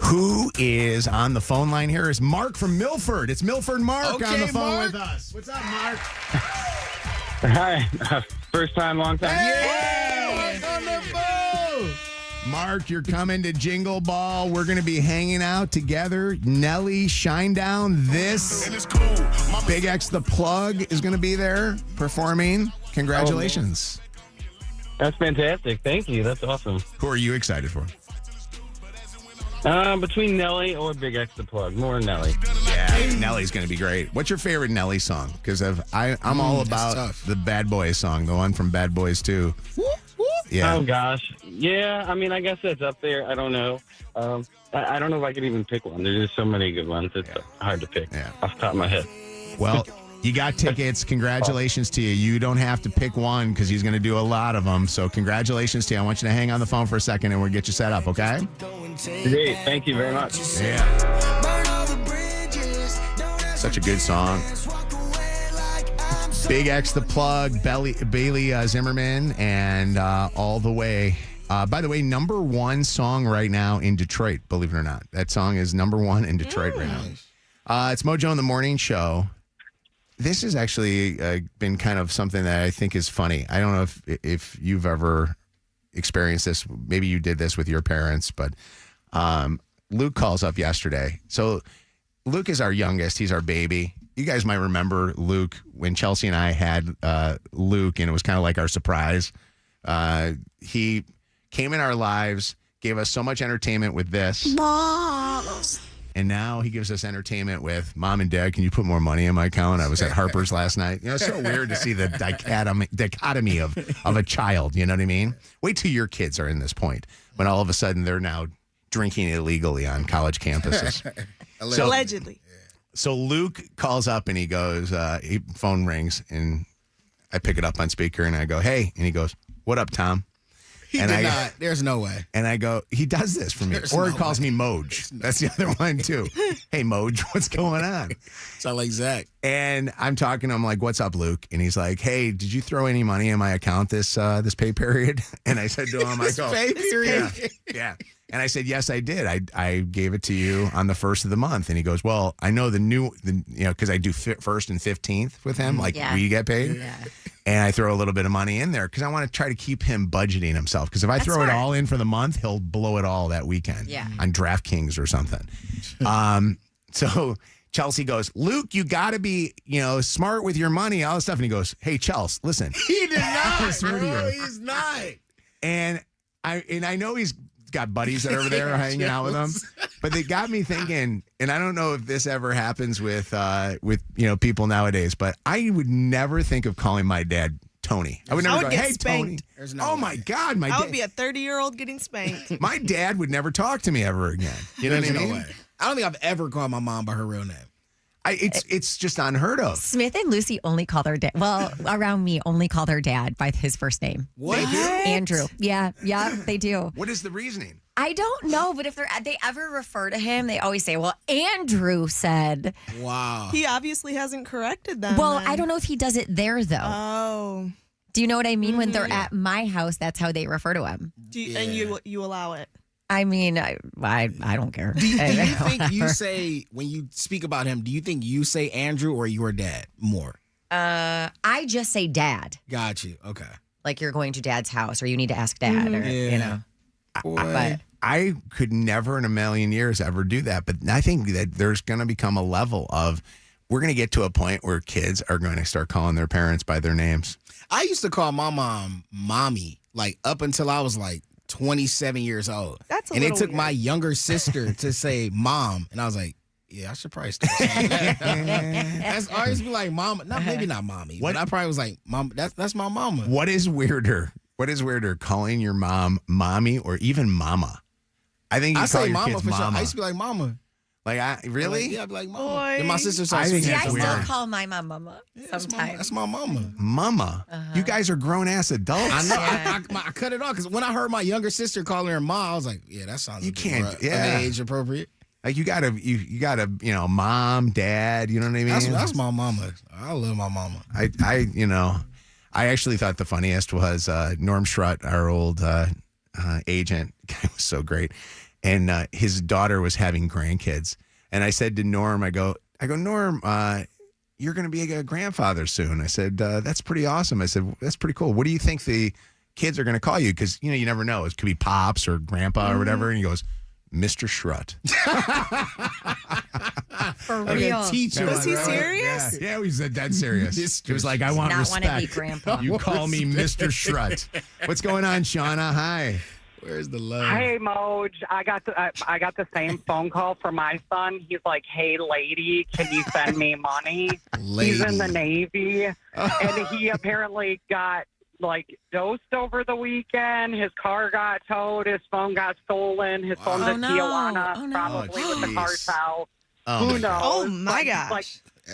Who is on the phone line here is Mark from Milford. It's Milford Mark on the phone with us. What's up, Mark? Hi. First time, long time. Hey! On the phone! Mark, you're coming to Jingle Ball. We're going to be hanging out together. Nelly Shinedown. This Big X the Plug is going to be there performing. Congratulations. That's fantastic. Thank you. That's awesome. Who are you excited for? Between Nelly or Big X the Plug. More Nelly. Yeah, Nelly's going to be great. What's your favorite Nelly song? Because I'm all about the Bad Boys song, the one from Bad Boys 2. Yeah. Oh, gosh. Yeah, I mean, I guess that's up there. I don't know. I don't know if I could even pick one. There's just so many good ones. It's hard to pick off the top of my head. Well, you got tickets. Congratulations to you. You don't have to pick one because he's going to do a lot of them. So congratulations to you. I want you to hang on the phone for a second and we'll get you set up, okay? Great. Thank you very much. Yeah. Such a good song. Big X the Plug, Bailey Zimmerman, and All the Way. By the way, number one song right now in Detroit, believe it or not. That song is number one in Detroit right now. It's Mojo in the Morning Show. This has actually been kind of something that I think is funny. I don't know if you've ever experienced this. Maybe you did this with your parents, but Luke calls up yesterday. So Luke is our youngest. He's our baby. You guys might remember Luke when Chelsea and I had Luke, and it was kind of like our surprise. He came in our lives, gave us so much entertainment with this. Balls. And now he gives us entertainment with, Mom and Dad, can you put more money in my account? I was at Harper's last night. It's so weird to see the dichotomy of a child. You know what I mean? Wait till your kids are in this point when all of a sudden they're now drinking illegally on college campuses. Allegedly. So Luke calls up and he goes, phone rings and I pick it up on speaker and I go, hey. And he goes, what up, Tom? He did not. There's no way. And I go, he does this for me. Or he calls me Moj. That's the other one, too. Hey, Moj, what's going on? Sound like Zach. And I'm talking to him like, what's up, Luke? And he's like, hey, did you throw any money in my account this pay period? And I said to him, I go, pay period? Yeah. And I said, yes, I did. I gave it to you on the first of the month. And he goes, well, I know because I do first and 15th with him, like we get paid. Yeah. And I throw a little bit of money in there because I want to try to keep him budgeting himself. Because if I throw it all in for the month, he'll blow it all that weekend on DraftKings or something. So Chelsea goes, Luke, you got to be, smart with your money, all this stuff. And he goes, hey, Chelsea, listen. He did not, I swear to bro. you. He's not. And I know he's got buddies that are over there hanging out with him, but they got me thinking, and I don't know if this ever happens with people nowadays, but I would never think of calling my dad Tony. I would never go, get hey, spanked. Tony. Oh, my God. I would be a 30-year-old getting spanked. My dad would never talk to me ever again. You know what I mean? No way. I don't think I've ever called my mom by her real name. It's just unheard of. Smith and Lucy only call their dad. Well, around me, only call their dad by his first name. What? Andrew. Yeah, they do. What is the reasoning? I don't know, but if they ever refer to him, they always say, well, Andrew said. Wow. He obviously hasn't corrected them. Well, then. I don't know if he does it there, though. Oh. Do you know what I mean? When they're at my house, that's how they refer to him. And you allow it? I mean, I don't care. Do you think you say, when you speak about him, do you think you say Andrew or your dad more? I just say dad. Got you. Okay. Like you're going to dad's house or you need to ask dad or, But I could never in a million years ever do that. But I think that there's going to become a level of, we're going to get to a point where kids are going to start calling their parents by their names. I used to call my mom mommy, like up until I was like 27 years old. And it took my younger sister to say mom. And I was like, yeah, I should probably start saying that. That's always be like mama. Maybe not mommy. But I probably was like, mom, that's my mama. What is weirder? Calling your mom mommy or even mama? I think you I call say your mama kids for mama. sure. I used to be like mama. Really? Yeah, I'd be like mama. And my sister I think See, that's I weird. still call my mom mama sometimes. That's my mama. Mama. You guys are grown ass adults. I know. I cut it off because when I heard my younger sister calling her mom, I was like, yeah, that sounds age appropriate. Like you gotta, mom, dad. You know what I mean? That's my mama. I love my mama. I actually thought the funniest was Norm Schrott, our old agent. Guy was so great, and his daughter was having grandkids. And I said to Norm, I go, Norm, you're going to be a grandfather soon. I said, that's pretty awesome. I said, that's pretty cool. What do you think the kids are going to call you? Because you never know. It could be Pops or Grandpa or whatever. And he goes, Mr. Schrott. For real. Teacher. Was he serious? Yeah, he said that serious. It was like, I want respect. Not want to be grandpa. You call me Mr. Schrott. What's going on, Shauna? Hi. Where's the love? Hey, Moj. I got the same phone call from my son. He's like, "Hey, lady, can you send me money?" He's in the Navy, and he apparently got dosed over the weekend. His car got towed. His phone got stolen. His phone's in Tijuana, probably with the cartel. Who knows? Oh my gosh. Like,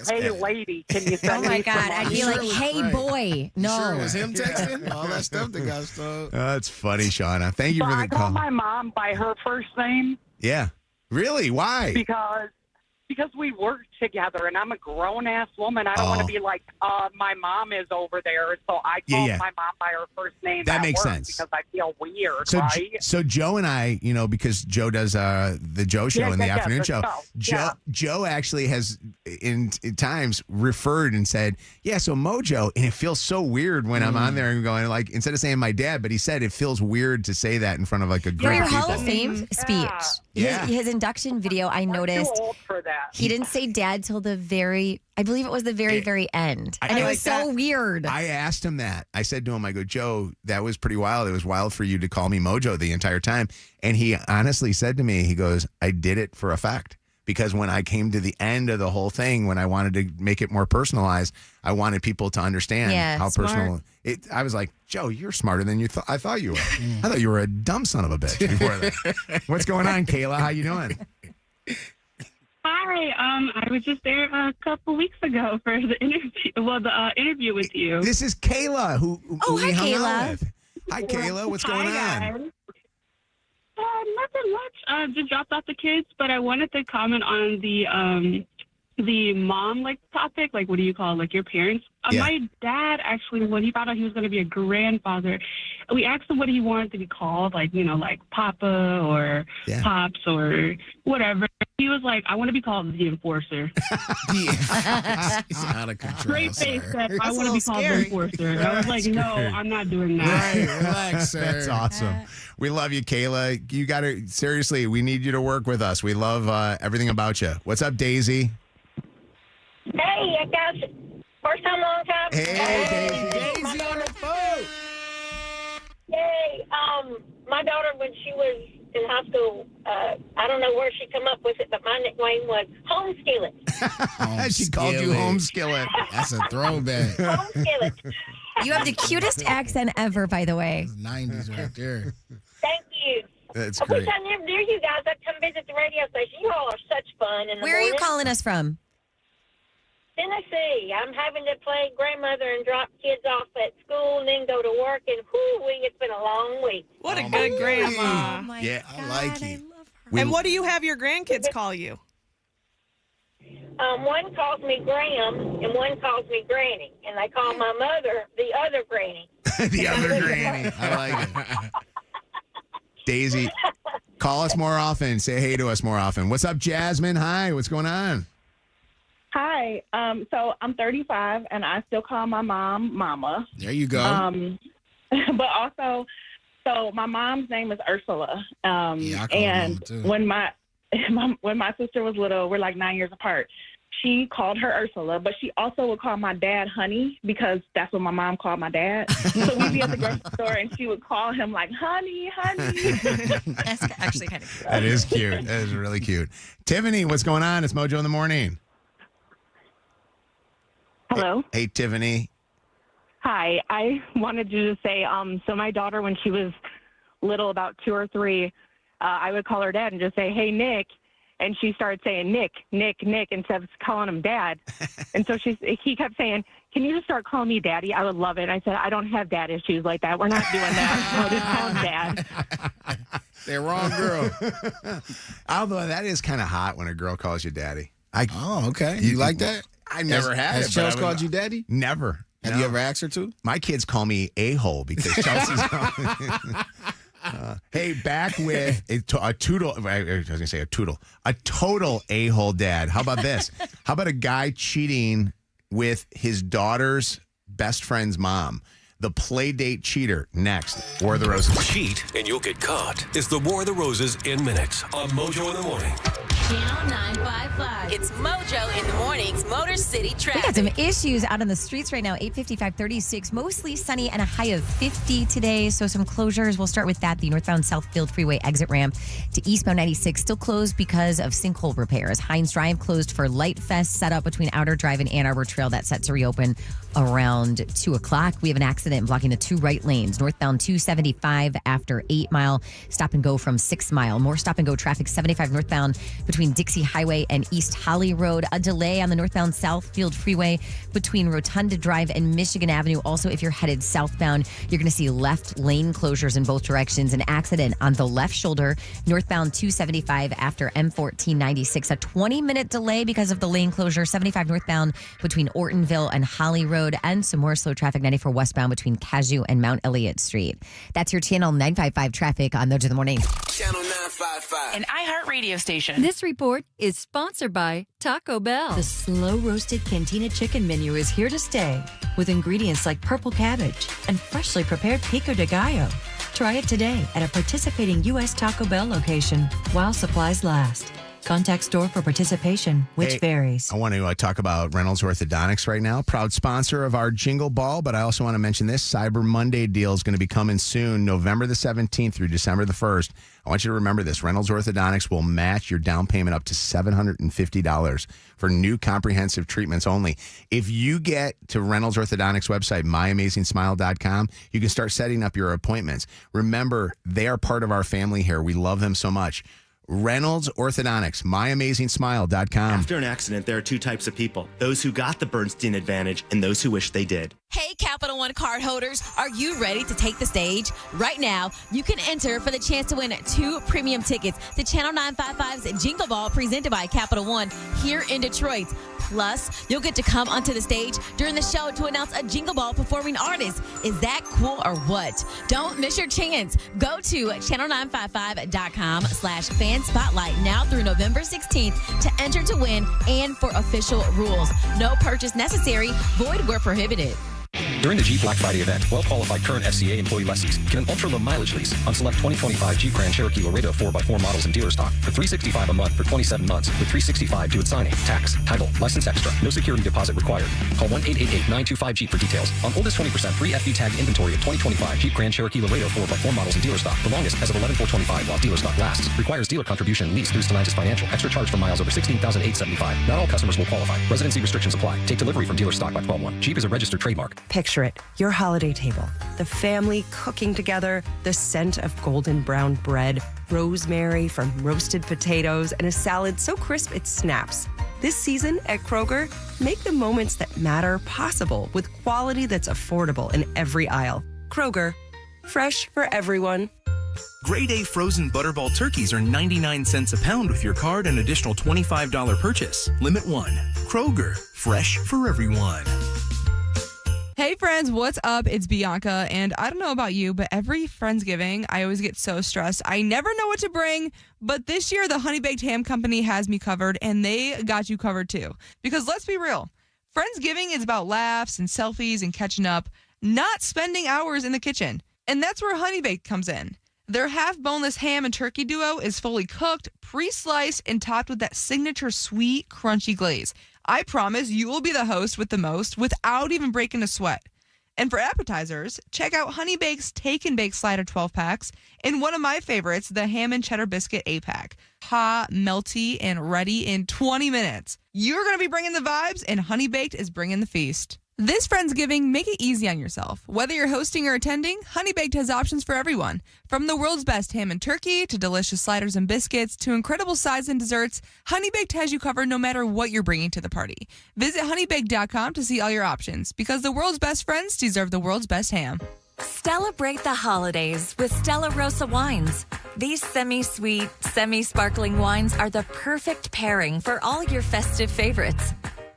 hey, lady, can you send me Oh my God. some I'd money? be like, hey, boy. No. Sure, it was him texting? All that stuff that got stolen. That's funny, Shauna. Thank you So for I the call call. my mom by her first name. Yeah. Really? Why? Because we work together, and I'm a grown-ass woman. I don't want to be like, my mom is over there, so I call my mom by her first name. That at makes work sense. Because I feel weird, So, right? so Joe and I, because Joe does the Joe show in the afternoon show. Joe actually has in times referred and said, yeah, so Mojo, and it feels so weird when I'm on there and going like, instead of saying my dad, but he said it feels weird to say that in front of like a Your group of Hall people. of Fame speech. Yeah. His induction video, I noticed. Too old for that. He didn't say dad till I believe it was the very end. And I it like was so weird. I asked him that. I said to him, I go, Joe, that was pretty wild. It was wild for you to call me Mojo the entire time. And he honestly said to me, he goes, I did it for effect. Because when I came to the end of the whole thing, when I wanted to make it more personalized, I wanted people to understand how personal it. I was like, Joe, you're smarter than I thought you were. I thought you were a dumb son of a bitch before that. What's going on, Kayla? How you doing? Hi, I was just there a couple weeks ago for the interview. Well, the interview with you. This is Kayla, who we hung out Kayla. with. Hi, Kayla. What's going on? Guys. Nothing much. Just dropped off the kids, but I wanted to comment on the mom topic. Like, what do you call your parents? My dad actually, when he found out he was going to be a grandfather, we asked him what he wanted to be called, like Papa or Pops or whatever. He was like, I want to be called the Enforcer. He's out of control. Straight face said, I That's want a to be little called scary. the Enforcer. And I was like, no, I'm not doing that. Right, relax, sir. That's awesome. We love you, Kayla. You got to, seriously, we need you to work with us. We love everything about you. What's up, Daisy? Hey, guys. First time, long time. Hey, Daisy on the phone. Yay. My daughter, when she was in high school, I don't know where she come up with it, but my nickname was Home Skillet. She called you Home Skillet. That's a throwback. Home Skillet. You have the cutest accent ever, by the way. 90s right there. Thank you. That's I great. wish I never knew you guys. I'd come visit the radio station. You all are such fun in the Where are you morning. calling us from? Tennessee. I'm having to play grandmother and drop kids off at school and then go to work. And whoo-wee, it's been a long week. What a good grandma. Yeah, I like it. And what do you have your grandkids call you? One calls me Graham and one calls me Granny. And I call my mother the other Granny. The other granny. I like it. Daisy, call us more often. Say hey to us more often. What's up, Jasmine? Hi, what's going on? Hi. So I'm 35, and I still call my mom Mama. There you go. But also, so my mom's name is Ursula. I call her And Mama, too. when my sister was little, we're like 9 years apart. She called her Ursula, but she also would call my dad Honey because that's what my mom called my dad. So we'd be at the grocery store, and she would call him like Honey, Honey. That's actually kind of cute. That is cute. That is really cute. Tiffany, what's going on? It's Mojo in the morning. Hello. Hey, Tiffany. Hi. I wanted to just say, so my daughter, when she was little, about 2 or 3, I would call her dad and just say, hey, Nick. And she started saying, Nick, instead of calling him dad. And so he kept saying, can you just start calling me daddy? I would love it. And I said, I don't have dad issues like that. We're not doing that. I'll just call him dad. They're wrong, girl. Although that is kind of hot when a girl calls you daddy. Oh, okay. You like that? I never had Has it. but Chelsea I would- called you daddy? Never. Have you ever asked her to? My kids call me a-hole because Chelsea's hey, back with a toodle. I was going to say a toodle. A total a-hole dad. How about this? How about a guy cheating with his daughter's best friend's mom? The play date cheater. Next. War of the Roses. Cheat and you'll get caught. It's the War of the Roses in minutes on Mojo in the Morning. Channel 955. It's Mojo in the morning's Motor City We traffic. got some issues out on the streets right now. 855-36, mostly sunny and a high of 50 today. So some closures. We'll start with that. The northbound Southfield Freeway exit ramp to eastbound 96 still closed because of sinkhole repairs. Hines Drive closed for Light Fest set up between Outer Drive and Ann Arbor Trail. That's set to reopen around 2 o'clock. We have an accident blocking the 2 right lanes. Northbound 275 after 8 Mile. Stop and go from 6 Mile. More stop and go traffic 75 northbound between Dixie Highway and East Holly Road. A delay on the northbound Southfield Freeway between Rotunda Drive and Michigan Avenue. Also, if you're headed southbound, you're going to see left lane closures in both directions. An accident on the left shoulder, northbound 275 after M1496. A 20-minute delay because of the lane closure. 75 northbound between Ortonville and Holly Road. And some more slow traffic 94 westbound between Cashew and Mount Elliott Street. That's your Channel 955 traffic on Mojo in the Morning. Channel 955. An iHeartRadio station. This report is sponsored by Taco Bell. The slow roasted Cantina chicken menu is here to stay with ingredients like purple cabbage and freshly prepared pico de gallo. Try it today at a participating U.S. Taco Bell location while supplies last. Contact store for participation, which Hey, varies. I want to talk about Reynolds Orthodontics right now. Proud sponsor of our Jingle Ball, but I also want to mention this Cyber Monday deal is going to be coming soon, November the 17th through December the 1st. I want you to remember this. Reynolds Orthodontics will match your down payment up to $750 for new comprehensive treatments only. If you get to Reynolds Orthodontics website, myamazingsmile.com, you can start setting up your appointments. Remember, they are part of our family here. We love them so much. Reynolds Orthodontics, myamazingsmile.com. After an accident, there are 2 types of people. Those who got the Bernstein advantage and those who wish they did. Hey, Capital One card holders, are you ready to take the stage? Right now, you can enter for the chance to win 2 premium tickets to Channel 955's Jingle Ball presented by Capital One here in Detroit. Plus, you'll get to come onto the stage during the show to announce a Jingle Ball performing artist. Is that cool or what? Don't miss your chance. Go to channel955.com/fan-spotlight now through November 16th to enter to win and for official rules. No purchase necessary. Void where prohibited. During the Jeep Black Friday event, well-qualified current FCA employee lessees get an ultra-low mileage lease on select 2025 Jeep Grand Cherokee Laredo 4x4 models in dealer stock for $365 a month for 27 months with $365 due at signing. Tax, title, license extra. No security deposit required. Call 1-888-925-JEEP for details. On oldest 20% free FD tag inventory of 2025 Jeep Grand Cherokee Laredo 4x4 models in dealer stock. The longest as of 11/4/25 while dealer stock lasts. Requires dealer contribution lease through Stellantis Financial. Extra charge for miles over 16,875. Not all customers will qualify. Residency restrictions apply. Take delivery from dealer stock by 12/1. Jeep is a registered trademark. Picture it, your holiday table. The family cooking together, the scent of golden brown bread, rosemary from roasted potatoes, and a salad so crisp it snaps. This season at Kroger, make the moments that matter possible with quality that's affordable in every aisle. Kroger, fresh for everyone. Grade A frozen Butterball turkeys are 99 cents a pound with your card and additional $25 purchase. Limit 1. Kroger, fresh for everyone. Hey friends, what's up? It's Bianca, and I don't know about you, but every Friendsgiving, I always get so stressed. I never know what to bring, but this year the Honey Baked Ham Company has me covered, and they got you covered too. Because let's be real, Friendsgiving is about laughs and selfies and catching up, not spending hours in the kitchen. And that's where Honey Baked comes in. Their half-boneless ham and turkey duo is fully cooked, pre-sliced, and topped with that signature sweet, crunchy glaze. I promise you will be the host with the most without even breaking a sweat. And for appetizers, check out Honey Baked's Take and Bake Slider 12 packs and one of my favorites, the Ham and Cheddar Biscuit 8-pack. Hot, melty, and ready in 20 minutes. You're going to be bringing the vibes, and Honey Baked is bringing the feast. This Friendsgiving, make it easy on yourself. Whether you're hosting or attending, Honey Baked has options for everyone. From the world's best ham and turkey to delicious sliders and biscuits to incredible sides and desserts, Honey Baked has you covered no matter what you're bringing to the party. Visit honeybaked.com to see all your options because the world's best friends deserve the world's best ham. Celebrate the holidays with Stella Rosa wines. These semi-sweet, semi-sparkling wines are the perfect pairing for all your festive favorites.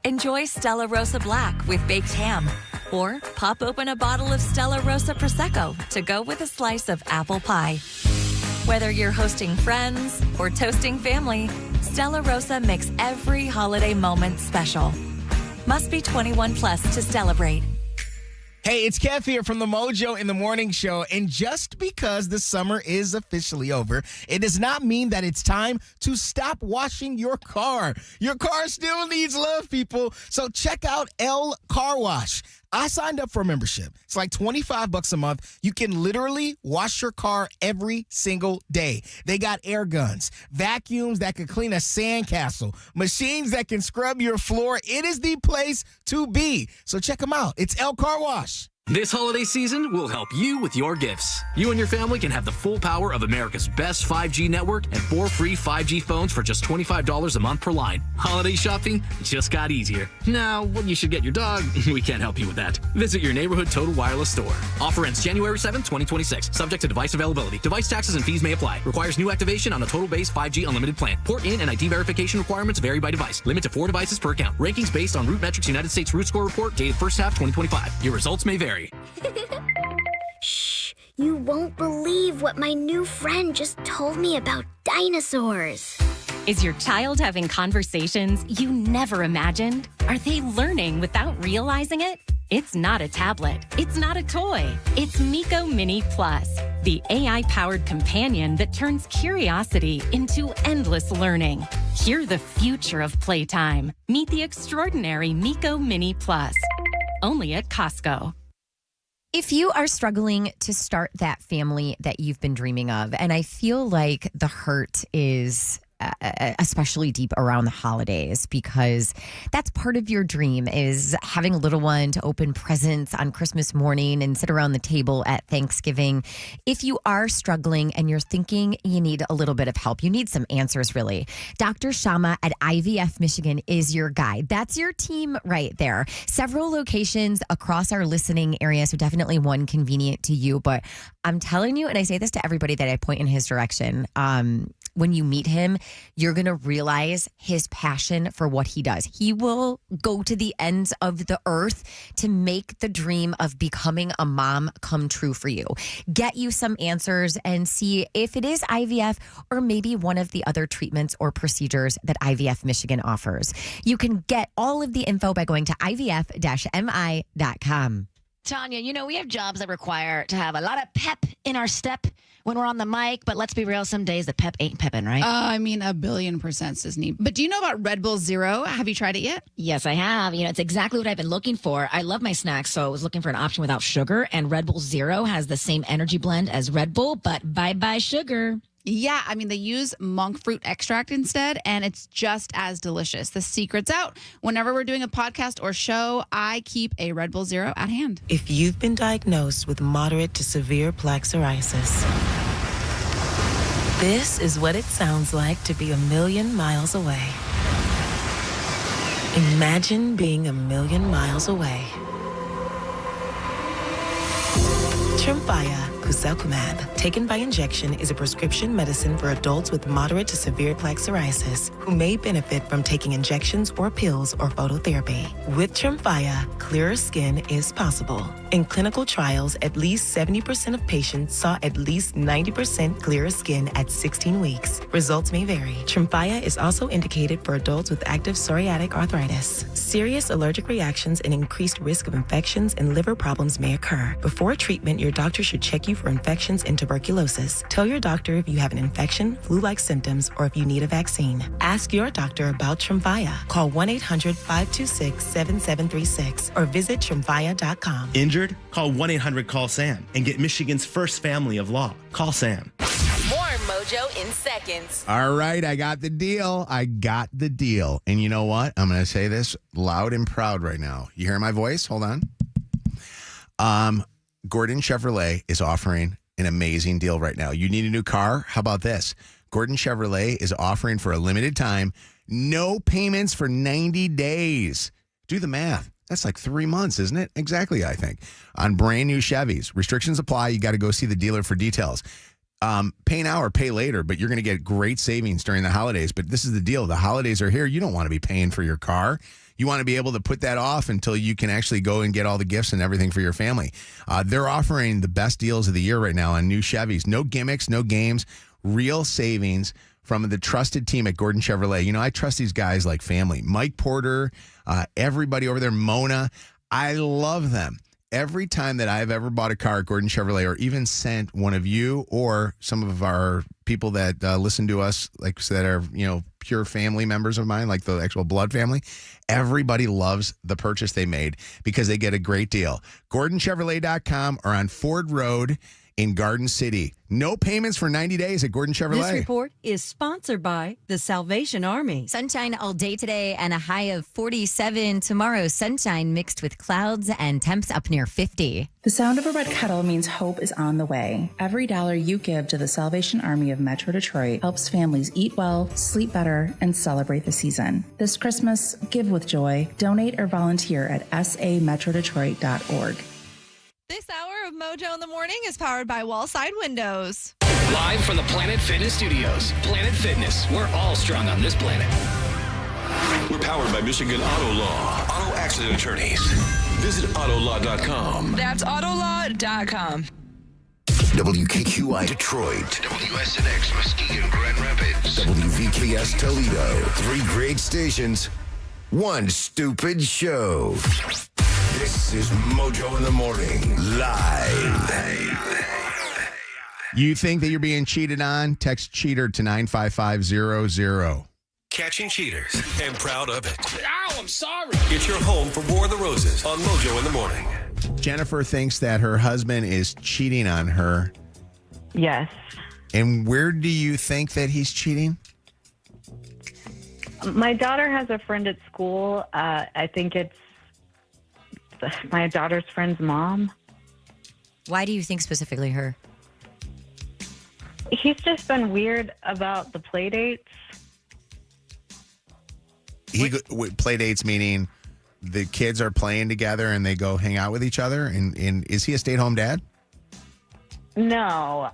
Enjoy Stella Rosa Black with baked ham, or pop open a bottle of Stella Rosa Prosecco to go with a slice of apple pie. Whether you're hosting friends or toasting family, Stella Rosa makes every holiday moment special. Must be 21 plus to celebrate. Hey, it's Kev here from the Mojo in the Morning Show. And just because the summer is officially over, it does not mean that it's time to stop washing your car. Your car still needs love, people. So check out L Car Wash. I signed up for a membership. It's like $25 a month. You can literally wash your car every single day. They got air guns, vacuums that can clean a sandcastle, machines that can scrub your floor. It is the place to be. So check them out. It's L Car Wash. This holiday season, we'll help you with your gifts. You and your family can have the full power of America's best 5G network and 4 free 5G phones for just $25 a month per line. Holiday shopping just got easier. Now, when you should get your dog, we can't help you with that. Visit your neighborhood Total Wireless store. Offer ends January 7th, 2026. Subject to device availability. Device taxes and fees may apply. Requires new activation on a Total Base 5G unlimited plan. Port in and ID verification requirements vary by device. Limit to 4 devices per account. Rankings based on Root Metrics United States Root Score Report dated first half 2025. Your results may vary. Shh, you won't believe what my new friend just told me about dinosaurs. Is your child having conversations you never imagined? Are they learning without realizing it? It's not a tablet. It's not a toy. It's Miko Mini Plus, the AI-powered companion that turns curiosity into endless learning. Hear the future of playtime. Meet the extraordinary Miko Mini Plus. Only at Costco. If you are struggling to start that family that you've been dreaming of, and I feel like the hurt is especially deep around the holidays because that's part of your dream is having a little one to open presents on Christmas morning and sit around the table at Thanksgiving. If you are struggling and you're thinking you need a little bit of help, you need some answers really, Dr. Shama at IVF Michigan is your guide. That's your team right there. Several locations across our listening area, so definitely one convenient to you, but I'm telling you, and I say this to everybody that I point in his direction, when you meet him, you're going to realize his passion for what he does. He will go to the ends of the earth to make the dream of becoming a mom come true for you. Get you some answers and see if it is IVF or maybe one of the other treatments or procedures that IVF Michigan offers. You can get all of the info by going to ivf-mi.com. Tanya, we have jobs that require to have a lot of pep in our step when we're on the mic, but let's be real, some days the pep ain't pepping, right? I mean, 1,000,000,000%, Sisney. But do you know about Red Bull Zero? Have you tried it yet? Yes, I have. It's exactly what I've been looking for. I love my snacks, so I was looking for an option without sugar, and Red Bull Zero has the same energy blend as Red Bull, but bye-bye sugar. Yeah, I mean, they use monk fruit extract instead, and it's just as delicious. The secret's out. Whenever we're doing a podcast or show, I keep a Red Bull Zero at hand. If you've been diagnosed with moderate to severe plaque psoriasis, this is what it sounds like to be 1,000,000 miles away. Imagine being 1,000,000 miles away. Tremfya guselkumab, taken by injection, is a prescription medicine for adults with moderate to severe plaque psoriasis who may benefit from taking injections or pills or phototherapy. With Tremfya, clearer skin is possible. In clinical trials, at least 70% of patients saw at least 90% clearer skin at 16 weeks. Results may vary. Tremfya is also indicated for adults with active psoriatic arthritis. Serious allergic reactions and increased risk of infections and liver problems may occur. Before treatment, your doctor should check you for infections and tuberculosis. Tell your doctor if you have an infection, flu-like symptoms, or if you need a vaccine. Ask your doctor about Tremfya. Call 1-800-526-7736 or visit Tremfya.com. Injured? Call 1-800-CALL-SAM and get Michigan's first family of law. Call Sam. More Mojo in seconds. All right, I got the deal. And you know what? I'm going to say this loud and proud right now. You hear my voice? Hold on. Gordon Chevrolet is offering an amazing deal right now. You need a new car? How about this? Gordon Chevrolet is offering for a limited time, no payments for 90 days. Do the math. That's like 3 months, isn't it? Exactly, I think. On brand new Chevys. Restrictions apply. You got to go see the dealer for details. Pay now or pay later, but you're going to get great savings during the holidays. But this is the deal. The holidays are here. You don't want to be paying for your car. You want to be able to put that off until you can actually go and get all the gifts and everything for your family. They're offering the best deals of the year right now on new Chevys. No gimmicks, no games, real savings from the trusted team at Gordon Chevrolet. I trust these guys like family. Mike Porter, everybody over there, Mona. I love them. Every time that I've ever bought a car at Gordon Chevrolet or even sent one of you or some of our people that listen to us, like that are, pure family members of mine, like the actual blood family, everybody loves the purchase they made because they get a great deal. GordonChevrolet.com or on Ford Road in Garden City. No payments for 90 days at Gordon Chevrolet. This report is sponsored by the Salvation Army. Sunshine all day today and a high of 47 tomorrow. Sunshine mixed with clouds and temps up near 50. The sound of a red kettle means hope is on the way. Every dollar you give to the Salvation Army of Metro Detroit helps families eat well, sleep better, and celebrate the season. This Christmas, give with joy. Donate or volunteer at sametrodetroit.org. This hour of Mojo in the Morning is powered by Wallside Windows. Live from the Planet Fitness Studios. Planet Fitness, we're all strong on this planet. We're powered by Michigan Auto Law. Auto accident attorneys. Visit autolaw.com. That's autolaw.com. WKQI Detroit. WSNX Muskegon Grand Rapids. WVKS Toledo. 3 great stations. 1 stupid show. This is Mojo in the Morning, live. You think that you're being cheated on? Text cheater to 95500. Catching cheaters and proud of it. Ow, I'm sorry. It's your home for War of the Roses on Mojo in the Morning. Jennifer thinks that her husband is cheating on her. Yes. And where do you think that he's cheating? My daughter has a friend at school. I think it's my daughter's friend's mom. Why do you think specifically her? He's just been weird about the play dates. Play dates meaning the kids are playing together and they go hang out with each other? And is he a stay-at-home dad? No.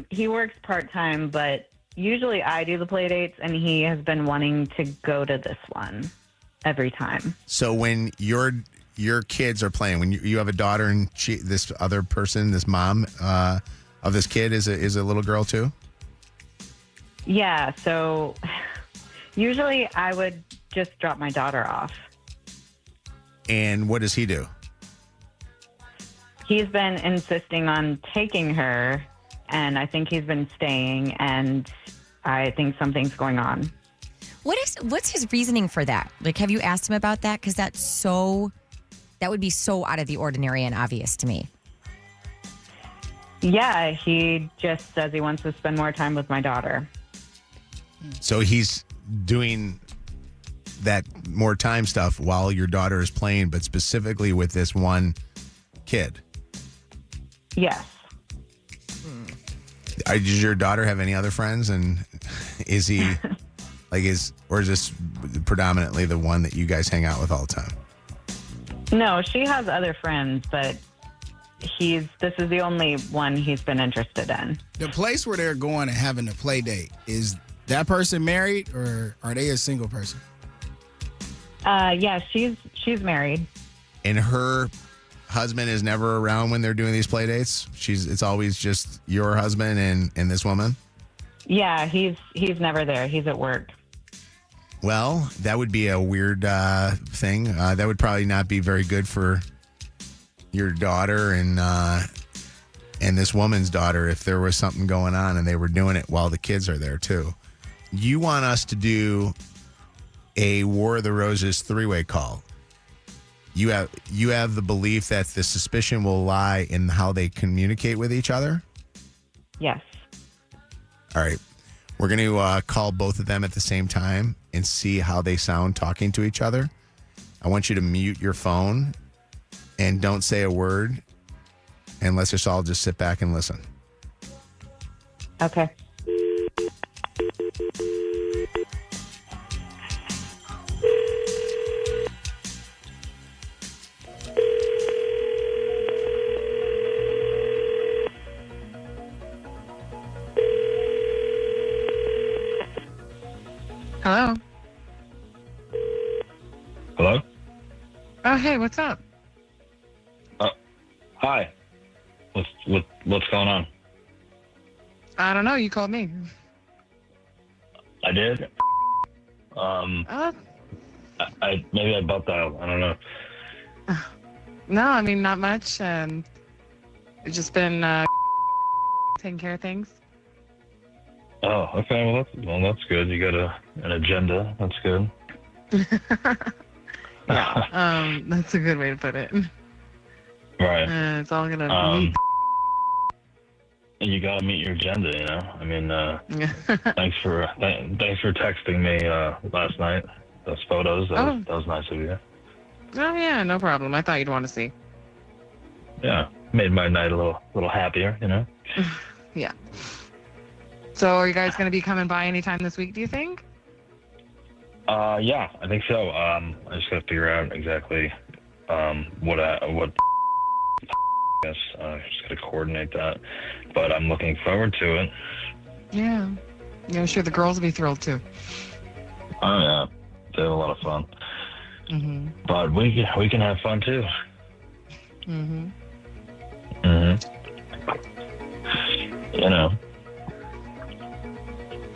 He works part-time, but usually I do the play dates, and he has been wanting to go to this one every time. So when your kids are playing, when you have a daughter and this other person, this mom of this kid is a little girl too? Yeah, so usually I would just drop my daughter off. And what does he do? he's been insisting on taking her, and I think he's been staying, and I think something's going on. What's his reasoning for that? Like, have you asked him about that? Because that would be so out of the ordinary and obvious to me. Yeah, he just says he wants to spend more time with my daughter. So he's doing that more time stuff while your daughter is playing, but specifically with this one kid. Yes. Does your daughter have any other friends? And is he or is this predominantly the one that you guys hang out with all the time? No, she has other friends, but this is the only one he's been interested in. The place where they're going and having a play date, is that person married or are they a single person? Yeah, she's married. And her husband is never around when they're doing these play dates? It's always just your husband and this woman? Yeah, he's never there. He's at work. Well, that would be a weird thing. That would probably not be very good for your daughter and this woman's daughter if there was something going on and they were doing it while the kids are there too. You want us to do a War of the Roses three-way call. You have the belief that the suspicion will lie in how they communicate with each other? Yes. All right. We're going to call both of them at the same time and see how they sound talking to each other. I want you to mute your phone and don't say a word, and let's just all just sit back and listen. Okay. Hello. Hello? Oh, hey, what's up? Hi. What's going on? I don't know. You called me. I did. I maybe I butt dialed. I don't know. No, I mean, not much. I've just been taking care of things. Oh, okay. Well, that's good. You got an agenda. That's good. Yeah. That's a good way to put it. Right. It's all gonna. And you got to meet your agenda, you know. I mean, thanks for texting me last night. Those photos. That was nice of you. Oh yeah, no problem. I thought you'd want to see. Yeah, made my night a little happier, you know. Yeah. So, are you guys going to be coming by anytime this week? Do you think? Yeah, I think so. I just got to figure out exactly what. Yes, just got to coordinate that, but I'm looking forward to it. Yeah. Yeah, I'm sure the girls will be thrilled too. Oh yeah, they have a lot of fun. Mhm. But we can have fun too. Mhm. Mhm. You know,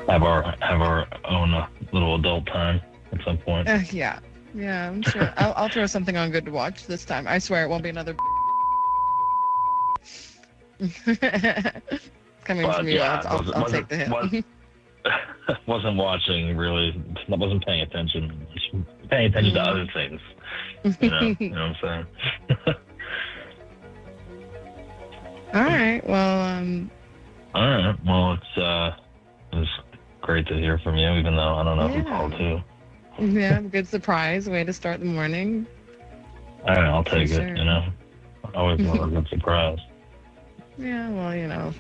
have our own little adult time at some point. Yeah. Yeah, I'm sure. I'll throw something on good to watch this time. I swear it won't be another. Coming from you, yeah, I'll take the hit. Wasn't watching really. Wasn't paying attention. Just paying attention to other things. You know what I'm saying? All right. Well. All right. Well, it was great to hear from you, even though I don't know who called too. Yeah, good surprise. Way to start the morning. All right, I'll take Sure. it. You know, I always love a good surprise. Yeah, well, you know,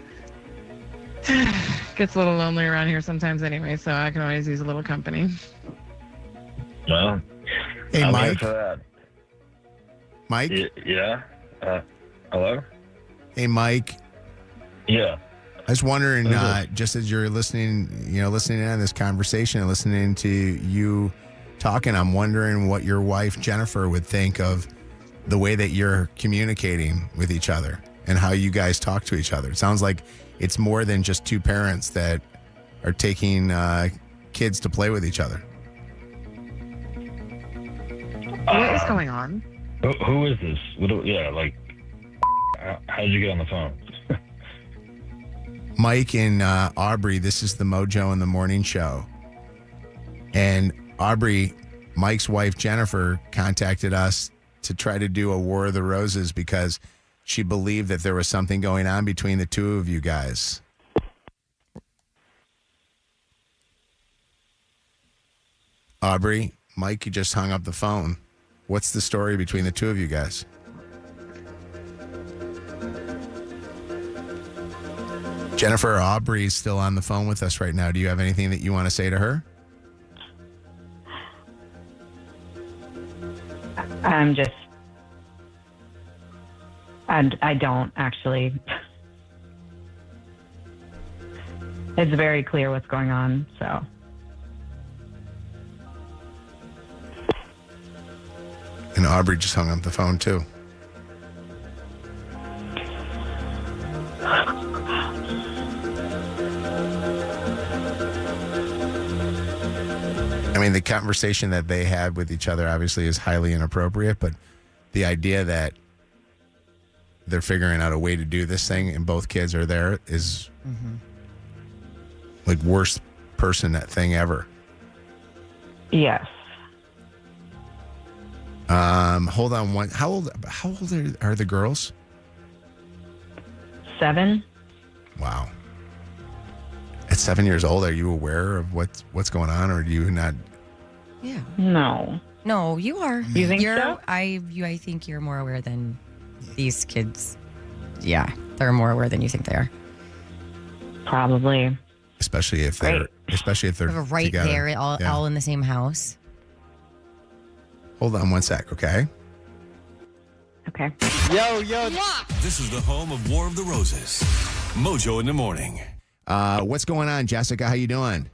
gets a little lonely around here sometimes anyway, so I can always use a little company. Well, hey, I'm Mike. here for that. Mike? Yeah. Hello? Hey, Mike. Yeah. I was wondering, just as you're listening in on this conversation and listening to you talking, I'm wondering what your wife, Jennifer, would think of the way that you're communicating with each other and how you guys talk to each other. It sounds like it's more than just two parents that are taking kids to play with each other. What is going on? Who is this? How did you get on the phone? Mike and Aubrey, this is the Mojo in the Morning Show. And Aubrey, Mike's wife, Jennifer, contacted us to try to do a War of the Roses because she believed that there was something going on between the two of you guys. Aubrey, Mike, you just hung up the phone. What's the story between the two of you guys? Jennifer, Aubrey is still on the phone with us right now. Do you have anything that you want to say to her? I don't actually. It's very clear what's going on, so. And Aubrey just hung up the phone too. I mean, the conversation that they had with each other obviously is highly inappropriate, but the idea that they're figuring out a way to do this thing and both kids are there is like worst person that thing ever. Yes. Hold on one. How old are the girls? 7. Wow. At 7 years old, are you aware of what's going on, or do you not? Yeah. No, you are. You think so? I think you're more aware than these kids. Yeah, they're more aware than you think they are. Probably. Especially if they're right together. there, all in the same house. Hold on one sec, okay? Okay. Yo. This is the home of War of the Roses. Mojo in the morning. What's going on, Jessica? How you doing?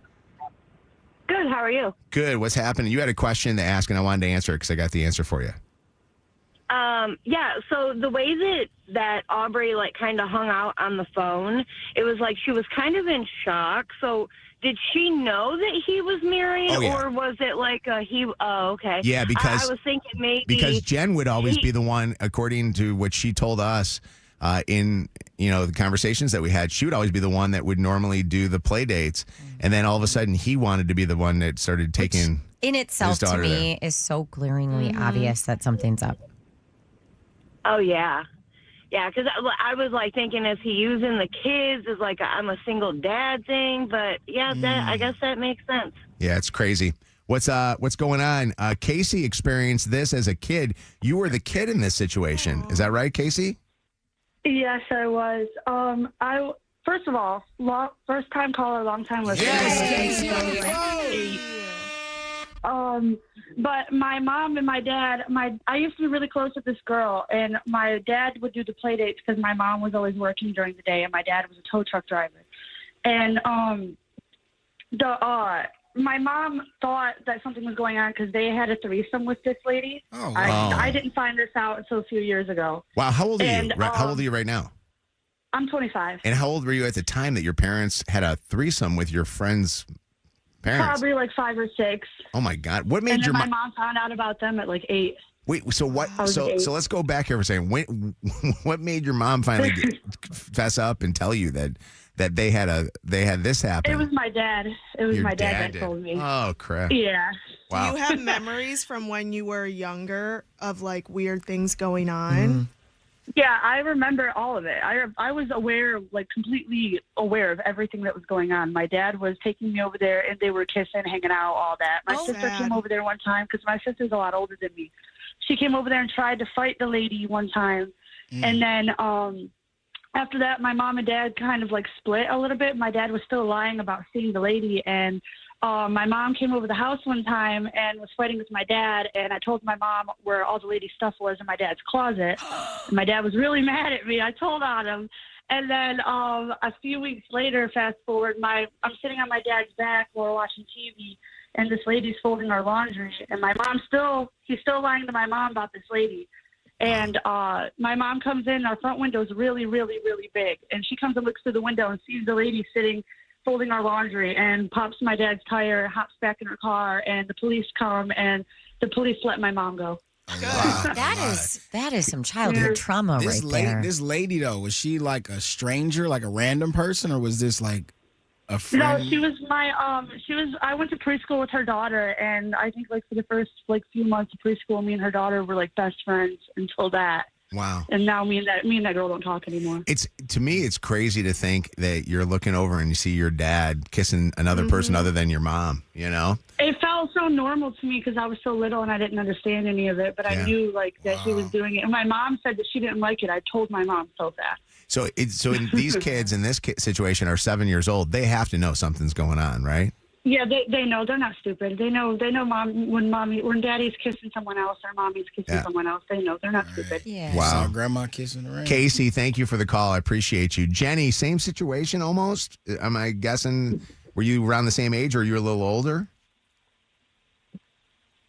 Good. How are you? Good. What's happening? You had a question to ask, and I wanted to answer it because I got the answer for you. Yeah. So the way that Aubrey kind of hung out on the phone, it was like she was kind of in shock. So did she know that he was married, or was it like he? Oh, okay. Yeah, because I was thinking maybe because Jen would always be the one, according to what she told us in the conversations that we had. She would always be the one that would normally do the play dates, and then all of a sudden he wanted to be the one that started taking. In itself, to me, is so glaringly obvious that something's up. Oh yeah. Yeah, because I was thinking, is he using the kids as I'm a single dad thing? But yeah, I guess that makes sense. Yeah, it's crazy. What's going on? Casey experienced this as a kid. You were the kid in this situation. Is that right, Casey? Yes, I was. First of all, first time caller, long time listener. Yes, Casey. But my mom and my dad, I used to be really close with this girl, and my dad would do the play dates because my mom was always working during the day, and my dad was a tow truck driver. And my mom thought that something was going on because they had a threesome with this lady. Oh, wow. I didn't find this out until a few years ago. Wow, how old are you? How old are you right now? I'm 25. And how old were you at the time that your parents had a threesome with your friend's parents? Probably 5 or 6. Oh my God! What made your my mom found out about them at 8. Wait, so what? I was 8. So let's go back here for a second. What made your mom finally fess up and tell you that they had this happen? It was my dad. It was Your my dad dad that told me. Oh crap! Yeah. Wow. Do you have memories from when you were younger of weird things going on? Yeah, I remember all of it. I was aware, completely aware of everything that was going on. My dad was taking me over there, and they were kissing, hanging out, all that. My sister came over there one time because my sister's a lot older than me. She came over there and tried to fight the lady one time, and then after that, my mom and dad kind of split a little bit. My dad was still lying about seeing the lady, and my mom came over the house one time and was fighting with my dad, and I told my mom where all the lady's stuff was in my dad's closet. And my dad was really mad at me. I told on him. And then a few weeks later, fast forward, I'm sitting on my dad's back while we're watching TV, and this lady's folding our laundry. And he's still lying to my mom about this lady. And my mom comes in, our front window's really, really, really big. And she comes and looks through the window and sees the lady sitting folding our laundry, and pops my dad's tire, hops back in her car, and the police come, and the police let my mom go. That is some childhood trauma This right there. This lady, though, was she like a stranger, like a random person, or was this like a friend? No, she was my I went to preschool with her daughter, and I think like for the first like few months of preschool, me and her daughter were like best friends until that. Wow. And now me and that girl don't talk anymore. To me, it's crazy to think that you're looking over and you see your dad kissing another person other than your mom, you know? It felt so normal to me because I was so little and I didn't understand any of it, but I knew like that he was doing it. And my mom said that she didn't like it. I told my mom so fast. So these kids in this situation are 7 years old. They have to know something's going on, right? Yeah, they know. They're not stupid. They know mom when daddy's kissing someone else or mommy's kissing someone else. They know. They're not stupid. Yeah. Wow. Saw grandma kissing her. Casey, thank you for the call. I appreciate you. Jenny, same situation almost. Am I guessing? Were you around the same age or you were a little older?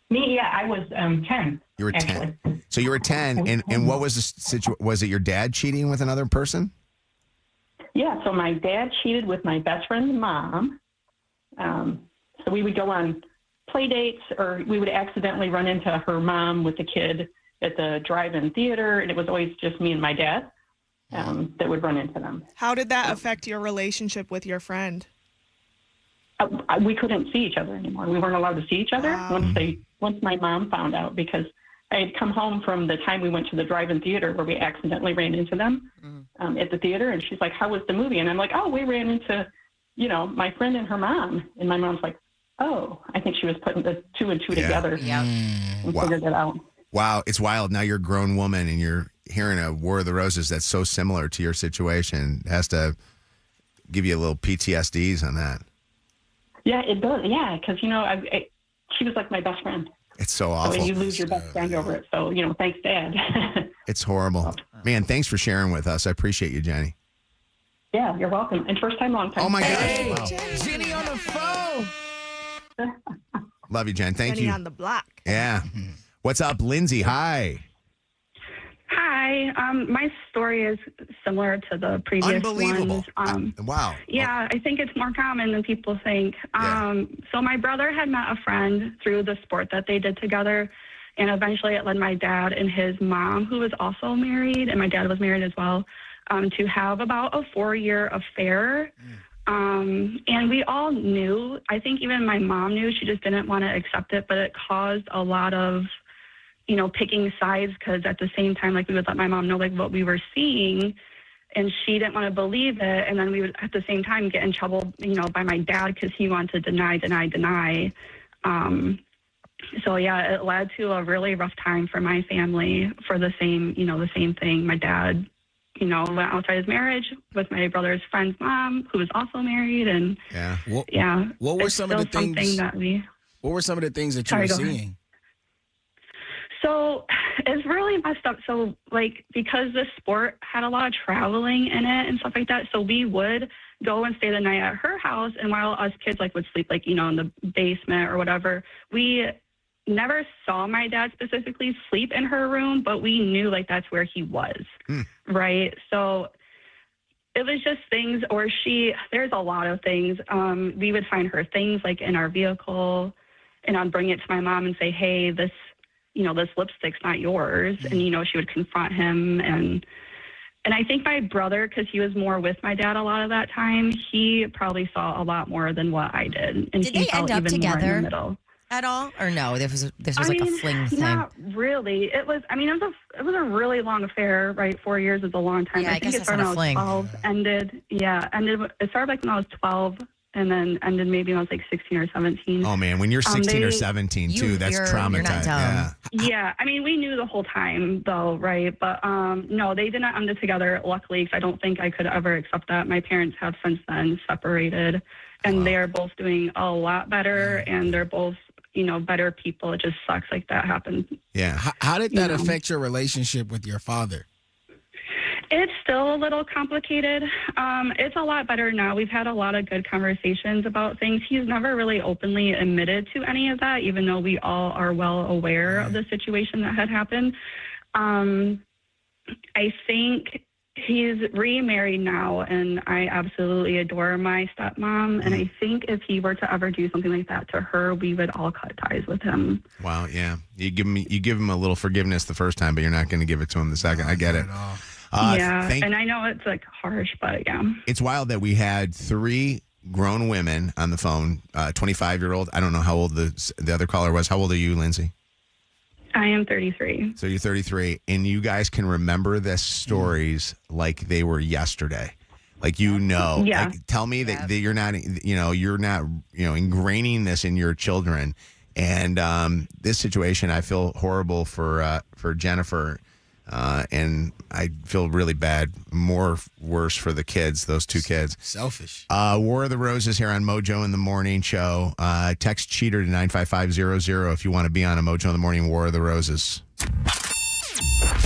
Me, yeah, I was 10. You were actually. 10. So you were 10, and what was the situation? Was it your dad cheating with another person? Yeah, so my dad cheated with my best friend's mom. So we would go on play dates, or we would accidentally run into her mom with the kid at the drive-in theater, and it was always just me and my dad that would run into them. How did that affect your relationship with your friend? We couldn't see each other anymore. We weren't allowed to see each other once my mom found out, because I had come home from the time we went to the drive-in theater where we accidentally ran into them at the theater, and she's like, "How was the movie?" And I'm like, "Oh, we ran into, my friend and her mom." And my mom's like, "Oh, I think she was putting the two and two together and figured it out." Wow, it's wild. Now you're a grown woman and you're hearing a War of the Roses that's so similar to your situation. It has to give you a little PTSDs on that. Yeah, it does. Yeah, because, she was like my best friend. It's so awful. So you lose your best friend over it. So, thanks, Dad. It's horrible. Man, thanks for sharing with us. I appreciate you, Jenny. Yeah, you're welcome. And first time, long time. Oh, my God. Hey, Wow. Jenny on the phone. Love you, Jen. Thank Jenny you. on the block. Yeah. What's up, Lindsay? Hi. Hi. My story is similar to the previous Unbelievable. ones. Wow. Yeah, I think it's more common than people think. So my brother had met a friend through the sport that they did together, and eventually it led my dad and his mom, who was also married, and my dad was married as well, to have about a 4-year affair. And we all knew. I think even my mom knew. She just didn't want to accept it, but it caused a lot of picking sides, because at the same time, we would let my mom know, what we were seeing, and she didn't want to believe it. And then we would, at the same time, get in trouble, by my dad, because he wanted to deny. So, yeah, it led to a really rough time for my family for the same thing. My dad, went outside his marriage with my brother's friend's mom, who was also married. And, What were some of the things that What were some of the things that you were seeing? So it's really messed up. So, because the sport had a lot of traveling in it and stuff like that, so we would go and stay the night at her house, and while us kids, would sleep, in the basement or whatever, we never saw my dad specifically sleep in her room, but we knew, that's where he was, right? So it was just things, or there's a lot of things. We would find her things, in our vehicle, and I'd bring it to my mom and say, "Hey, this lipstick's not yours." And, she would confront him. And I think my brother, because he was more with my dad a lot of that time, he probably saw a lot more than what I did. And Did he they felt end up even more in the together middle. at all? Or no, this was a fling thing? Not really. It was a really long affair, right? 4 years is a long time. Yeah, I think guess it started that's when not I a was 12, it started when I was 12, and then ended maybe when I was 16 or 17. Oh, man. When you're 16 or 17, too, that's traumatizing. You're not dumb. Yeah, we knew the whole time, though, right? But no, they did not end it together, luckily, because I don't think I could ever accept that. My parents have since then separated, and they are both doing a lot better, and they're both, better people. It just sucks that happened. Yeah. How did that affect your relationship with your father? It's still a little complicated. It's a lot better now. We've had a lot of good conversations about things. He's never really openly admitted to any of that, even though we all are well aware of the situation that had happened. I think He's remarried now, and I absolutely adore my stepmom. And I think if he were to ever do something like that to her, we would all cut ties with him. Wow, yeah. You give him a little forgiveness the first time, but you're not going to give it to him the second. I get it. And I know it's like harsh, but yeah. It's wild that we had 3 grown women on the phone. 25-year-old. I don't know how old the other caller was. How old are you, Lindsay? I am 33. So you're 33, and you guys can remember the stories like they were yesterday. Like, Yeah. Like, tell me that you're not ingraining this in your children. And this situation, I feel horrible for Jennifer, and I feel really bad, worse for the kids, those 2 kids. Selfish. War of the Roses here on Mojo in the Morning Show. Text Cheater to 95500 if you want to be on a Mojo in the Morning War of the Roses.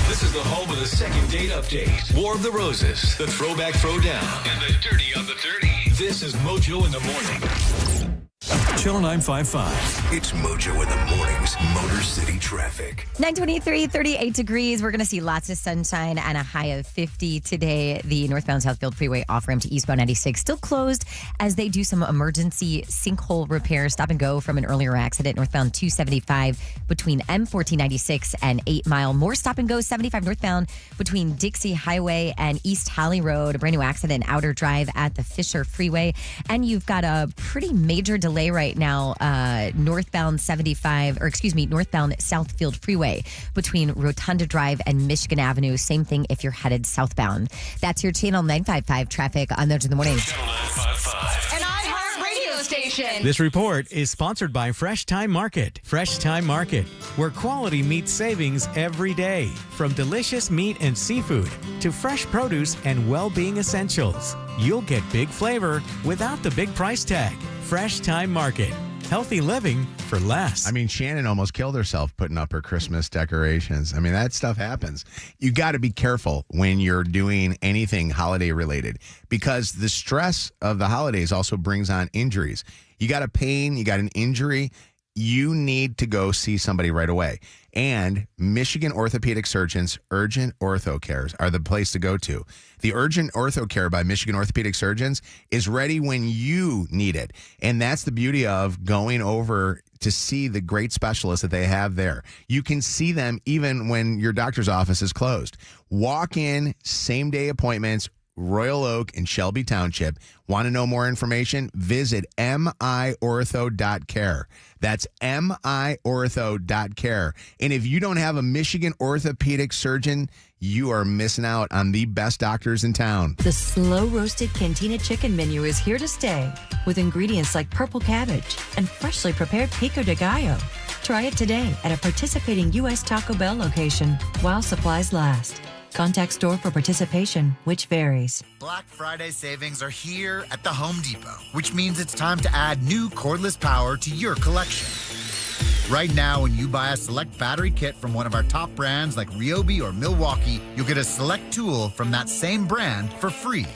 This is the home of the second date update. War of the Roses, the Throwback Throwdown, and the Dirty of the 30. This is Mojo in the Morning. Channel 955. It's Mojo in the Mornings. Motor City traffic. 923, 38 degrees. We're going to see lots of sunshine and a high of 50 today. The northbound Southfield Freeway off-ramp to eastbound 96 still closed as they do some emergency sinkhole repairs. Stop and go from an earlier accident. Northbound 275 between M1496 and 8 Mile. More stop and go 75 northbound between Dixie Highway and East Holly Road. A brand new accident, Outer Drive at the Fisher Freeway. And you've got a pretty major delay right now, northbound Southfield Freeway between Rotunda Drive and Michigan Avenue. Same thing if you're headed southbound. That's your Channel 955 traffic on Mojo in the Morning. An iHeart radio station. This report is sponsored by Fresh Time Market. Fresh Time Market, where quality meets savings every day. From delicious meat and seafood to fresh produce and well-being essentials. You'll get big flavor without the big price tag. Fresh Time Market. Healthy living for less. I mean, Shannon almost killed herself putting up her Christmas decorations. I mean, that stuff happens. You got to be careful when you're doing anything holiday related because the stress of the holidays also brings on injuries. You got a pain, you got an injury, you need to go see somebody right away. And Michigan Orthopedic Surgeons Urgent Ortho Cares are the place to go to. The Urgent Ortho Care by Michigan Orthopedic Surgeons is ready when you need it. And that's the beauty of going over to see the great specialists that they have there. You can see them even when your doctor's office is closed. Walk in, same day appointments, Royal Oak in Shelby Township. Want to know more information? Visit miortho.care. That's miortho.care. And if you don't have a Michigan orthopedic surgeon, you are missing out on the best doctors in town. The slow roasted Cantina chicken menu is here to stay with ingredients like purple cabbage and freshly prepared pico de gallo. Try it today at a participating U.S. Taco Bell location while supplies last. Contact store for participation, which varies. Black Friday savings are here at the Home Depot, which means it's time to add new cordless power to your collection. Right now, when you buy a select battery kit from one of our top brands like Ryobi or Milwaukee, you'll get a select tool from that same brand for free.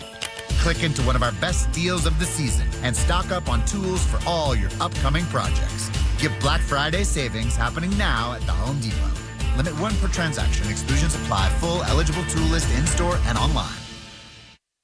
Click into one of our best deals of the season and stock up on tools for all your upcoming projects. Get Black Friday savings happening now at the Home Depot. Limit 1 per transaction. Exclusions apply. Full eligible tool list in-store and online.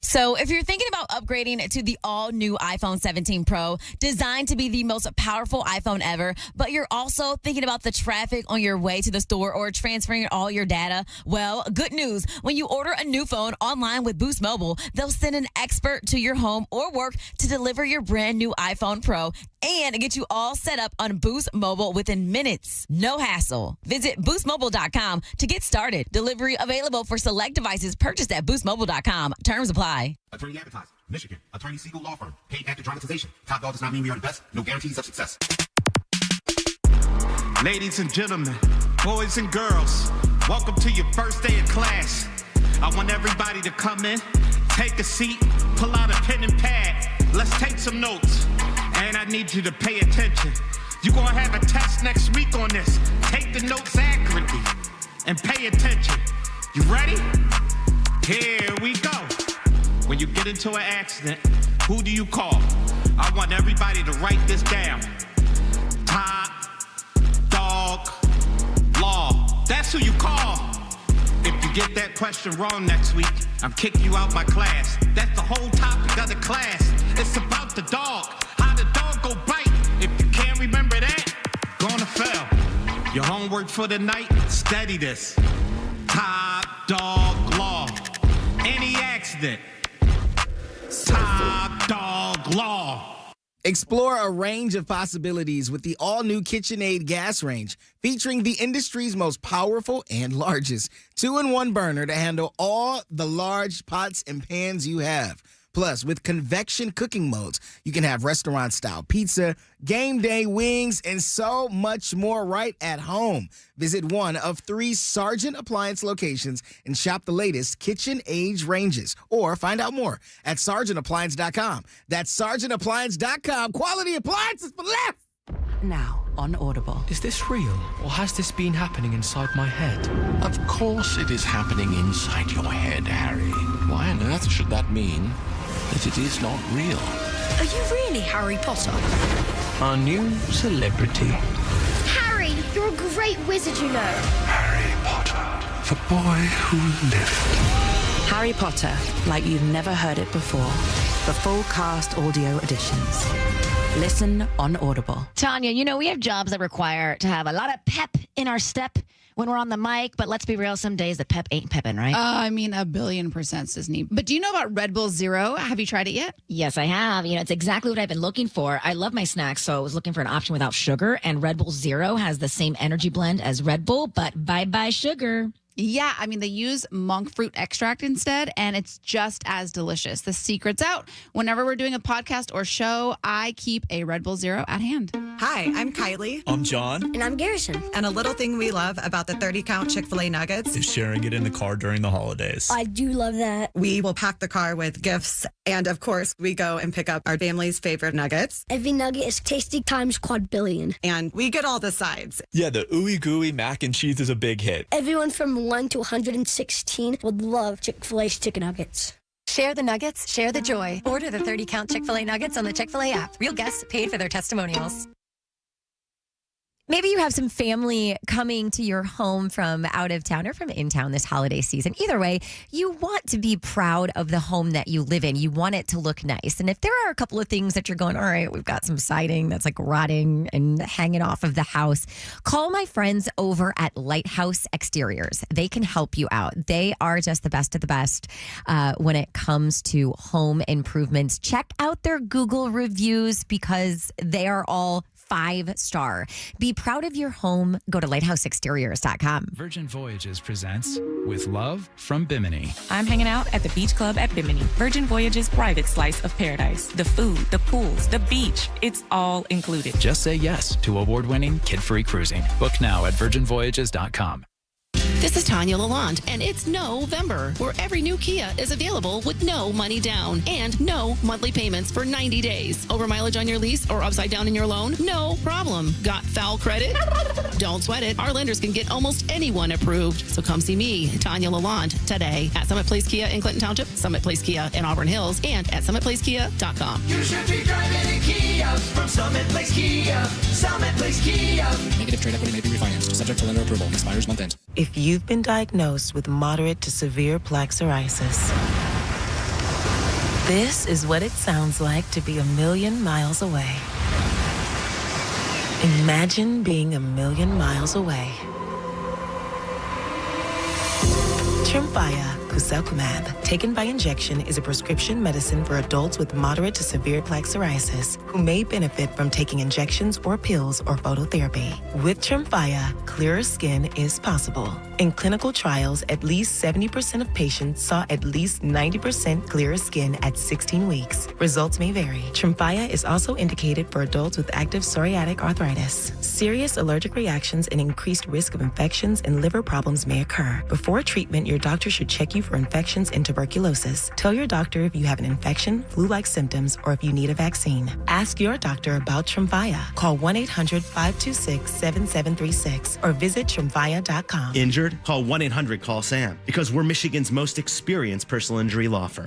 So if you're thinking about upgrading to the all-new iPhone 17 Pro, designed to be the most powerful iPhone ever, but you're also thinking about the traffic on your way to the store or transferring all your data, well, good news. When you order a new phone online with Boost Mobile, they'll send an expert to your home or work to deliver your brand new iPhone Pro and get you all set up on Boost Mobile within minutes. No hassle. Visit boostmobile.com to get started. Delivery available for select devices purchased at boostmobile.com. Terms apply. Attorney Advertising, Michigan. Attorney Siegel Law Firm. Paid after dramatization. Top dog does not mean we are the best. No guarantees of success. Ladies and gentlemen, boys and girls, welcome to your first day of class. I want everybody to come in, take a seat, pull out a pen and pad. Let's take some notes. And I need you to pay attention. You're going to have a test next week on this. Take the notes accurately and pay attention. You ready? Here we go. When you get into an accident, who do you call? I want everybody to write this down. Top, dog, law. That's who you call. If you get that question wrong next week, I'm kicking you out my class. That's the whole topic of the class. It's about the dog. How the dog go bite. If you can't remember that, gonna fail. Your homework for the night, study this. Top dog law. Any accident. Top dog law. Explore a range of possibilities with the all-new KitchenAid gas range, featuring the industry's most powerful and largest 2-in-1 burner to handle all the large pots and pans you have. Plus, with convection cooking modes, you can have restaurant-style pizza, game day wings, and so much more right at home. Visit one of 3 Sargent Appliance locations and shop the latest KitchenAid ranges. Or find out more at sargentappliance.com. That's sargentappliance.com. Quality appliances for less. Now on Audible. Is this real, or has this been happening inside my head? Of course it is happening inside your head, Harry. Why on earth should that mean that it is not real? Are you really Harry Potter? Our new celebrity. Harry, you're a great wizard, you know. Harry Potter, the boy who lived. Harry Potter, like you've never heard it before. The full cast audio editions. Listen on Audible. Tanya, you know, we have jobs that require to have a lot of pep in our step when we're on the mic, but let's be real, some days the pep ain't pepping, right? I mean, 1,000,000,000%, Disney. But do you know about Red Bull Zero? Have you tried it yet? Yes, I have. You know, it's exactly what I've been looking for. I love my snacks, so I was looking for an option without sugar, and Red Bull Zero has the same energy blend as Red Bull, but bye-bye sugar. Yeah, I mean, they use monk fruit extract instead, and it's just as delicious. The secret's out. Whenever we're doing a podcast or show, I keep a Red Bull Zero at hand. Hi, I'm Kylie. I'm John. And I'm Garrison. And a little thing we love about the 30-count Chick-fil-A nuggets Is sharing it in the car during the holidays. I do love that. We will pack the car with gifts. And of course, we go and pick up our family's favorite nuggets. Every nugget is tasty times quadrillion. And we get all the sides. Yeah, the ooey gooey mac and cheese is a big hit. Everyone from 1 to 116 would love Chick-fil-A's chicken nuggets. Share the nuggets, share the joy. Order the 30-count Chick-fil-A nuggets on the Chick-fil-A app. Real guests paid for their testimonials. Maybe you have some family coming to your home from out of town or from in town this holiday season. Either way, you want to be proud of the home that you live in. You want it to look nice. And if there are a couple of things that you're going, all right, we've got some siding that's like rotting and hanging off of the house, call my friends over at Lighthouse Exteriors. They can help you out. They are just the best of the best when it comes to home improvements. Check out their Google reviews because they are all 5-star. Be proud of your home. Go to lighthouseexteriors.com. Virgin Voyages presents With Love from Bimini. I'm hanging out at the beach club at Bimini. Virgin Voyages' private slice of paradise. The food, the pools, the beach. It's all included. Just say yes to award-winning kid-free cruising. Book now at virginvoyages.com. This is Tanya Lalonde, and it's November, where every new Kia is available with no money down and no monthly payments for 90 days. Over mileage on your lease or upside down in your loan? No problem. Got foul credit? Don't sweat it. Our lenders can get almost anyone approved. So come see me, Tanya Lalonde, today at Summit Place Kia in Clinton Township, Summit Place Kia in Auburn Hills, and at summitplacekia.com. You should be driving a Kia from Summit Place Kia. Summit Place Kia. Negative trade equity may be refinanced, subject to lender approval. Expires month end. If you've been diagnosed with moderate to severe plaque psoriasis, this is what it sounds like to be 1,000,000 miles away. Imagine being 1,000,000 miles away. Tremfya Guselkumab, taken by injection, is a prescription medicine for adults with moderate to severe plaque psoriasis who may benefit from taking injections or pills or phototherapy. With Tremfya, clearer skin is possible. In clinical trials, at least 70% of patients saw at least 90% clearer skin at 16 weeks. Results may vary. Tremfya is also indicated for adults with active psoriatic arthritis. Serious allergic reactions and increased risk of infections and liver problems may occur. Before treatment, your doctor should check you for infections and tuberculosis. Tell your doctor if you have an infection, flu-like symptoms, or if you need a vaccine. Ask your doctor about Tremfya. Call 1-800-526-7736 or visit Tremfya.com. Injured? Call 1-800-CALL-SAM because we're Michigan's most experienced personal injury law firm.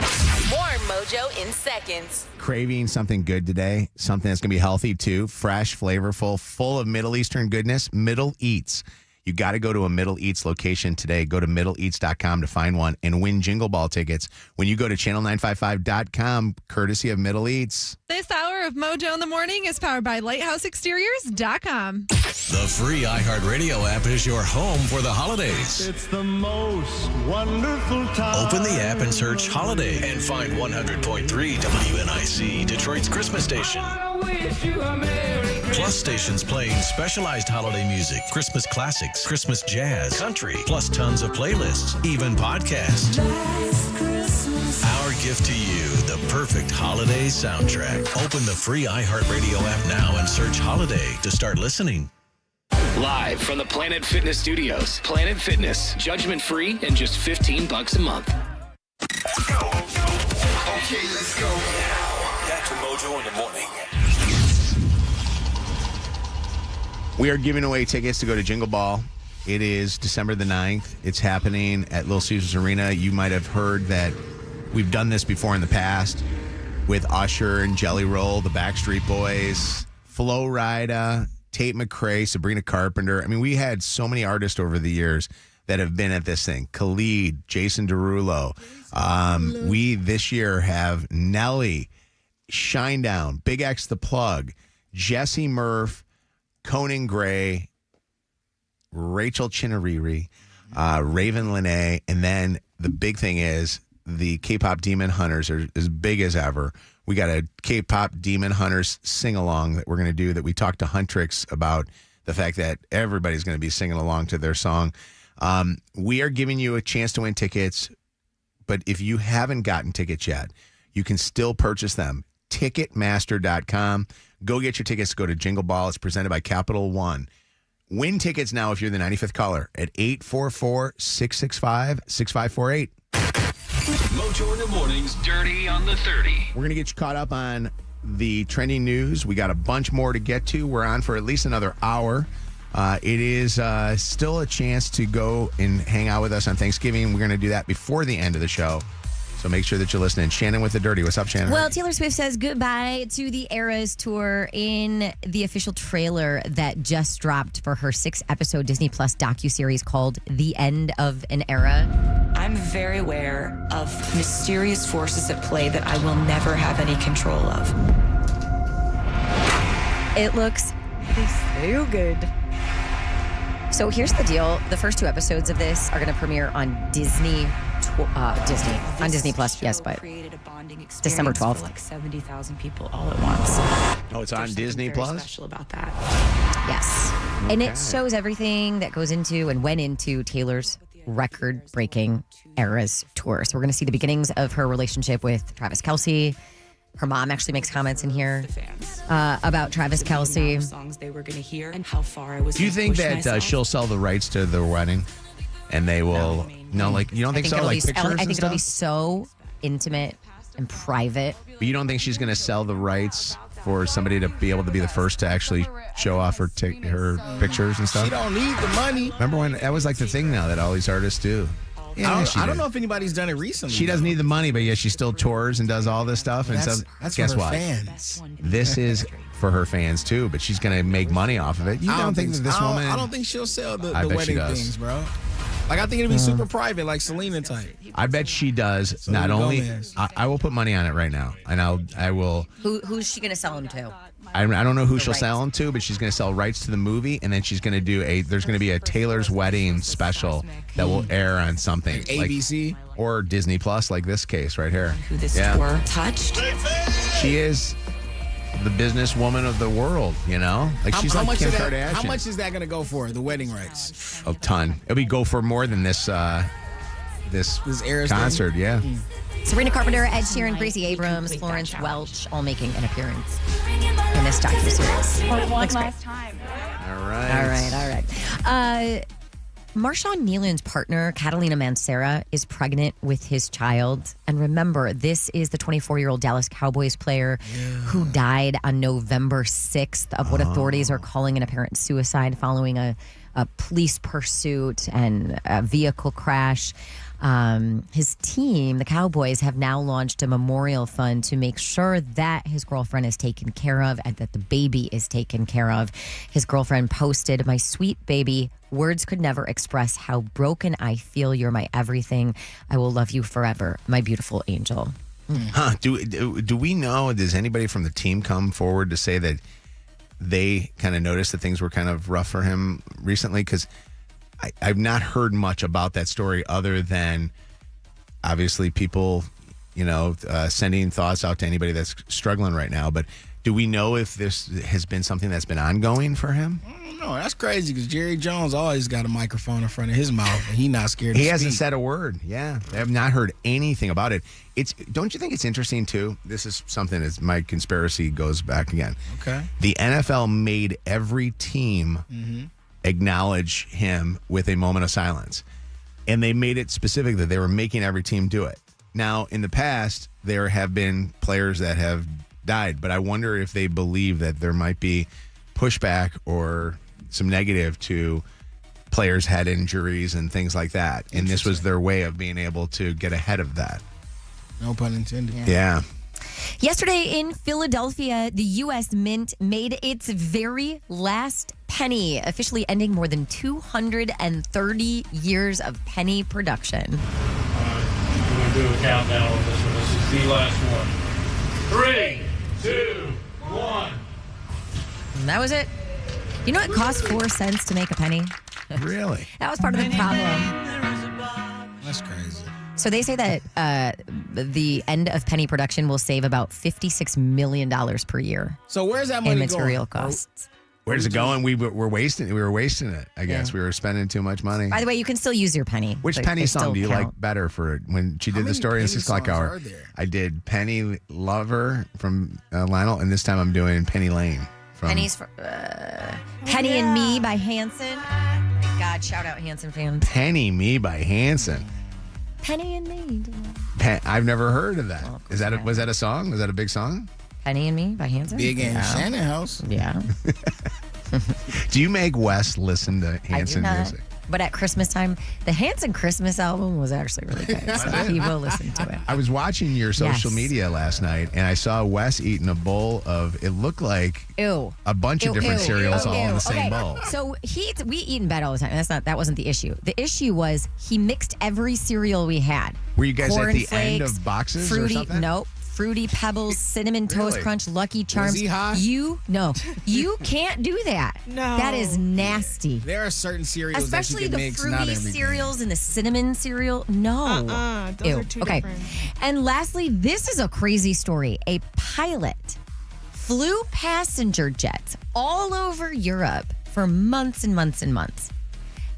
More Mojo in seconds. Craving something good today, something that's going to be healthy too, fresh, flavorful, full of Middle Eastern goodness, Middle Eats. You got to go to a Middle Eats location today. Go to middleeats.com to find one and win Jingle Ball tickets when you go to channel955.com, courtesy of Middle Eats. This hour of Mojo in the Morning is powered by LighthouseExteriors.com. The free iHeartRadio app is your home for the holidays. It's the most wonderful time. Open the app and search Holiday and find 100.3 WNIC, Detroit's Christmas station. Plus stations playing specialized holiday music, Christmas classics, Christmas jazz, country, plus tons of playlists, even podcasts. Our gift to you, the perfect holiday soundtrack. Open the free iHeartRadio app now and search Holiday to start listening. Live from the Planet Fitness Studios. Planet Fitness, judgment free and just $15 a month. Okay, let's go. Now, back to Mojo in the Morning. We are giving away tickets to go to Jingle Ball. It is December the 9th. It's happening at Little Caesars Arena. You might have heard that we've done this before in the past with Usher and Jelly Roll, the Backstreet Boys, Flo Rida, Tate McRae, Sabrina Carpenter. I mean, we had so many artists over the years that have been at this thing. Khalid, Jason Derulo. We this year have Nelly, Shinedown, Big X The Plug, Jesse Murph, Conan Gray, Rachel Chinariri, Raven Lene, and then the big thing is the K-pop Demon Hunters are as big as ever. We got a K-pop Demon Hunters sing-along that we're going to do that we talked to Huntrix about the fact that everybody's going to be singing along to their song. We are giving you a chance to win tickets, but if you haven't gotten tickets yet, you can still purchase them. Ticketmaster.com. Go get your tickets. Go to Jingle Ball. It's presented by Capital One. Win tickets now if you're the 95th caller at 844-665-6548. Mojo in the Morning's Dirty on the 30. We're going to get you caught up on the trending news. We got a bunch more to get to. We're on for at least another hour. It is still a chance to go and hang out with us on Thanksgiving. We're going to do that before the end of the show. So make sure that you're listening. Shannon with the Dirty. What's up, Shannon? Well, Taylor Swift says goodbye to the Eras Tour in the official trailer that just dropped for her 6-episode Disney Plus docuseries called The End of an Era. I'm very aware of mysterious forces at play that I will never have any control of. It looks so good. So here's the deal. The first 2 episodes of this are going to premiere on Disney Plus, yes, but December 12th. Like 70,000 people all at once. Oh, it's on Disney Plus? Special about that. Yes. Okay. And it shows everything that goes into and went into Taylor's record-breaking Eras Tour. So we're going to see the beginnings of her relationship with Travis Kelce. Her mom actually makes comments in here about Travis Kelce. Songs they were going to hear and how far I was. Do you think that she'll sell the rights to their wedding, and they will? No, like you don't think so? Like pictures I think and it'll be stuff? so intimate and private. But you don't think she's going to sell the rights for somebody to be able to be the first to actually show off her pictures and stuff? She don't need the money. Remember when that was like the thing now that all these artists do? Yeah, I don't know if anybody's done it recently. She doesn't need the money, but yeah, she still tours and does all this stuff. And that's guess for her what? fans. This is for her fans too, but she's going to make money off of it. You don't think that this woman? I don't think she'll sell the bet she wedding does. things, bro. Like I think it'll be super private, like Selena type. I bet she does. Not only, I will put money on it right now, and I will. Who's she going to sell them to? I don't know who she'll sell them to, but she's going to sell rights to the movie, and then she's going to do there's going to be a Taylor's Wedding special that will air on something like ABC or Disney Plus, like this case right here. Who this tour touched? She is the businesswoman of the world, you know? Like she's like Kim Kardashian. How much is that going to go for, the wedding rights? A ton. It'll be go for more than this concert, yeah. Serena Carpenter, Ed Sheeran, Gracie Abrams, Florence Welch, all making an appearance in this docuseries. For one last time. All right. Marshawn Nealon's partner, Catalina Mancera, is pregnant with his child. And remember, this is the 24-year-old Dallas Cowboys player who died on November 6th of what authorities are calling an apparent suicide following a a police pursuit and a vehicle crash. His team, the Cowboys, have now launched a memorial fund to make sure that his girlfriend is taken care of and that the baby is taken care of. His girlfriend posted, "My sweet baby, words could never express how broken I feel. You're my everything. I will love you forever, my beautiful angel." Huh? Do we know? Does anybody from the team come forward to say that they kind of noticed that things were kind of rough for him recently? Because I've not heard much about that story other than obviously people, sending thoughts out to anybody that's struggling right now. But do we know if this has been something that's been ongoing for him? I don't know. That's crazy because Jerry Jones always got a microphone in front of his mouth and he's not scared to He speak. hasn't said a word. Yeah. I have not heard anything about it. Don't you think it's interesting, too? This is something as my conspiracy goes back again. Okay. The NFL made every team acknowledge him with a moment of silence. And they made it specific that they were making every team do it. Now, in the past, there have been players that have died, but I wonder if they believe that there might be pushback or some negative to players' head injuries and things like that. And this was their way of being able to get ahead of that. No pun intended. Yeah. Yesterday in Philadelphia, the U.S. Mint made its very last penny, officially ending more than 230 years of penny production. We're going to do a countdown on this one. This is the last one. 3, 2, 1. And that was it. You know it cost 4 cents to make a penny? Really? That was part of the problem. That's crazy. So they say that the end of penny production will save about $56 million per year. So where's that money in material going? costs? Where's it going? We were wasting it. I guess we were spending too much money. By the way, you can still use your penny. Which Like, penny they song still do you count. like better for when she did the story in 6 o'clock hour? I did Penny Lover from Lionel, and this time I'm doing Penny Lane from Pennies for Penny and Me by Hanson. Oh my God, shout out Hanson fans. Penny Me by Hanson. Penny and Me. I've never heard of that. Was that a song? Was that a big song? Penny and Me by Hanson. Big in Shannon house. Yeah. Do you make Wes listen to Hanson I do not, music? But at Christmas time, the Hanson Christmas album was actually really good. So he will listen to it. I was watching your social media last night, and I saw Wes eating a bowl of, it looked like a bunch of different cereals all in the same bowl. So we eat in bed all the time. That wasn't the issue. The issue was he mixed every cereal we had. Were you guys Corn at the flakes, end of boxes fruity, or something? Nope. Fruity Pebbles, Cinnamon Toast Really? Crunch, Lucky Charms. Was he high? You can't do that. No. That is nasty. There are certain cereals Especially that the you can mix, not fruity everything. cereals and the cinnamon cereal. No. Those Ew. are two Okay. different. And lastly, this is a crazy story. A pilot flew passenger jets all over Europe for months and months and months.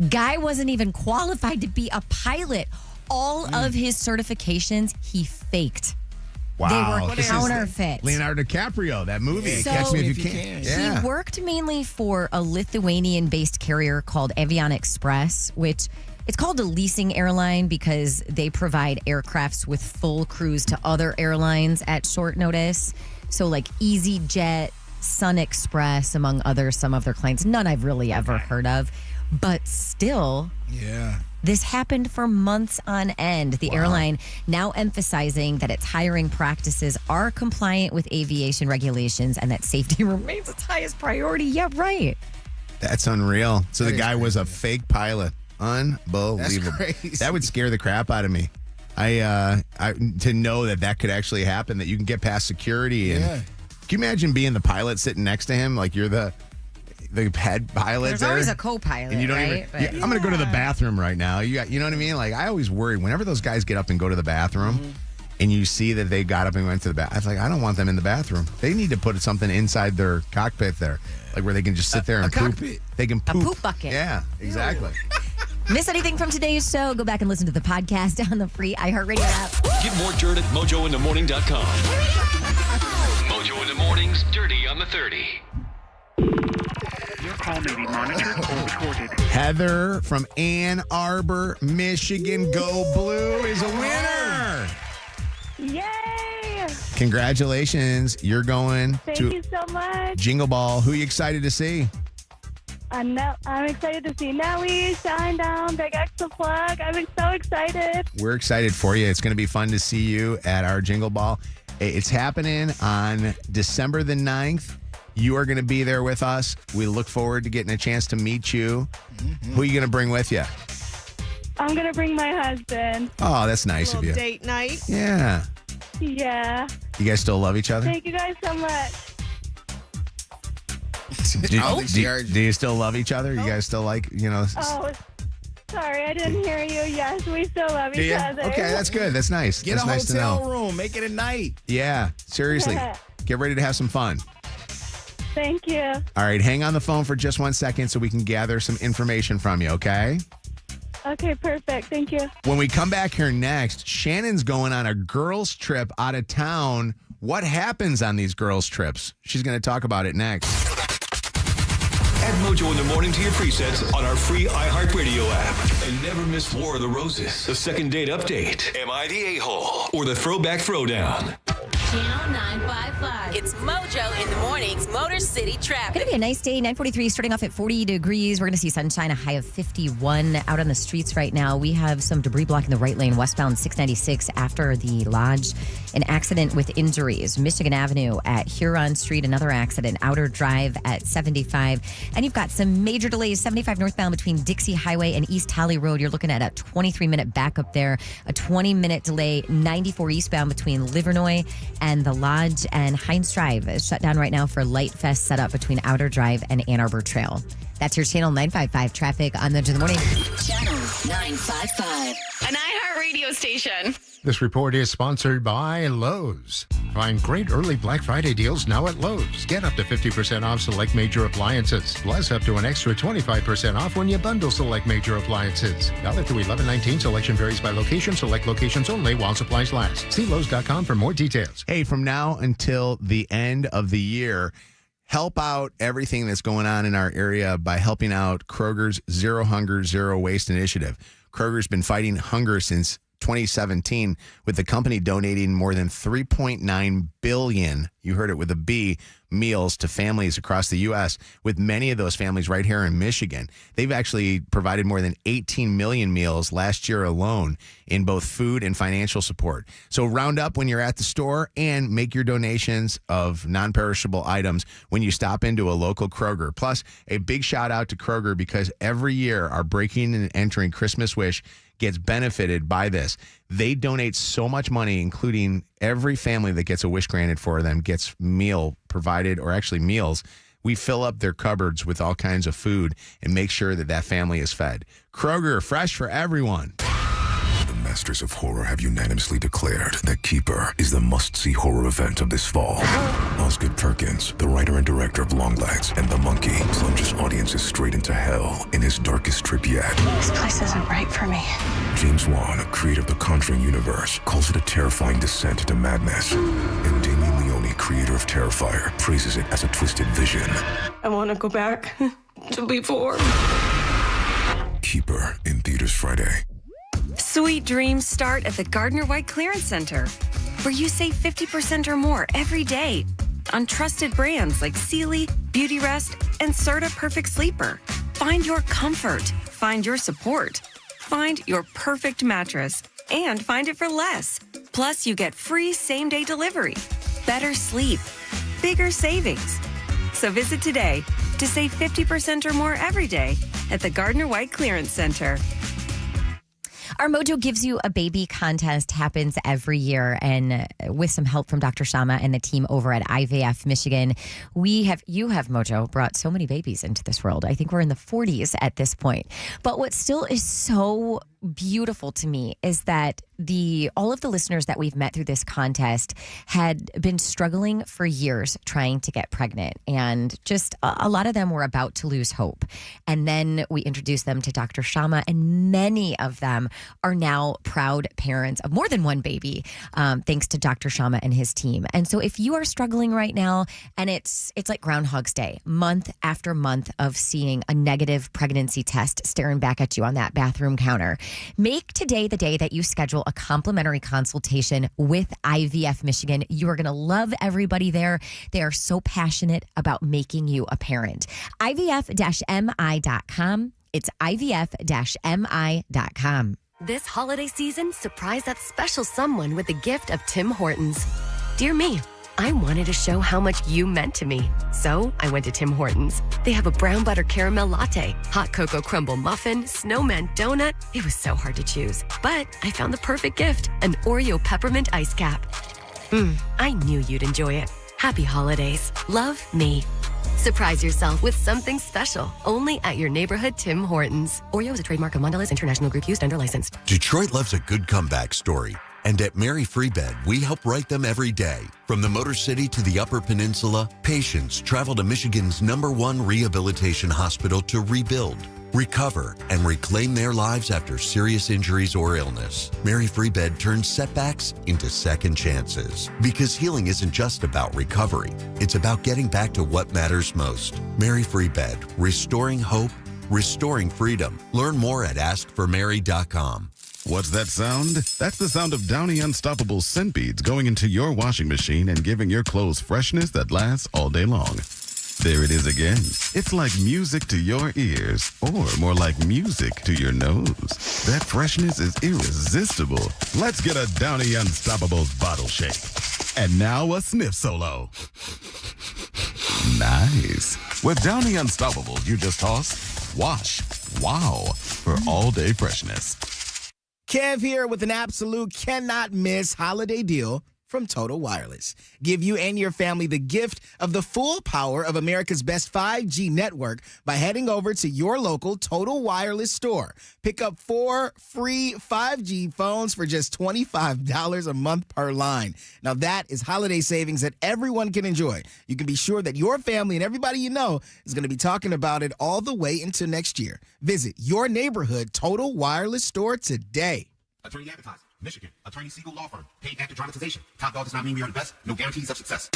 Guy wasn't even qualified to be a pilot. All of his certifications he faked. Wow. They were This is counterfeit. Leonardo DiCaprio, that movie. So- Catch Me If You Can. Yeah. He worked mainly for a Lithuanian-based carrier called Avion Express, which it's called a leasing airline because they provide aircrafts with full crews to other airlines at short notice. So like EasyJet, Sun Express, among some of their clients. None I've really ever heard of. But still, Yeah. this happened for months on end. The airline now emphasizing that its hiring practices are compliant with aviation regulations and that safety remains its highest priority. Yeah, right. That's unreal. So the guy was a fake pilot. Unbelievable. That's crazy. That would scare the crap out of me. I to know that could actually happen, that you can get past security. And can you imagine being the pilot sitting next to him, like you're the head pilot? There's there, always a co-pilot, and you don't right? even. I'm going to go to the bathroom right now. You know what I mean? Like I always worry whenever those guys get up and go to the bathroom, and you see that they got up and went to the bathroom. I was like, I don't want them in the bathroom. They need to put something inside their cockpit there, like where they can just sit there and poop. cockpit. They can poop. A poop bucket. Yeah, exactly. Miss anything from today's show? Go back and listen to the podcast on the free iHeartRadio app. Get more dirt at mojointhemorning.com. Mojo in the Mornings, Dirty on the 30. Your call may be monitored or recorded. Heather from Ann Arbor, Michigan, Go Blue is a winner. Yay! Congratulations. You're going Thank to you so much. Jingle Ball. Who are you excited to see? I'm excited to see Nelly, Shinedown, Big X the Plug. I'm so excited. We're excited for you. It's going to be fun to see you at our Jingle Ball. It's happening on December the 9th. You are going to be there with us. We look forward to getting a chance to meet you. Who are you going to bring with you? I'm going to bring my husband. Oh, that's nice of you. Date night. Yeah. Yeah. You guys still love each other? Thank you guys so much. Do you still love each other? You guys still like, Oh, sorry, I didn't hear you. Yes, we still love each other. Okay, that's good. That's nice. Get that's a nice to hotel know. room. Make it a night. Yeah, seriously. Get ready to have some fun. Thank you. All right, hang on the phone for just 1 second so we can gather some information from you, okay? Okay, perfect. Thank you. When we come back here next, Shannon's going on a girls' trip out of town. What happens on these girls' trips? She's going to talk about it next. Add Mojo in the morning to your presets on our free iHeartRadio app. And never miss War of the Roses, the second date update, Am I the A-Hole, or the Throwback Throwdown. Channel 955. It's Mojo in the mornings, Motor City traffic. Going to be a nice day. 9:43, starting off at 40 degrees. We're going to see sunshine, a high of 51 out on the streets right now. We have some debris blocking the right lane, westbound 696 after the Lodge. An accident with injuries. Michigan Avenue at Huron Street, another accident. Outer Drive at 75. And you've got some major delays. 75 northbound between Dixie Highway and East Holly Road. You're looking at a 23-minute backup there. A 20-minute delay. 94 eastbound between Livernois and the Lodge, and Heinz Drive is shut down right now for Light Fest setup between Outer Drive and Ann Arbor Trail. That's your Channel 955 traffic on the Mojo in the morning. Channel 955. An iHeartRadio station. This report is sponsored by Lowe's. Find great early Black Friday deals now at Lowe's. Get up to 50% off select major appliances, plus up to an extra 25% off when you bundle select major appliances. Valid through 11/19. Selection varies by location. Select locations only while supplies last. See Lowe's.com for more details. Hey, from now until the end of the year, help out everything that's going on in our area by helping out Kroger's Zero Hunger, Zero Waste initiative. Kroger's been fighting hunger since 2017, with the company donating more than 3.9 billion, you heard it with a B, meals to families across the U.S., with many of those families right here in Michigan. They've actually provided more than 18 million meals last year alone in both food and financial support. So round up when you're at the store and make your donations of non-perishable items when you stop into a local Kroger. Plus, a big shout out to Kroger because every year our breaking and entering Christmas Wish gets benefited by this. They donate so much money, including every family that gets a wish granted for them gets meal provided, or actually meals. We fill up their cupboards with all kinds of food and make sure that that family is fed. Kroger, fresh for everyone. The Masters of Horror have unanimously declared that Keeper is the must-see horror event of this fall. Osgood Perkins, the writer and director of Longlegs and The Monkey, plunges audiences straight into hell in his darkest trip yet. This place isn't right for me. James Wan, creator of the Conjuring universe, calls it a terrifying descent into madness. And Damien Leone, creator of Terrifier, praises it as a twisted vision. I want to go back to before. Keeper in theaters Friday. Sweet dreams start at the Gardner White Clearance Center, where you save 50% or more every day on trusted brands like Sealy, Beautyrest, and Serta Perfect Sleeper. Find your comfort, find your support, find your perfect mattress, and find it for less. Plus, you get free same-day delivery, better sleep, bigger savings. So visit today to save 50% or more every day at the Gardner White Clearance Center. Our Mojo Gives You a Baby contest happens every year, and with some help from Dr. Shama and the team over at IVF Michigan, you have Mojo brought so many babies into this world. I think we're in the 40s at this point. But what still is so beautiful to me is that all of the listeners that we've met through this contest had been struggling for years trying to get pregnant, and just a lot of them were about to lose hope. And then we introduced them to Dr. Shama, and many of them are now proud parents of more than one baby, thanks to Dr. Shama and his team. And so if you are struggling right now, and it's like Groundhog's Day, month after month of seeing a negative pregnancy test staring back at you on that bathroom counter, Make today the day that you schedule a complimentary consultation with IVF Michigan. You are going to love everybody there. They are so passionate about making you a parent. IVF-MI.com. It's IVF-MI.com. This holiday season, surprise that special someone with the gift of Tim Hortons. Dear me, I wanted to show how much you meant to me. So I went to Tim Hortons. They have a brown butter caramel latte, hot cocoa crumble muffin, snowman donut. It was so hard to choose. But I found the perfect gift, an Oreo peppermint ice cap. I knew you'd enjoy it. Happy holidays. Love, me. Surprise yourself with something special only at your neighborhood Tim Hortons. Oreo is a trademark of Mondelez International Group Used under license. Detroit loves a good comeback story. And at Mary Free Bed, we help write them every day. From the Motor City to the Upper Peninsula, patients travel to Michigan's #1 rehabilitation hospital to rebuild, recover, and reclaim their lives after serious injuries or illness. Mary Free Bed turns setbacks into second chances. Because healing isn't just about recovery. It's about getting back to what matters most. Mary Free Bed, restoring hope, restoring freedom. Learn more at askformary.com. What's that sound? That's the sound of Downy Unstoppable scent beads going into your washing machine and giving your clothes freshness that lasts all day long. There it is again. It's like music to your ears, or more like music to your nose. That freshness is irresistible. Let's get a Downy Unstoppables bottle shake. And now a sniff solo. Nice. With Downy Unstoppables, you just toss, wash, wow, for all-day freshness. Kev here with an absolute cannot miss holiday deal from Total Wireless. Give you and your family the gift of the full power of America's best 5G network by heading over to your local Total Wireless store. Pick up 4 free 5G phones for just $25 a month per line. Now that is holiday savings that everyone can enjoy. You can be sure that your family and everybody you know is going to be talking about it all the way into next year. Visit your neighborhood Total Wireless store today. Attorney advertised. Michigan. Attorney Siegel Law Firm. Paid after dramatization. Top dog does not mean we are the best. No guarantees of success.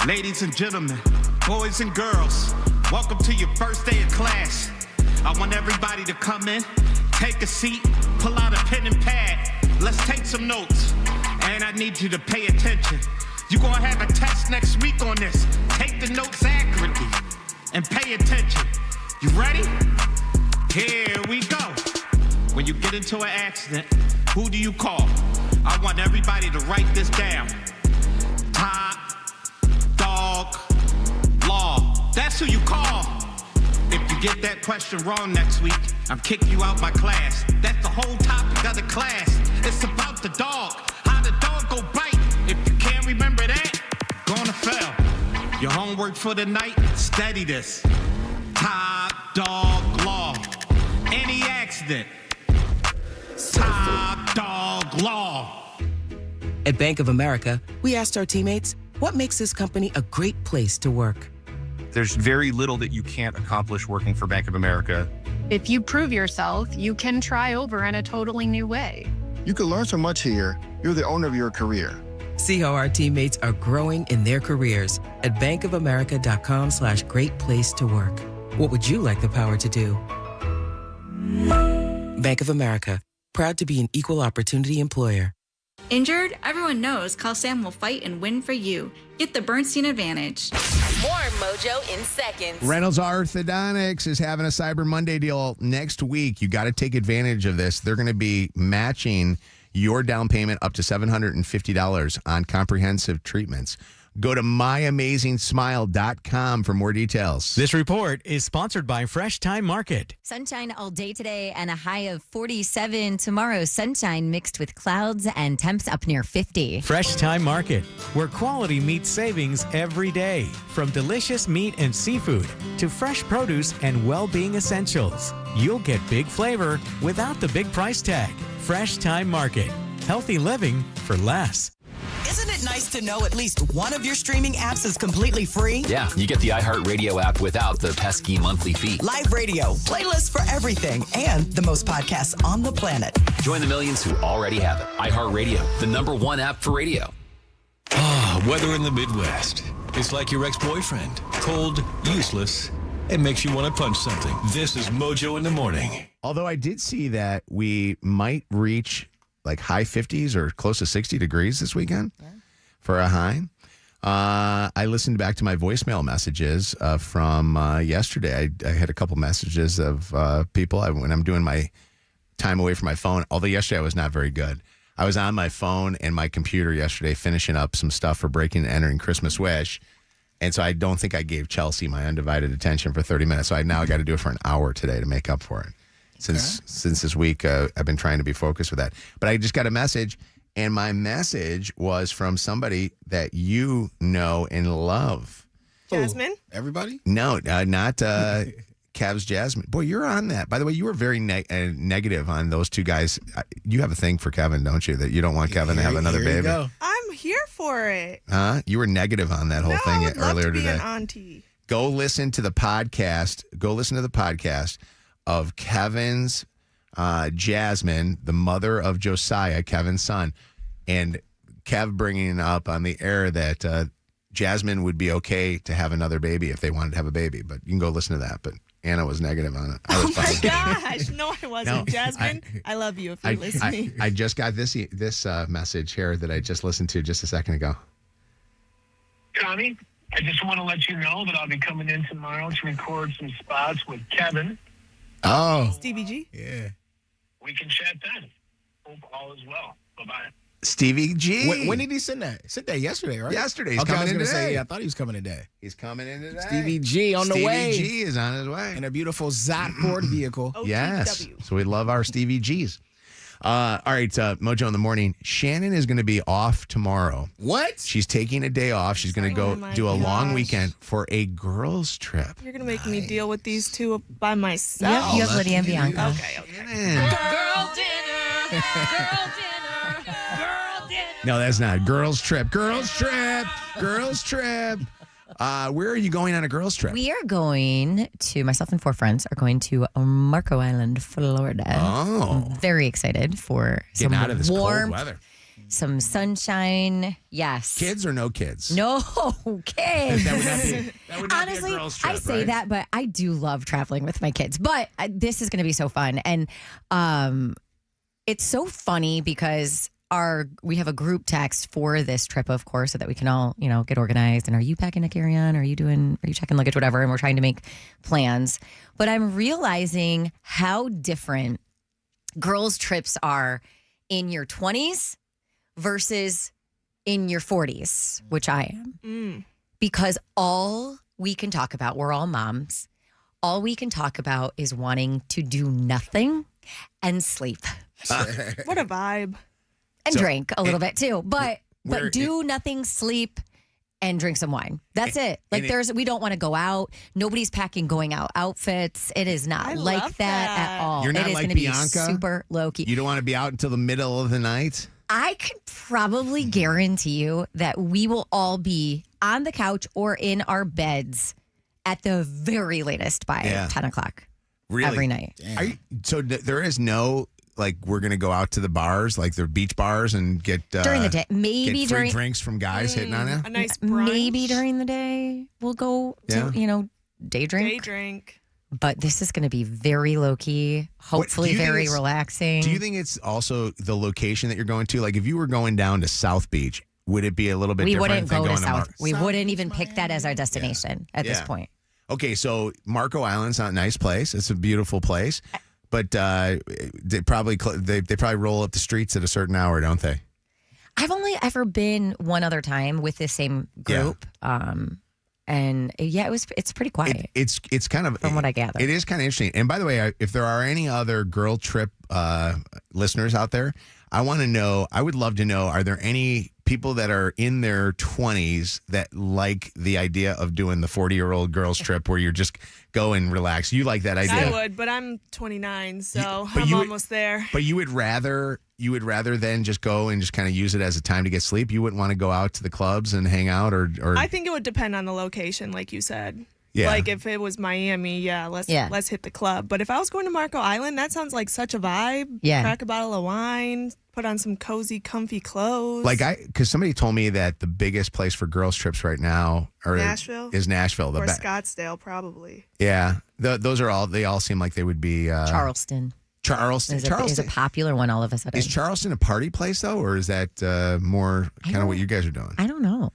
Ladies and gentlemen, boys and girls, welcome to your first day of class. I want everybody to come in, take a seat, pull out a pen and pad. Let's take some notes. And I need you to pay attention. You're going to have a test next week on this. Take the notes accurately and pay attention. You ready? Here we go. When you get into an accident, who do you call? I want everybody to write this down. Top dog law. That's who you call. If you get that question wrong next week, I'm kicking you out my class. That's the whole topic of the class. It's about the dog. How the dog go bite. If you can't remember that, gonna fail. Your homework for the night, study this. Top dog law. Any accident. Top dog law. At Bank of America, we asked our teammates, what makes this company a great place to work? There's very little that you can't accomplish working for Bank of America. If you prove yourself, you can try over in a totally new way. You can learn so much here. You're the owner of your career. See how our teammates are growing in their careers at bankofamerica.com/great place to work. What would you like the power to do? Bank of America, proud to be an equal opportunity employer. Injured? Everyone knows Call Sam will fight and win for you. Get the Bernstein advantage. More Mojo in seconds. Reynolds Orthodontics is having a Cyber Monday deal next week. You got to take advantage of this. They're going to be matching your down payment up to $750 on comprehensive treatments. Go to myamazingsmile.com for more details. This report is sponsored by Fresh Time Market. Sunshine all day today and a high of 47 tomorrow. Sunshine mixed with clouds and temps up near 50. Fresh Time Market, where quality meets savings every day. From delicious meat and seafood to fresh produce and well-being essentials. You'll get big flavor without the big price tag. Fresh Time Market. Healthy living for less. Isn't it nice to know at least one of your streaming apps is completely free? Yeah, you get the iHeartRadio app without the pesky monthly fee. Live radio, playlists for everything, and the most podcasts on the planet. Join the millions who already have it. iHeartRadio, the #1 app for radio. Weather in the Midwest. It's like your ex-boyfriend. Cold, useless, and makes you want to punch something. This is Mojo in the Morning. Although I did see that we might reach like high 50s or close to 60 degrees this weekend for a high. I listened back to my voicemail messages from yesterday. I had a couple messages of people when I'm doing my time away from my phone. Although yesterday I was not very good. I was on my phone and my computer yesterday finishing up some stuff for Breaking and Entering Christmas Wish. And so I don't think I gave Chelsea my undivided attention for 30 minutes. So I now got to do it for an hour today to make up for it. Since this week, I've been trying to be focused with that. But I just got a message, and my message was from somebody that you know and love. Jasmine? Everybody? No, not Cavs Jasmine. Boy, you're on that. By the way, you were very negative on those two guys. You have a thing for Kevin, don't you? That you don't want Kevin to have another baby. Go. I'm here for it. Huh? You were negative on that whole thing earlier today. An auntie. Go listen to the podcast. Of Kevin's Jasmine, the mother of Josiah, Kevin's son, and Kev bringing up on the air that Jasmine would be okay to have another baby if they wanted to have a baby. But you can go listen to that. But Anna was negative on it. Oh my gosh. No, I wasn't. No, Jasmine, I love you if you're listening. I just got this message here that I just listened to just a second ago. Connie, I just want to let you know that I'll be coming in tomorrow to record some spots with Kevin. Oh. Stevie G? Yeah. We can chat then. Hope all is well. Bye-bye. Stevie G. When did he send that? He sent that yesterday, right? Yesterday. He's okay, coming I was in gonna today. say, yeah, I thought he was coming today. He's coming in today. Stevie G on the way. Stevie G is on his way. In a beautiful Zott Ford vehicle. Yes. So we love our Stevie Gs. All right, Mojo in the morning. Shannon is going to be off tomorrow. What? She's taking a day off. She's going to go do a long weekend for a girls' trip. You're going to make me deal with these two by myself. Yep, you have Lydia and Bianca. Okay. Girl dinner. Girl dinner. Girl dinner. No, that's not. Girls' trip. Girls' trip. Girls' trip. Where are you going on a girls' trip? We are going to, myself and 4 friends are going to Marco Island, Florida. Oh. I'm very excited for Getting some out of this warmth, cold weather. some sunshine. Yes. Kids or no kids? No kids. That would not be Honestly, a girls' trip, I say right? that, but I do love traveling with my kids. But this is going to be so fun. And it's so funny because we have a group text for this trip, of course, so that we can all, get organized. And are you packing a carry-on? Are you checking luggage, whatever? And we're trying to make plans. But I'm realizing how different girls' trips are in your 20s versus in your 40s, which I am. Because all we can talk about, we're all moms, all we can talk about is wanting to do nothing and sleep. What a vibe. And drink a little bit too, but do nothing, sleep, and drink some wine. That's it. Like we don't want to go out. Nobody's packing going out outfits. It is not like that at all. You're not it is like gonna be Bianca? super low key. You don't want to be out until the middle of the night? I could probably guarantee you that we will all be on the couch or in our beds at the very latest by 10 o'clock every night. So there is no... Like, we're going to go out to the bars, like the beach bars, and get during the day, maybe get free during drinks from guys hitting on you. A nice brunch. Maybe during the day we'll go to day drink. Day drink. But this is going to be very low key, hopefully very relaxing. Do you think it's also the location that you're going to? Like, if you were going down to South Beach, would it be a little bit we different? Wouldn't go than to going South. We wouldn't even pick that as our destination at this point. Okay, so Marco Island's not a nice place. It's a beautiful place. But they probably roll up the streets at a certain hour, don't they? I've only ever been one other time with this same group, and it's pretty quiet. It's kind of from what I gather. It is kind of interesting. And by the way, if there are any other girl trip listeners out there, I want to know. I would love to know. Are there any people that are in their 20s that like the idea of doing the 40-year-old girls trip where you're just go and relax? You like that idea? I would, but I'm 29, so I'm almost there. But you would rather than just go and just kind of use it as a time to get sleep? You wouldn't want to go out to the clubs and hang out or I think it would depend on the location, like you said. Yeah. Like if it was Miami, let's hit the club. But if I was going to Marco Island, that sounds like such a vibe. Yeah. Crack a bottle of wine, put on some cozy, comfy clothes. Because somebody told me that the biggest place for girls trips right now Nashville is Nashville. or Scottsdale, probably. Yeah, those are all. They all seem like they would be Charleston. Charleston is a popular one all of a sudden. Is Charleston a party place though, or is that more kind of what you guys are doing? I don't know.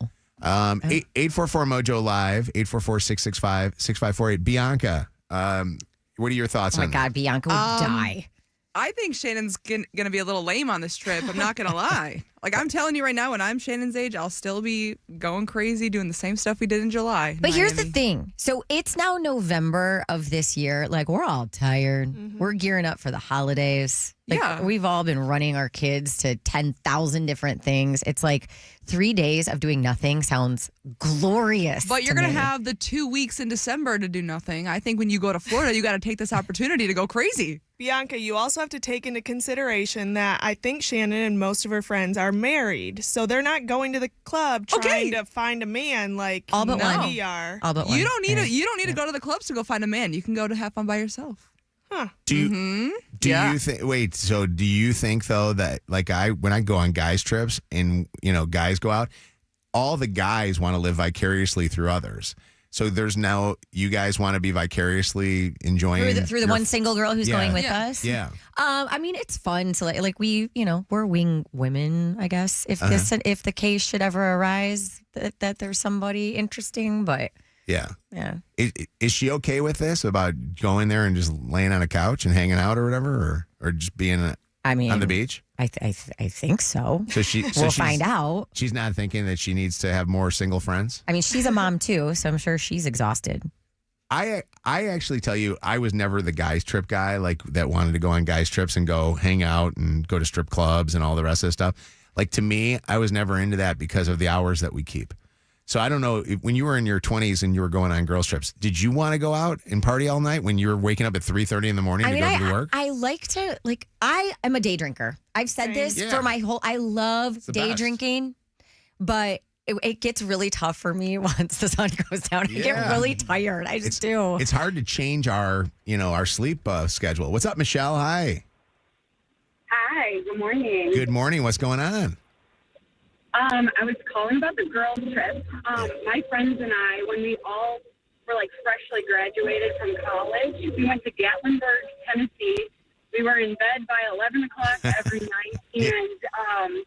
844 Mojo Live, 844-665-6548. Bianca, what are your thoughts on Oh my God, Bianca would die. I think Shannon's going to be a little lame on this trip. I'm not going to lie. Like, I'm telling you right now, when I'm Shannon's age, I'll still be going crazy, doing the same stuff we did in July. in But here's the Miami. thing. So it's now November of this year. Like, we're all tired. We're gearing up for the holidays. Like, Yeah. We've all been running our kids to 10,000 different things. It's like 3 days of doing nothing sounds glorious. But you're going to me. have the 2 weeks in December to do nothing. I think when you go to Florida, you got to take this opportunity to go crazy. Bianca, you also have to take into consideration that I think Shannon and most of her friends are married. So they're not going to the club trying to find a man like All but one. we are. All but You one. don't need to go to the clubs to go find a man. You can go to have fun by yourself. Do you think? Wait, so do you think though that like when I go on guys trips and guys go out, all the guys want to live vicariously through others. So there's now you guys want to be vicariously enjoying through the one single girl who's going with us. Yeah. I mean, it's fun to like we, we're wing women, I guess. If if the case should ever arise that there's somebody interesting, but Yeah. yeah. Is she okay with this about going there and just laying on a couch and hanging out or whatever, or just being on the beach? I think so. So we'll find out. She's not thinking that she needs to have more single friends. I mean, she's a mom too, so I'm sure she's exhausted. I actually tell you, I was never the guys trip guy like that wanted to go on guys trips and go hang out and go to strip clubs and all the rest of the stuff. Like to me, I was never into that because of the hours that we keep. So I don't know, when you were in your 20s and you were going on girls trips, did you want to go out and party all night when you were waking up at 3:30 in the morning to go to work? I like to, I am a day drinker. I've said this for my whole, I love day best. drinking, but it gets really tough for me once the sun goes down. I get really tired. I just do. It's hard to change our sleep schedule. What's up, Michelle? Hi. Hi, good morning. Good morning. What's going on? I was calling about the girls' trip. My friends and I, when we all were freshly graduated from college, we went to Gatlinburg, Tennessee. We were in bed by 11 o'clock every night. And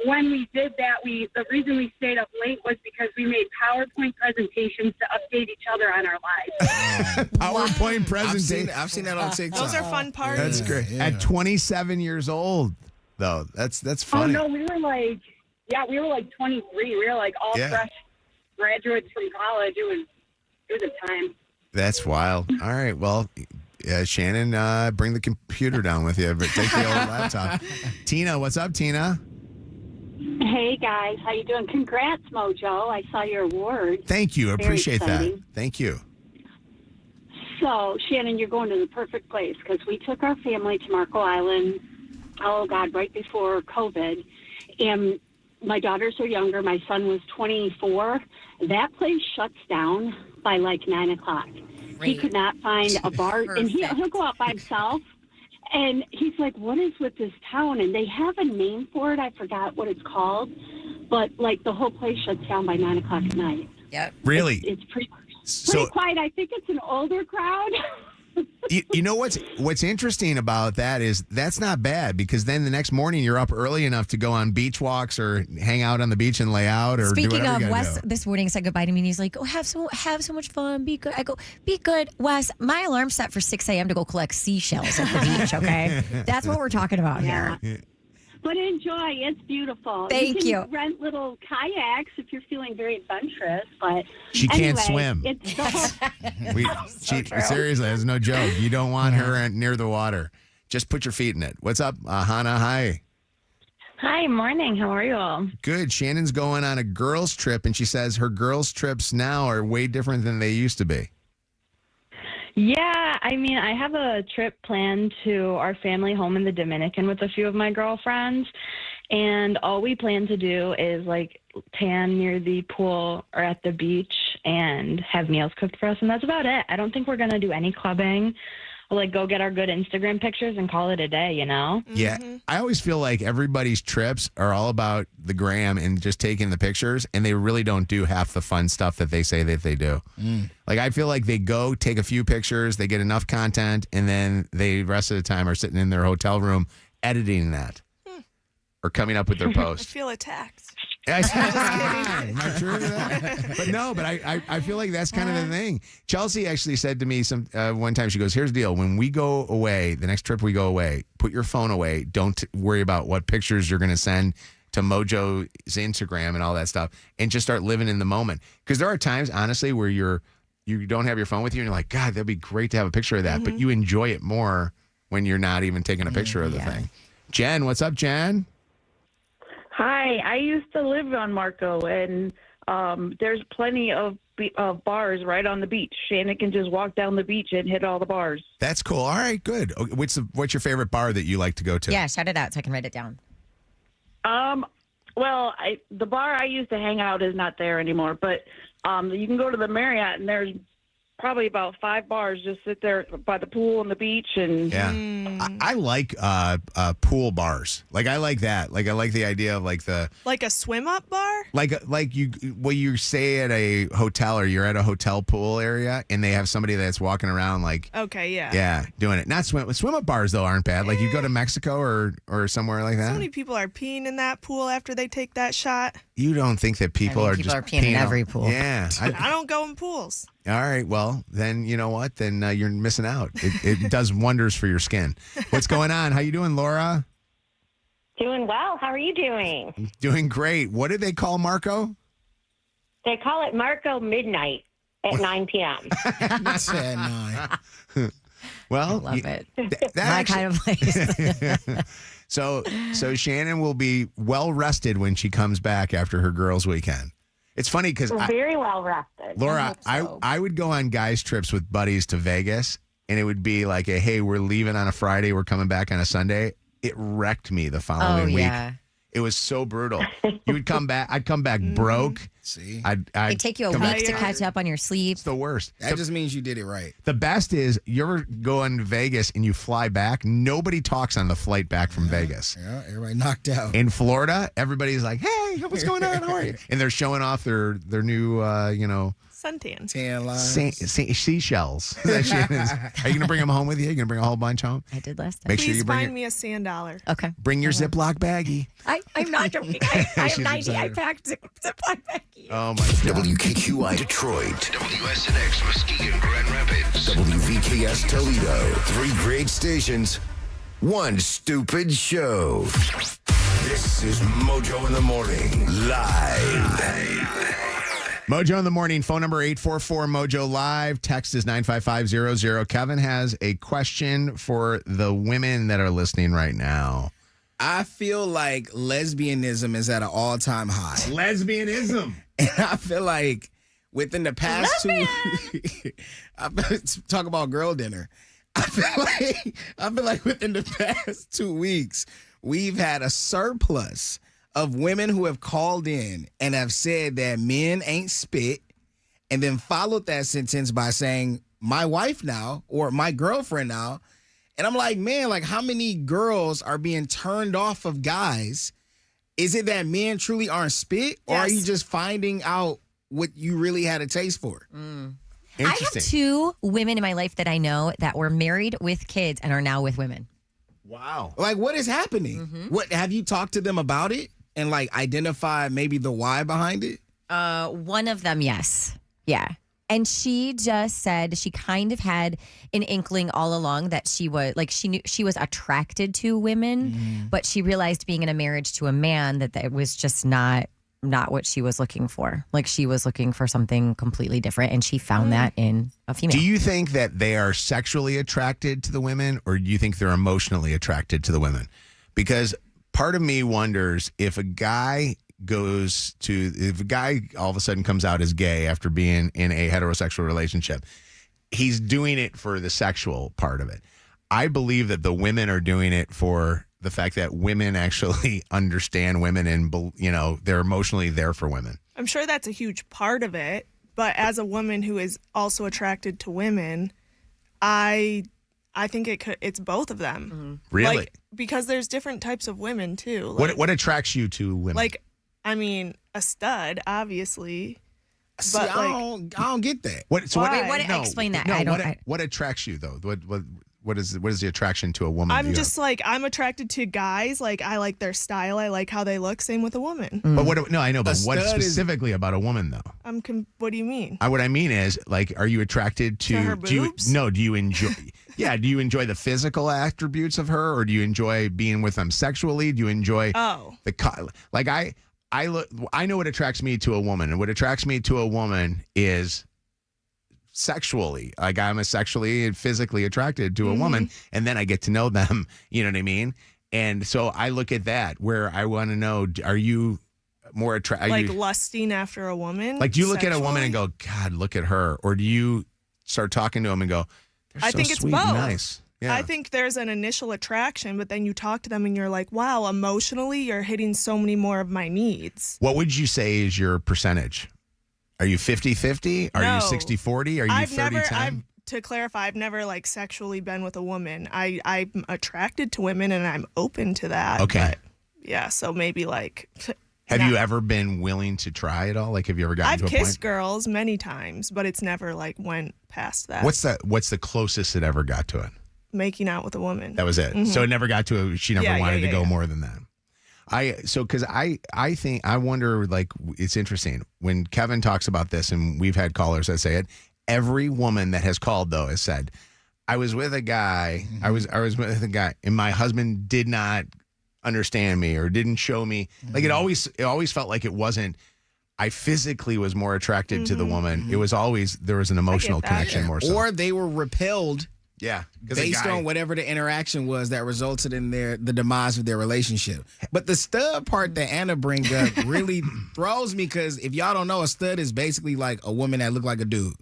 when we did that, the reason we stayed up late was because we made PowerPoint presentations to update each other on our lives. PowerPoint presentation. I've seen that on TikTok. Those are fun parties. That's great. Yeah. At 27 years old, though, that's Oh, funny. no, we were 23. We were all fresh graduates from college. It was a time. That's wild. All right. Well, Shannon, bring the computer down with you, but take the old laptop. Tina, what's up, Tina? Hey guys, how you doing? Congrats, Mojo. I saw your award. Thank you. I Very appreciate that. exciting. Thank you. So, Shannon, you're going to the perfect place because we took our family to Marco Island, right before COVID. And my daughters are younger. My son was 24. That place shuts down by 9 o'clock. He could not find a bar, and he'll go out by himself. And he's like, what is with this town? And they have a name for it. I forgot what it's called. But, the whole place shuts down by 9 o'clock at night. Yep. Really? It's pretty quiet. I think it's an older crowd. You know what's interesting about that is that's not bad because then the next morning you're up early enough to go on beach walks or hang out on the beach and lay out or do Speaking whatever you of, gotta Wes do. this morning said goodbye to me and he's like, oh, have so much fun. Be good. I go, be good, Wes. My alarm's set for 6 a.m. to go collect seashells at the beach, okay? That's what we're talking about here. But enjoy. It's beautiful. Thank you. you. Can rent little kayaks if you're feeling very adventurous. But She can't anyway, swim. It's the whole, Seriously, that's no joke. You don't want her near the water. Just put your feet in it. What's up, Hannah? Hi. Hi, morning. How are you all? Good. Shannon's going on a girls' trip, and she says her girls' trips now are way different than they used to be. Yeah, I mean, I have a trip planned to our family home in the Dominican with a few of my girlfriends. And all we plan to do is like tan near the pool or at the beach and have meals cooked for us. And that's about it. I don't think we're going to do any clubbing. We'll like go get our good Instagram pictures and call it a day, you know? Yeah. I always feel like everybody's trips are all about the gram and just taking the pictures, and they really don't do half the fun stuff that they say that they do. Like, I feel like they go take a few pictures, they get enough content, and then the rest of the time are sitting in their hotel room editing that. Or coming up with their I post. feel attacked. Not true to that. But no, but I feel like that's kind of the thing. Chelsea actually said to me one time, she goes, here's the deal. When we go away, the next trip we go away, put your phone away. Don't worry about what pictures you're going to send to Mojo's Instagram and all that stuff, and just start living in the moment. Because there are times, honestly, where you don't have your phone with you and you're like, God, that'd be great to have a picture of that. But you enjoy it more when you're not even taking a picture of the thing. Jen, what's up, Jen? Hi, I used to live on Marco, and there's plenty of bars right on the beach. Shannon can just walk down the beach and hit all the bars. That's cool. All right, good. What's your favorite bar that you like to go to? Yeah, shout it out so I can write it down. Well, the bar I used to hang out is not there anymore, but you can go to the Marriott, and there's probably about 5 bars. Just sit there by the pool and the beach, and I like pool bars. Like, I like that. Like, I like the idea of like a swim up bar. Like you stay at a hotel or you're at a hotel pool area and they have somebody that's walking around like doing it. Not swim up bars though aren't bad. Like you go to Mexico or somewhere like that. So many people are peeing in that pool after they take that shot. You don't think that people are just peeing in every pool? Yeah, I don't go in pools. All right, well, then you know what? Then you're missing out. It does wonders for your skin. What's going on? How you doing, Laura? Doing well. How are you doing? Doing great. What do they call Marco? They call it Marco Midnight at 9 p.m. That's at 9. Well, I love it. My kind of place. So Shannon will be well rested when she comes back after her girls' weekend. It's funny because very well rested. Laura, I would go on guys' trips with buddies to Vegas, and it would be like, hey, we're leaving on a Friday, we're coming back on a Sunday. It wrecked me the following week. It was so brutal. You would come back. I'd come back broke. See, It'd take you a week to catch up on your sleep. It's the worst. That just means you did it right. The best is you ever go in Vegas and you fly back. Nobody talks on the flight back from Vegas. Yeah, everybody knocked out. In Florida, everybody's like, "Hey, what's going on? How are you?" And they're showing off their new, suntan. Tan lines. Seashells. Are you going to bring them home with you? Are you going to bring a whole bunch home? I did last time. Make sure you bring find me a sand dollar. Okay. Bring your Ziploc baggie. I'm not joking. I am 90. I packed Ziploc baggie. Oh, my God. WKQI Detroit. WSNX Muskegon Grand Rapids. WVKS Toledo. 3 great stations. 1 stupid show. This is Mojo in the Morning. Live. Mojo in the Morning, phone number 844-MOJO Live. Text is 95500. Kevin has a question for the women that are listening right now. I feel like lesbianism is at an all-time high. Lesbianism. And I feel like within the past 2 talk about girl dinner. I feel like within the past 2 weeks, we've had a surplus of women who have called in and have said that men ain't spit, and then followed that sentence by saying, my wife now, or my girlfriend now. And I'm like, man, like how many girls are being turned off of guys? Is it that men truly aren't spit, or are you just finding out what you really had a taste for? I have 2 women in my life that I know that were married with kids and are now with women. Wow. Like, what is happening? What have you talked to them about it and like identify maybe the why behind it? One of them, yes. Yeah. And she just said she kind of had an inkling all along that she was like, she knew she was attracted to women, but she realized being in a marriage to a man that it was just not what she was looking for. Like she was looking for something completely different, and she found that in a female. Do you think that they are sexually attracted to the women, or do you think they're emotionally attracted to the women? Because part of me wonders if a guy all of a sudden comes out as gay after being in a heterosexual relationship, he's doing it for the sexual part of it. I believe that the women are doing it for the fact that women actually understand women and, they're emotionally there for women. I'm sure that's a huge part of it. But as a woman who is also attracted to women, I think it's both of them. Mm-hmm. Really? Like, because there's different types of women too. Like, what attracts you to women? Like, I mean, a stud, obviously. See, but I don't get that. Explain that. What attracts you though? What is the attraction to a woman? I'm attracted to guys. Like, I like their style. I like how they look. Same with a woman. But I know. But what specifically about a woman though? What do you mean? What I mean is, like, are you attracted to her boobs? Do you enjoy? Yeah. Do you enjoy the physical attributes of her, or do you enjoy being with them sexually? Do you enjoy I know what attracts me to a woman, and what attracts me to a woman is sexually. Like, I'm sexually and physically attracted to a woman, and then I get to know them. You know what I mean? And so I look at that where I want to know: are you more attracted? Like lusting after a woman? Like, do you look at a woman and go, "God, look at her," or do you start talking to them and go, "They're so think it's sweet both. and nice"? Yeah. I think there's an initial attraction, but then you talk to them and you're like, wow, emotionally, you're hitting so many more of my needs. What would you say is your percentage? Are you 50-50? Are you 60-40? Are you 30-10? To clarify, I've never like sexually been with a woman. I'm attracted to women and I'm open to that. Okay. But, yeah, so maybe like... Have you ever been willing to try it all? Like, have you ever gotten to a point? I've kissed girls many times, but it's never like went past that. What's the closest it ever got to it? Making out with a woman. That was it. Mm-hmm. So it never got to she never wanted to go more than that. Because I wonder, like, it's interesting when Kevin talks about this, and we've had callers that say it. Every woman that has called, though, has said, I was with a guy, I was with a guy, and my husband did not understand me or didn't show me. Like, it always felt like it wasn't, I physically was more attracted to the woman. It was always, there was an emotional connection more so. Or they were repelled. Yeah, based on whatever the interaction was that resulted in the demise of their relationship. But the stud part that Anna brings up really throws me, because if y'all don't know, a stud is basically like a woman that look like a dude.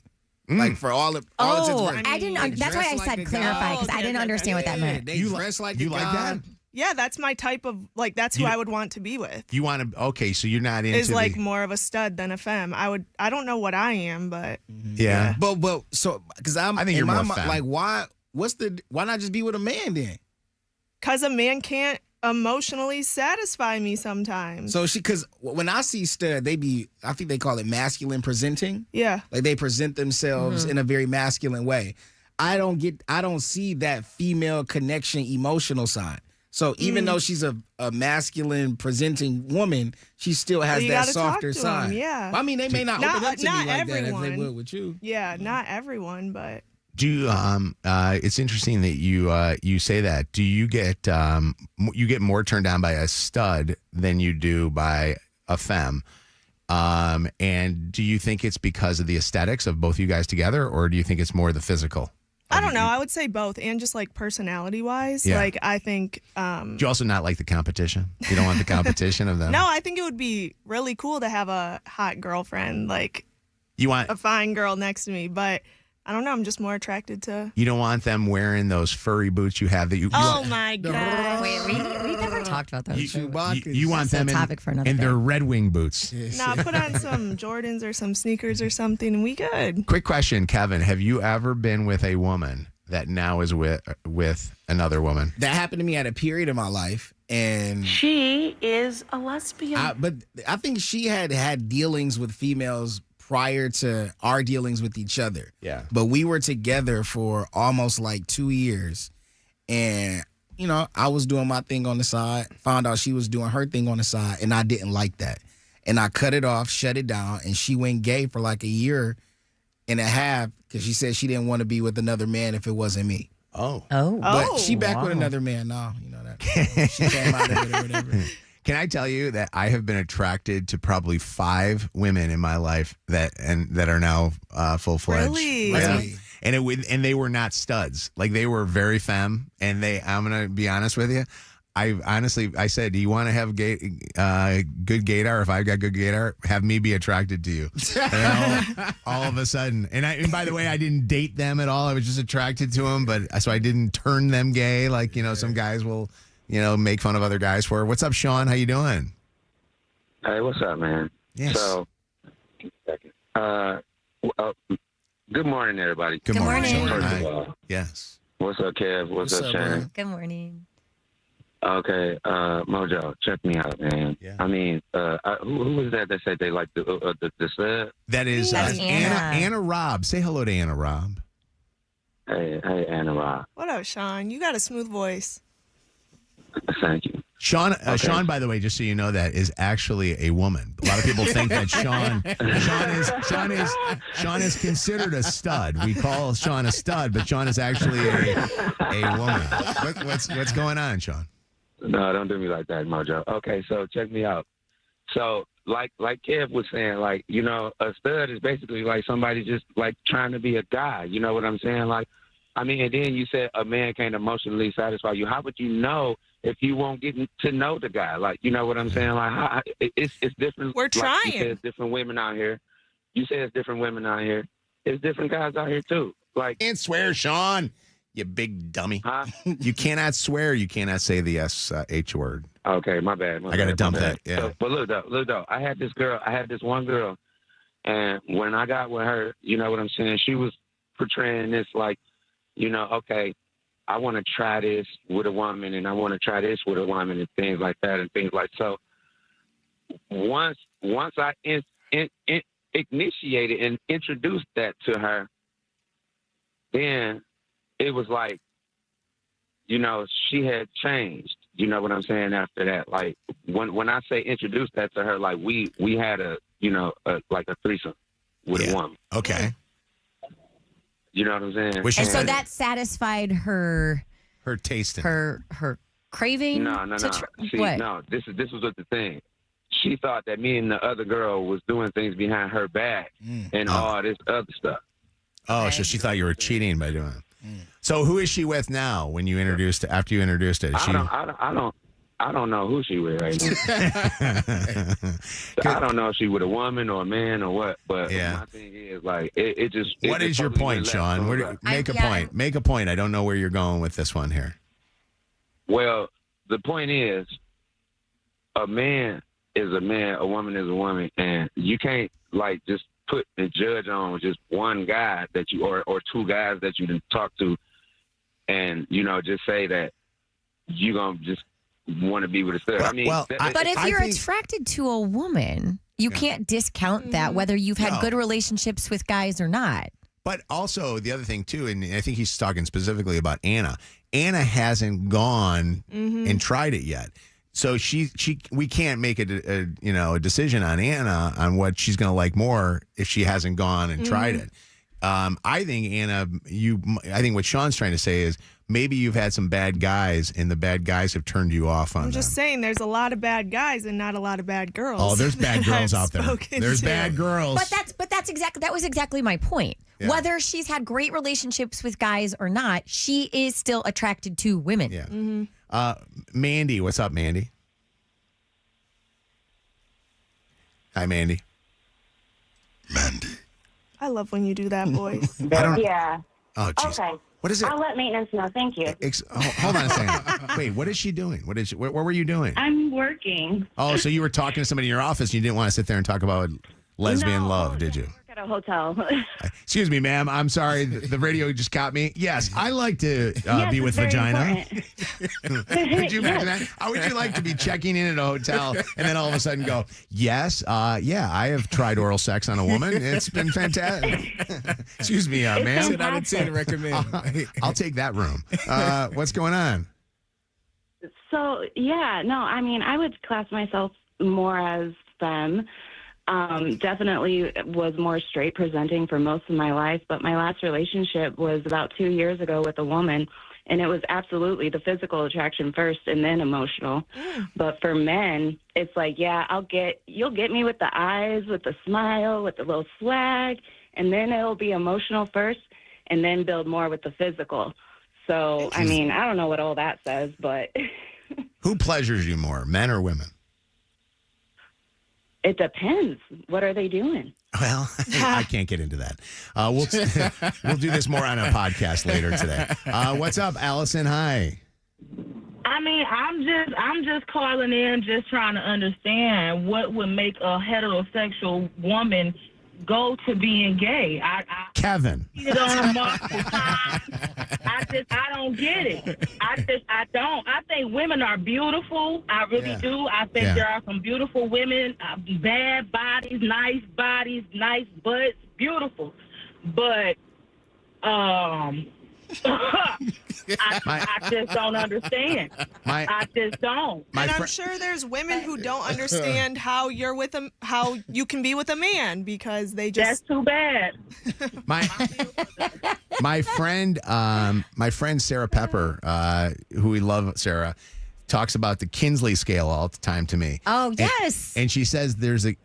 Like, for all intents and purposes. I didn't. That's why I said clarify, because I didn't understand what that meant. They dress like you like that? Yeah, that's my type of, like, that's who I would want to be with. You want to, okay, so you're not into is like more of a stud than a femme. I don't know what I am, but yeah. But so, because I think you're more femme. Like, why not just be with a man then? Because a man can't emotionally satisfy me sometimes. So because when I see stud, I think they call it masculine presenting. Yeah. Like, they present themselves in a very masculine way. I don't see that female connection emotional side. So even though she's a masculine presenting woman, she still has that softer side. Yeah. Well, I mean, they may not open up to me like that as they would with you. Yeah, not everyone, but do you, it's interesting that you say that. Do you get more turned on by a stud than you do by a femme? And do you think it's because of the aesthetics of both you guys together, or do you think it's more the physical? I don't know. I would say both, and just like personality wise. Yeah. Like, I think. Do you also not like the competition? You don't want the competition of them? No, I think it would be really cool to have a hot girlfriend, like you want a fine girl next to me. But I don't know. I'm just more attracted to. You don't want them wearing those furry boots you have that you. Oh my god! Wait, we never talked about those. You want them in their Red Wing boots. Nah, put on some Jordans or some sneakers or something, and we good. Quick question, Kevin: have you ever been with a woman that now is with another woman? That happened to me at a period in my life, and she is a lesbian. But I think she had dealings with females prior to our dealings with each other. Yeah. But we were together for almost like 2 years. And, I was doing my thing on the side, found out she was doing her thing on the side, and I didn't like that. And I cut it off, shut it down, and she went gay for like a year and a half because she said she didn't want to be with another man if it wasn't me. Oh. But she back with another man now. You know that. She came out of it or whatever. Can I tell you that I have been attracted to probably 5 women in my life that are now full-fledged. Really? Yeah. And they were not studs. Like, they were very femme. And I'm gonna be honest with you. I said, do you want to have good gaydar? If I've got good gaydar, have me be attracted to you. All of a sudden. And by the way, I didn't date them at all. I was just attracted to them. So I didn't turn them gay. Like, some guys will. make fun of other guys for. What's up, Sean? How you doing? Hey, what's up, man? Yes. So, good morning, everybody. Good morning. First Hi. of all, Yes. what's up, Kev? What's up, Shannon? Good morning. Okay, Mojo, check me out, man. Yeah. I mean, who was that said they like the stud? That is That's Anna. Anna Robb. Say hello to Anna Robb. Hey, Anna Robb. What up, Sean? You got a smooth voice. Thank you. Sean, Okay. Sean, by the way, just so you know, that is actually a woman. A lot of people think that Sean is considered a stud. We call Sean a stud, but Sean is actually a woman. What's going on, Sean? No, don't do me like that, Mojo. Okay, so check me out. So, like Kev was saying, like, a stud is basically like somebody just like trying to be a guy. You know what I'm saying? Like, I mean, and then you said a man can't emotionally satisfy you. How would you know if you won't get to know the guy? Like, you know what I'm saying? Like, it's different. We're like you trying. said, it's different women out here. You said it's different women out here. It's different guys out here too. Like, Can't swear, Sean. You big dummy. huh? You cannot swear. You cannot say the H word. Okay, my bad. I got to dump that. Yeah. So, but look though, I had this one girl, and when I got with her, you know what I'm saying? She was portraying this like, okay, I want to try this with a woman, and I want to try this with a woman, and things like that, and things like so. Once I initiated and introduced that to her, then it was like, she had changed. You know what I'm saying? After that, like when I say introduce that to her, like we had a threesome with a woman. Okay. You know what I'm saying? Which And is so good. that satisfied her taste in it. her craving. No. See, what? no. This was the thing. She thought that me and the other girl was doing things behind her back and all this other stuff. Oh, so she thought you were cheating by doing it. So who is she with now? When you introduced it, after you introduced it, is she? I don't know who she with right now. I don't know if she with a woman or a man or what. But my thing is like it just. What is your point, Sean? Make a point. Make a point. I don't know where you're going with this one here. Well, the point is, a man is a man, a woman is a woman, and you can't like just put the judge on just one guy that you or two guys that you didn't talk to, and just say that you gonna just want to be with a stud. I mean, but if you're attracted to a woman, you can't discount that whether you've had good relationships with guys or not. But also the other thing too, and I think he's talking specifically about Anna. Anna hasn't gone and tried it yet. So we can't make a decision on Anna on what she's going to like more if she hasn't gone and tried it. I think Anna, I think what Sean's trying to say is maybe you've had some bad guys and the bad guys have turned you off on I'm them. just saying there's a lot of bad guys and not a lot of bad girls. Oh, there's bad girls out there. There's to. bad girls. But that was exactly my point. Yeah. Whether she's had great relationships with guys or not, she is still attracted to women. Yeah. Mandy, what's up, Mandy? Hi, Mandy. I love when you do that voice. Yeah. Oh, jeez. Okay. What is it? I'll let maintenance know. Thank you. Hold on a second. Wait, what is she doing? What were you doing? I'm working. Oh, so you were talking to somebody in your office and you didn't want to sit there and talk about lesbian love, did you? At a hotel. Excuse me, ma'am. I'm sorry. The radio just caught me. Yes, I like to be with vagina. Could you imagine that? How would you like to be checking in at a hotel and then all of a sudden go, yes, yeah, I have tried oral sex on a woman. It's been fantastic. Excuse me, ma'am. Sit out and say to recommend. I'll take that room. What's going on? So, yeah, no, I mean, I would class myself more as femme. Definitely was more straight presenting for most of my life, but my last relationship was about 2 years ago with a woman, and it was absolutely the physical attraction first and then emotional. But for men, it's like, yeah, you'll get me with the eyes, with the smile, with the little swag, and then it'll be emotional first and then build more with the physical. So, I mean, I don't know what all that says, but Who pleasures you more, men or women? it depends. What are they doing? Well, I can't get into that. We'll do this more on a podcast later today. What's up, Allison? Hi. I I mean, I'm just calling in, just trying to understand what would make a heterosexual woman go to being gay. Kevin. I don't get it. I don't. I think women are beautiful. I really do. I think there are some beautiful women, bad bodies, nice butts, beautiful. But I just don't understand. I just don't. And I'm sure there's women who don't understand how you're with them, how you can be with a man because they just. That's too bad. My friend Sarah Pepper, who we love, Sarah, talks about the Kinsley scale all the time to me. Oh, yes. And she says there's a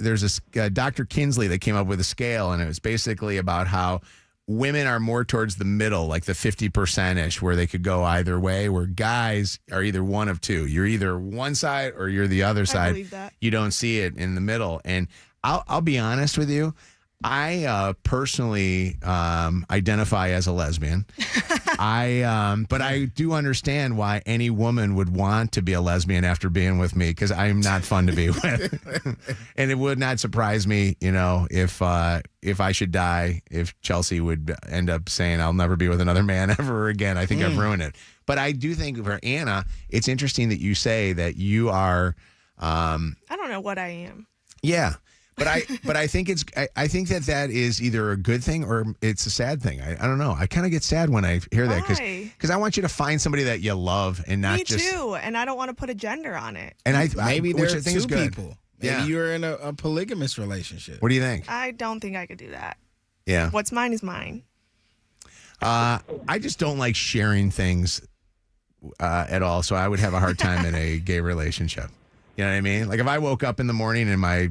Dr. Kinsley that came up with a scale, and it was basically about how women are more towards the middle, like the 50%-ish, where they could go either way, where guys are either one of two. You're either one side or you're the other side. I believe that. You don't see it in the middle. And I'll be honest with you. I personally identify as a lesbian. But I do understand why any woman would want to be a lesbian after being with me, because I'm not fun to be with. And it would not surprise me, if I should die, if Chelsea would end up saying I'll never be with another man ever again. I think I've ruined it. But I do think for Anna, it's interesting that you say that you are. I don't know what I am. Yeah. But I think that is either a good thing or it's a sad thing. I don't know. I kind of get sad when I hear that because I want you to find somebody that you love and not just. Me too, and I don't want to put a gender on it. And maybe which there I are think is two good. people. Maybe you're in a polygamous relationship. What do you think? I don't think I could do that. Yeah. What's mine is mine. I just don't like sharing things at all, so I would have a hard time in a gay relationship. You know what I mean? Like if I woke up in the morning and my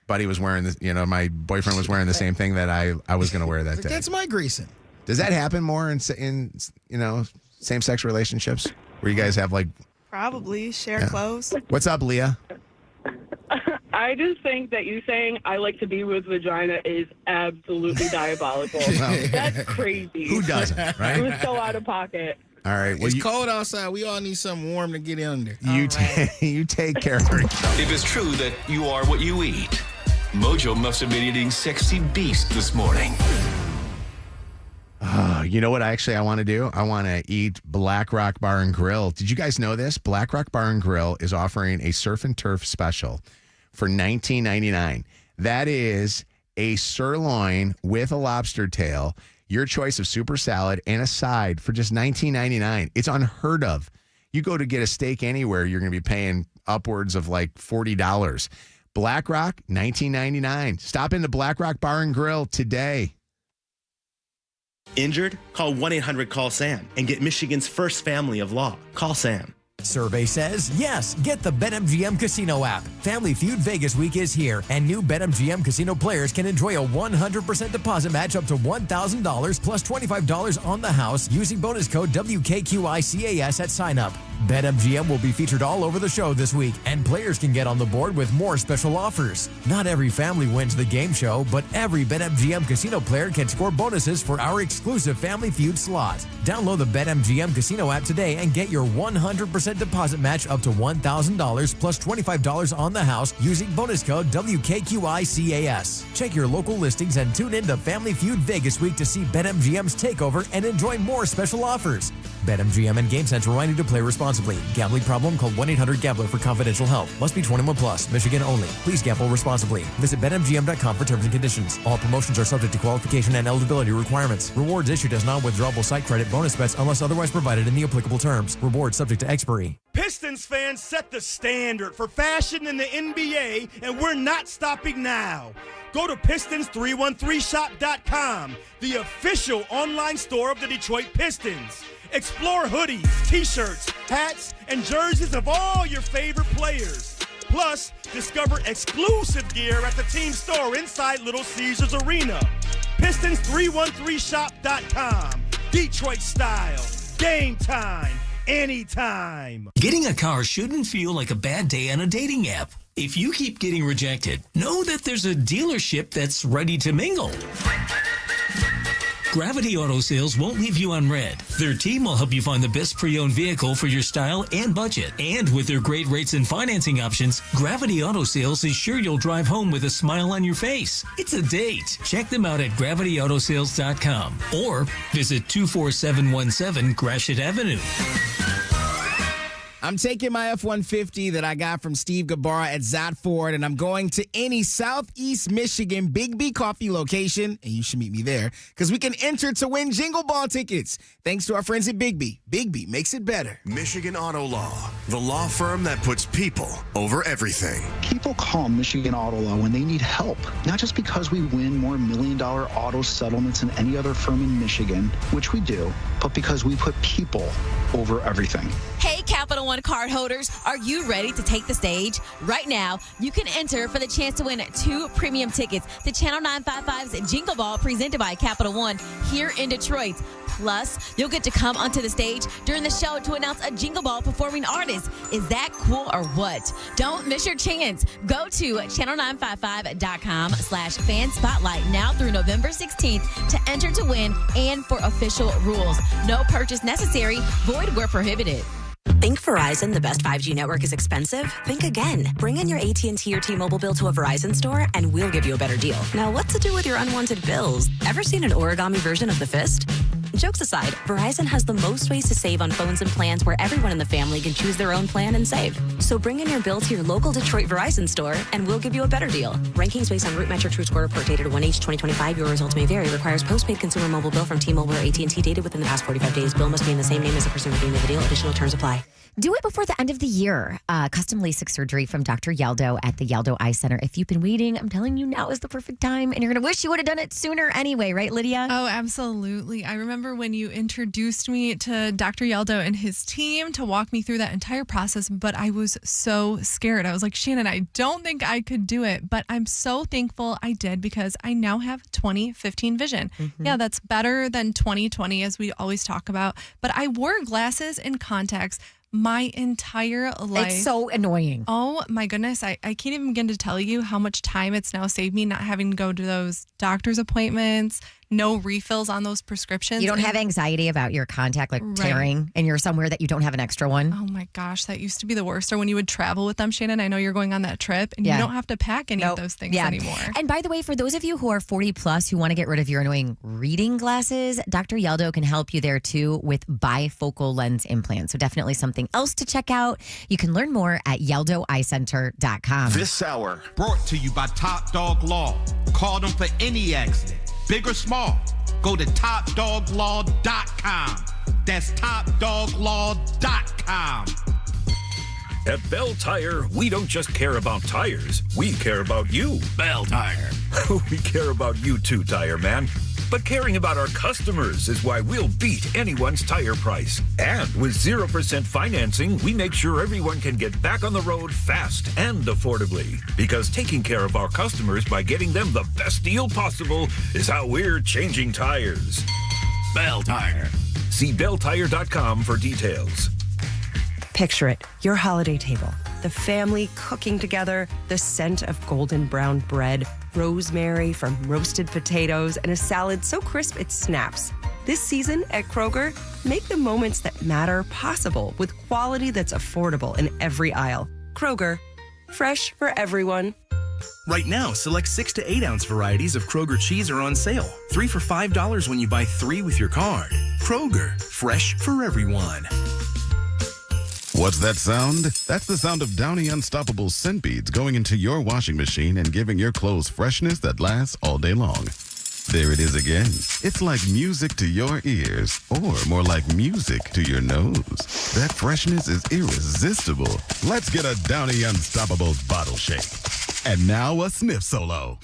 buddy was wearing this, my boyfriend was wearing the same thing that I was going to wear that day. That's my greasing. Does that happen more in same-sex relationships where you guys have like probably share clothes? What's up, Leah? I just think that you saying I like to be with vagina is absolutely diabolical. That's crazy. Who doesn't, right? It was so out of pocket. All right. Well, it's cold outside. We all need something warm to get under. You take care of yourself. If it's true that you are what you eat, Mojo must have been eating sexy beast this morning. You know what I want to do? I want to eat Black Rock Bar and Grill. Did you guys know this? Black Rock Bar and Grill is offering a surf and turf special for $19.99. That is a sirloin with a lobster tail, your choice of super salad and a side for just $19.99. It's unheard of. You go to get a steak anywhere, you're going to be paying upwards of like $40. Black Rock, $19.99. Stop into Black Rock Bar and Grill today. Injured? Call 1-800-CALL-SAM and get Michigan's first family of law. Call Sam. Survey says yes. Get the BetMGM Casino app. Family Feud Vegas Week is here, and new BetMGM Casino players can enjoy a 100% deposit match up to $1,000 plus $25 on the house using bonus code WKQICAS at sign up. BetMGM will be featured all over the show this week, and players can get on the board with more special offers. Not every family wins the game show, but every BetMGM Casino player can score bonuses for our exclusive Family Feud slot. Download the BetMGM Casino app today and get your 100% deposit match up to $1,000 plus $25 on the house using bonus code WKQICAS. Check your local listings and tune in to Family Feud Vegas Week to see BetMGM's takeover and enjoy more special offers. BetMGM and GameSense remind you to play responsibly. Gambling problem? Call 1-800-GAMBLER for confidential help. Must be 21 plus. Michigan only. Please gamble responsibly. Visit BetMGM.com for terms and conditions. All promotions are subject to qualification and eligibility requirements. Rewards issued as non-withdrawable site credit bonus bets unless otherwise provided in the applicable terms. Rewards subject to expiry. Pistons fans set the standard for fashion in the NBA, and we're not stopping now. Go to Pistons313shop.com, the official online store of the Detroit Pistons. Explore hoodies, t-shirts, hats, and jerseys of all your favorite players. Plus, discover exclusive gear at the team store inside Little Caesars Arena. Pistons313shop.com. Detroit style. Game time. Anytime. Getting a car shouldn't feel like a bad day on a dating app. If you keep getting rejected, know that there's a dealership that's ready to mingle. Gravity Auto Sales won't leave you on red. Their team will help you find the best pre-owned vehicle for your style and budget. And with their great rates and financing options, Gravity Auto Sales is sure you'll drive home with a smile on your face. It's a date. Check them out at gravityautosales.com or visit 24717 Gratiot Avenue. I'm taking my F-150 that I got from Steve Gabarra at Zot Ford, and I'm going to any Southeast Michigan Big B Coffee location, and you should meet me there, because we can enter to win Jingle Ball tickets. Thanks to our friends at Big B. Big B makes it better. Michigan Auto Law, the law firm that puts people over everything. People call Michigan Auto Law when they need help, not just because we win more million-dollar auto settlements than any other firm in Michigan, which we do, but because we put people over everything. Hey, Capital One card holders, are you ready to take the stage? Right now, you can enter for the chance to win 2 premium tickets to Channel 955's Jingle Ball presented by Capital One here in Detroit. Plus, you'll get to come onto the stage during the show to announce a Jingle Ball performing artist. Is that cool or what? Don't miss your chance. Go to channel955.com/fan spotlight now through November 16th to enter to win and for official rules. No purchase necessary. Void where prohibited. Think Verizon, the best 5G network, is expensive? Think again. Bring in your AT&T or T-Mobile bill to a Verizon store, and we'll give you a better deal. Now, what to do with your unwanted bills? Ever seen an origami version of the fist? Jokes aside, Verizon has the most ways to save on phones and plans where everyone in the family can choose their own plan and save. So bring in your bill to your local Detroit Verizon store, and we'll give you a better deal. Rankings based on Root Metric True Score report dated 1H2025. Your results may vary. Requires postpaid consumer mobile bill from T-Mobile or AT&T dated within the past 45 days. Bill must be in the same name as the person redeeming the deal. Additional terms apply. Do it before the end of the year. Custom LASIK surgery from Dr. Yaldo at the Yaldo Eye Center. If you've been waiting, I'm telling you, now is the perfect time. And you're going to wish you would have done it sooner anyway, right, Lydia? Oh, absolutely. I remember when you introduced me to Dr. Yaldo and his team to walk me through that entire process, but I was so scared. I was like, Shannon, I don't think I could do it, but I'm so thankful I did because I now have 20/15 vision. Mm-hmm. Yeah, that's better than 20/20 as we always talk about, but I wore glasses and contacts my entire life. It's so annoying. Oh my goodness. I can't even begin to tell you how much time it's now saved me not having to go to those doctor's appointments, no refills on those prescriptions. You don't have anxiety about your contact tearing and you're somewhere that you don't have an extra one. Oh my gosh, that used to be the worst. Or when you would travel with them, Shannon, I know you're going on that trip and you don't have to pack any of those things anymore. And by the way, for those of you who are 40 plus who want to get rid of your annoying reading glasses, Dr. Yaldo can help you there too with bifocal lens implants. So definitely something else to check out. You can learn more at yaldoeyecenter.com. This hour brought to you by Top Dog Law. Call them for any accident, big or small. Go to topdoglaw.com. That's topdoglaw.com. At Bell Tire, we don't just care about tires. We care about you. Bell Tire. We care about you too, Tire Man. But caring about our customers is why we'll beat anyone's tire price. And with 0% financing, we make sure everyone can get back on the road fast and affordably. Because taking care of our customers by getting them the best deal possible is how we're changing tires. Bell Tire. See belltire.com for details. Picture it, your holiday table, the family cooking together, the scent of golden brown bread, rosemary from roasted potatoes, and a salad so crisp it snaps. This season at Kroger, make the moments that matter possible with quality that's affordable in every aisle. Kroger, fresh for everyone. Right now, select 6 to 8 ounce varieties of Kroger cheese are on sale. 3 for $5 when you buy 3 with your card. Kroger, fresh for everyone. What's that sound? That's the sound of Downy Unstoppable scent beads going into your washing machine and giving your clothes freshness that lasts all day long. There it is again. It's like music to your ears, or more like music to your nose. That freshness is irresistible. Let's get a Downy Unstoppable bottle shake. And now a sniff solo.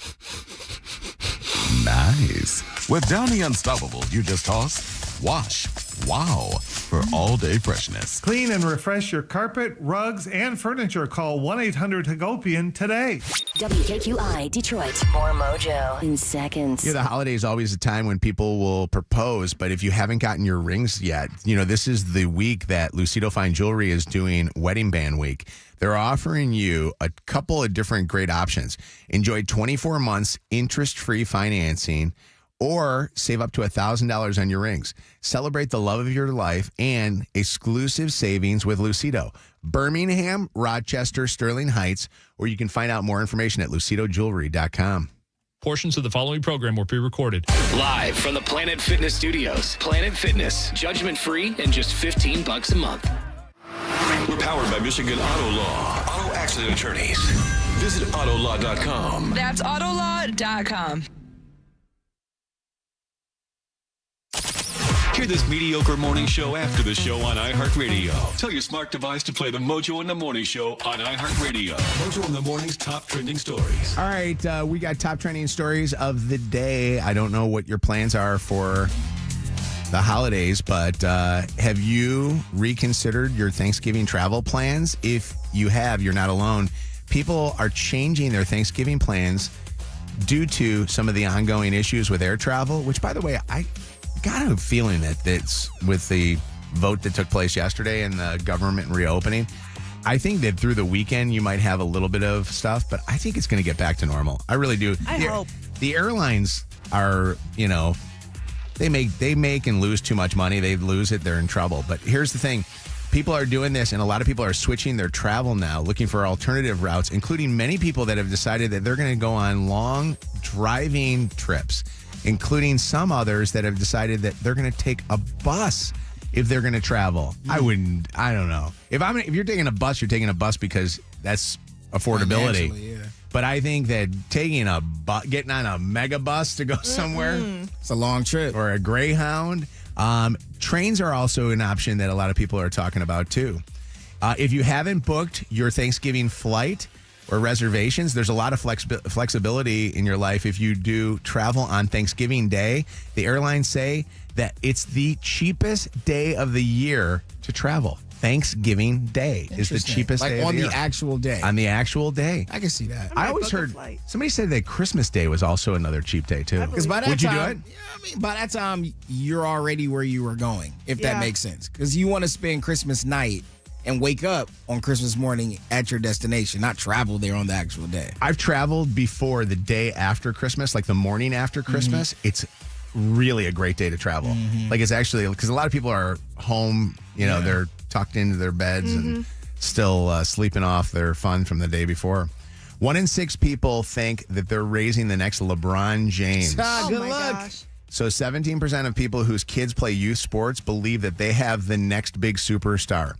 Nice. With Downy Unstoppable, you just toss, wash, wow, for all-day freshness. Clean and refresh your carpet, rugs, and furniture. Call 1-800-HAGOPIAN today. WKQI, Detroit. More Mojo in seconds. The holiday is always a time when people will propose, but if you haven't gotten your rings yet, this is the week that Lucido Fine Jewelry is doing Wedding Band Week. They're offering you a couple of different great options. Enjoy 24 months interest-free financing or save up to $1,000 on your rings. Celebrate the love of your life and exclusive savings with Lucido. Birmingham, Rochester, Sterling Heights, or you can find out more information at lucidojewelry.com. Portions of the following program were pre-recorded. Live from the Planet Fitness Studios. Planet Fitness, judgment-free and just $15 a month. We're powered by Michigan Auto Law. Auto accident attorneys. Visit autolaw.com. That's autolaw.com. Hear this mediocre morning show after the show on iHeartRadio. Tell your smart device to play the Mojo in the Morning Show on iHeartRadio. Mojo in the Morning's top trending stories. All right, we got top trending stories of the day. I don't know what your plans are for the holidays, but have you reconsidered your Thanksgiving travel plans? If you have, you're not alone. People are changing their Thanksgiving plans due to some of the ongoing issues with air travel, which, by the way, I got a feeling that it's with the vote that took place yesterday and the government reopening. I think that through the weekend you might have a little bit of stuff, but I think it's going to get back to normal. I really do. I hope. The airlines are, they make and lose too much money. They lose it, they're in trouble. But here's the thing. People are doing this, and a lot of people are switching their travel now, looking for alternative routes, including many people that have decided that they're going to go on long driving trips, including some others that have decided that they're going to take a bus if they're going to travel. I don't know. If you're taking a bus, you're taking a bus because that's affordability. Yeah. But I think that getting on a mega bus to go somewhere, it's a long trip. Or a Greyhound. Trains are also an option that a lot of people are talking about too. If you haven't booked your Thanksgiving flight or reservations, there's a lot of flexibility in your life if you do travel on Thanksgiving Day. The airlines say that it's the cheapest day of the year to travel. Thanksgiving Day is the cheapest day of the year. On the actual day. On the actual day. I can see that. I always heard somebody said that Christmas Day was also another cheap day too. Because by that Would time, you do it? Yeah, by that time, you're already where you were going, if that makes sense. Because you want to spend Christmas night and wake up on Christmas morning at your destination, not travel there on the actual day. I've traveled before the day after Christmas, like the morning after Christmas. It's really a great day to travel. Like it's actually, because a lot of people are home, they're tucked into their beds and still sleeping off their fun from the day before. 1 in 6 people think that they're raising the next LeBron James. Good luck. Gosh. So 17% of people whose kids play youth sports believe that they have the next big superstar.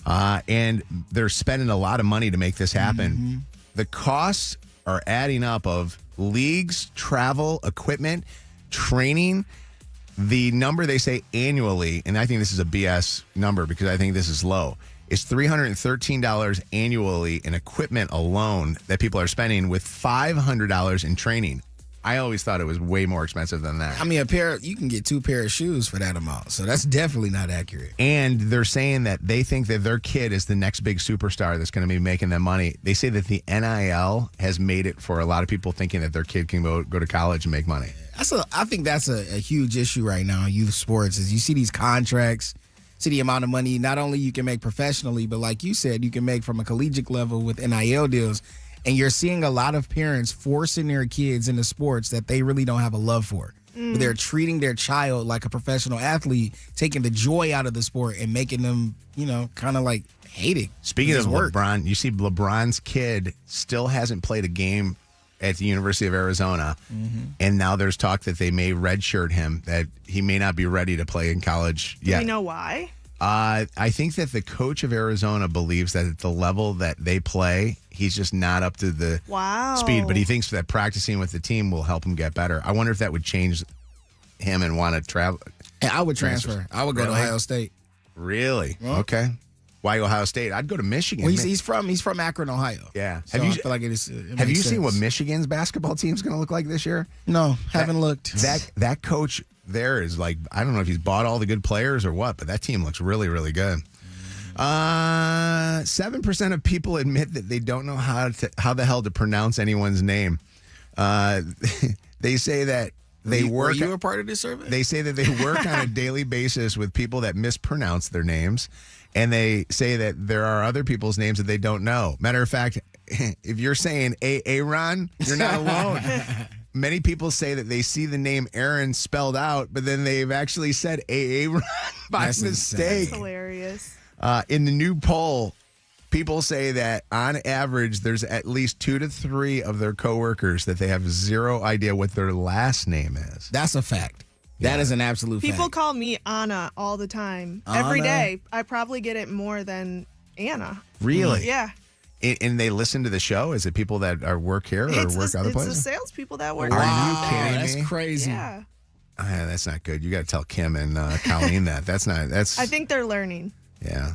And they're spending a lot of money to make this happen. The costs are adding up of leagues, travel, equipment, training. The number they say annually, and I think this is a BS number because I think this is low, is $313 annually in equipment alone that people are spending, with $500 in training. I always thought it was way more expensive than that. I mean, you can get 2 pair of shoes for that amount, so that's definitely not accurate. And they're saying that they think that their kid is the next big superstar that's going to be making them money. They say that the NIL has made it for a lot of people thinking that their kid can go to college and make money. I think that's a huge issue right now in youth sports, is you see these contracts, see the amount of money not only you can make professionally, but like you said, you can make from a collegiate level with NIL deals. And you're seeing a lot of parents forcing their kids into sports that they really don't have a love for. But they're treating their child like a professional athlete, taking the joy out of the sport and making them, kind of like hate it. Speaking of LeBron, you see LeBron's kid still hasn't played a game at the University of Arizona. And now there's talk that they may redshirt him, that he may not be ready to play in college yet. Do we know why? I think that the coach of Arizona believes that at the level that they play, he's just not up to the speed. But he thinks that practicing with the team will help him get better. I wonder if that would change him and want to travel. And I would transfer. I would go to Ohio State. Really? Well, okay. Why Ohio State? I'd go to Michigan. Well, he's from Akron, Ohio. Yeah. So I feel like it have you sense. Seen what Michigan's basketball team's going to look like this year? No, haven't looked. That coach there is like, I don't know if he's bought all the good players or what, but that team looks really, really good. 7% of people admit that they don't know how the hell to pronounce anyone's name. They say that they work. Were you a part of this survey? They say that they work on a daily basis with people that mispronounce their names, and they say that there are other people's names that they don't know. Matter of fact, if you're saying Aaron, you're not alone. Many people say that they see the name Aaron spelled out, but then they've actually said AA Ron by mistake. That's hilarious. In the new poll, people say that on average, there's at least 2 to 3 of their coworkers that they have zero idea what their last name is. That's a fact. That is an absolute fact. People call me Anna all the time. Anna? Every day. I probably get it more than Anna. Really? Yeah. And they listen to the show? Is it people that work here or work other places? It's the salespeople that work. Are you kidding me? That's crazy. Yeah. That's not good. You got to tell Kim and Colleen that. That's. I think they're learning. Yeah.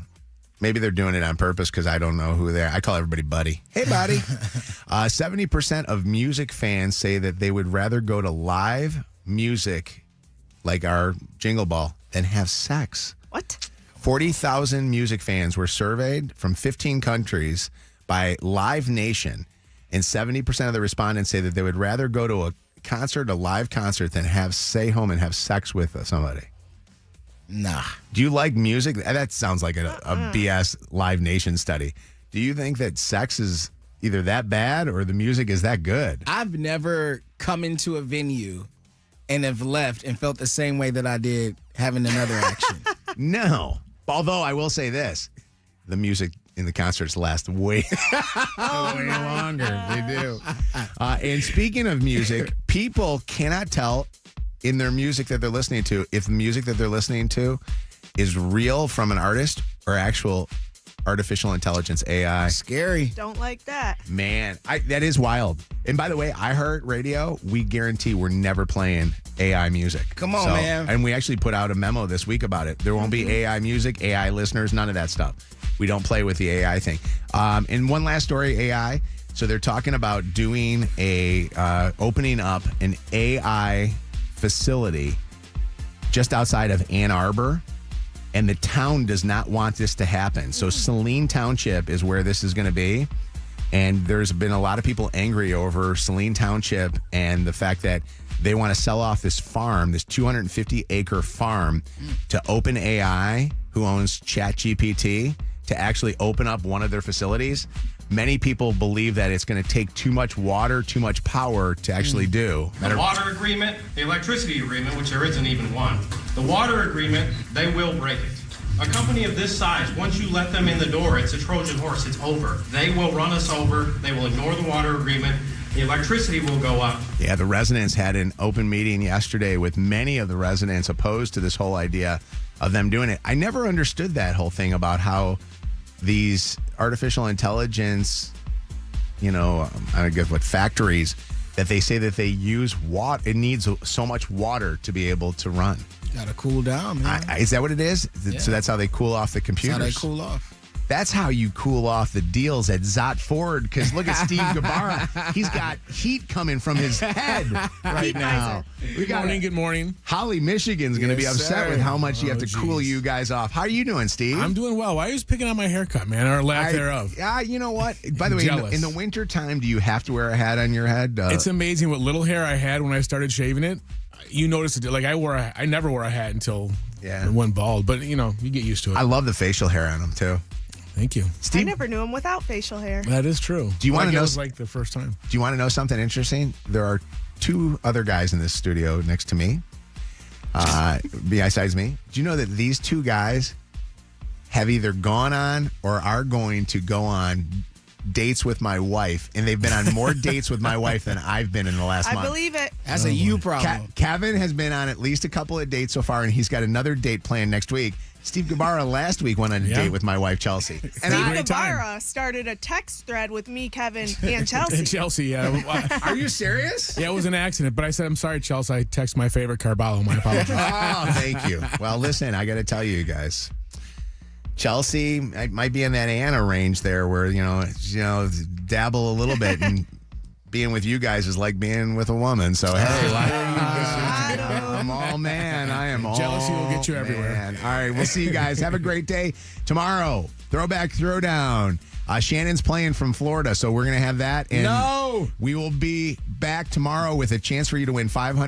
Maybe they're doing it on purpose because I don't know who they are. I call everybody buddy. Hey, buddy. 70% of music fans say that they would rather go to live music, like our Jingle Ball, than have sex. What? 40,000 music fans were surveyed from 15 countries by Live Nation, and 70% of the respondents say that they would rather go to a live concert, than stay home and have sex with somebody. Nah. Do you like music? That sounds like a BS Live Nation study. Do you think that sex is either that bad or the music is that good? I've never come into a venue and have left and felt the same way that I did having another action. No. Although I will say this, the music in the concerts last way longer. They do. And speaking of music, people cannot tell in their music that they're listening to if the music that they're listening to is real from an artist or actual artificial intelligence AI. Scary. Don't like that. Man, that is wild. And by the way, iHeartRadio, we guarantee we're never playing AI music. Come on, man. And we actually put out a memo this week about it. There won't be AI music, AI listeners, none of that stuff. We don't play with the AI thing. And one last story, AI. So they're talking about doing opening up an AI facility just outside of Ann Arbor. And the town does not want this to happen. So Saline Township is where this is going to be. And there's been a lot of people angry over Saline Township and the fact that they want to sell off this farm, this 250-acre farm, to OpenAI, who owns ChatGPT, to actually open up one of their facilities. Many people believe that it's going to take too much water, too much power to actually do. The water agreement, the electricity agreement, which there isn't even one. The water agreement, they will break it. A company of this size, once you let them in the door, it's a Trojan horse, it's over. They will run us over, they will ignore the water agreement, the electricity will go up. Yeah, the residents had an open meeting yesterday with many of the residents opposed to this whole idea of them doing it. I never understood that whole thing about how these artificial intelligence, I guess what factories, that they say that they use water. It needs so much water to be able to run. Gotta cool down, man. Is that what it is? Yeah. So that's how they cool off the computers? That's how they cool off. That's how you cool off the deals at Zott Ford, because look at Steve Gabarra. He's got heat coming from his head right now. Good morning. Holly, Michigan's going to be upset with how much you have to cool you guys off. How are you doing, Steve? I'm doing well. Why are you picking on my haircut, man, or lack thereof? You know what? By the way, in the winter time, do you have to wear a hat on your head? It's amazing what little hair I had when I started shaving it. You notice it. Like I never wore a hat until it went bald. But you get used to it. I love the facial hair on him too. Thank you, Steve. I never knew him without facial hair. That is true. Do you want to know? It was like the first time. Do you want to know something interesting? There are 2 other guys in this studio next to me, besides me. Do you know that these 2 guys have either gone on or are going to go on dates with my wife, and they've been on more dates with my wife than I've been in the last month. I believe it. That's a you problem. Kevin has been on at least a couple of dates so far, and he's got another date planned next week. Steve Gabarra last week went on a date with my wife, Chelsea. And Steve Gabarra started a text thread with me, Kevin, and Chelsea. And Chelsea, yeah. Are you serious? Yeah, it was an accident, but I said, I'm sorry, Chelsea. I text my favorite Carballo. My apologies. Oh, thank you. Well, listen, I got to tell you guys. Chelsea might be in that Anna range there where, dabble a little bit. And being with you guys is like being with a woman. So, hey, I'm all man. I am all jealousy will get you everywhere. Man. All right, we'll see you guys. Have a great day. Tomorrow, Throwback Throwdown. Shannon's playing from Florida, so we're going to have that. And we will be back tomorrow with a chance for you to win $500.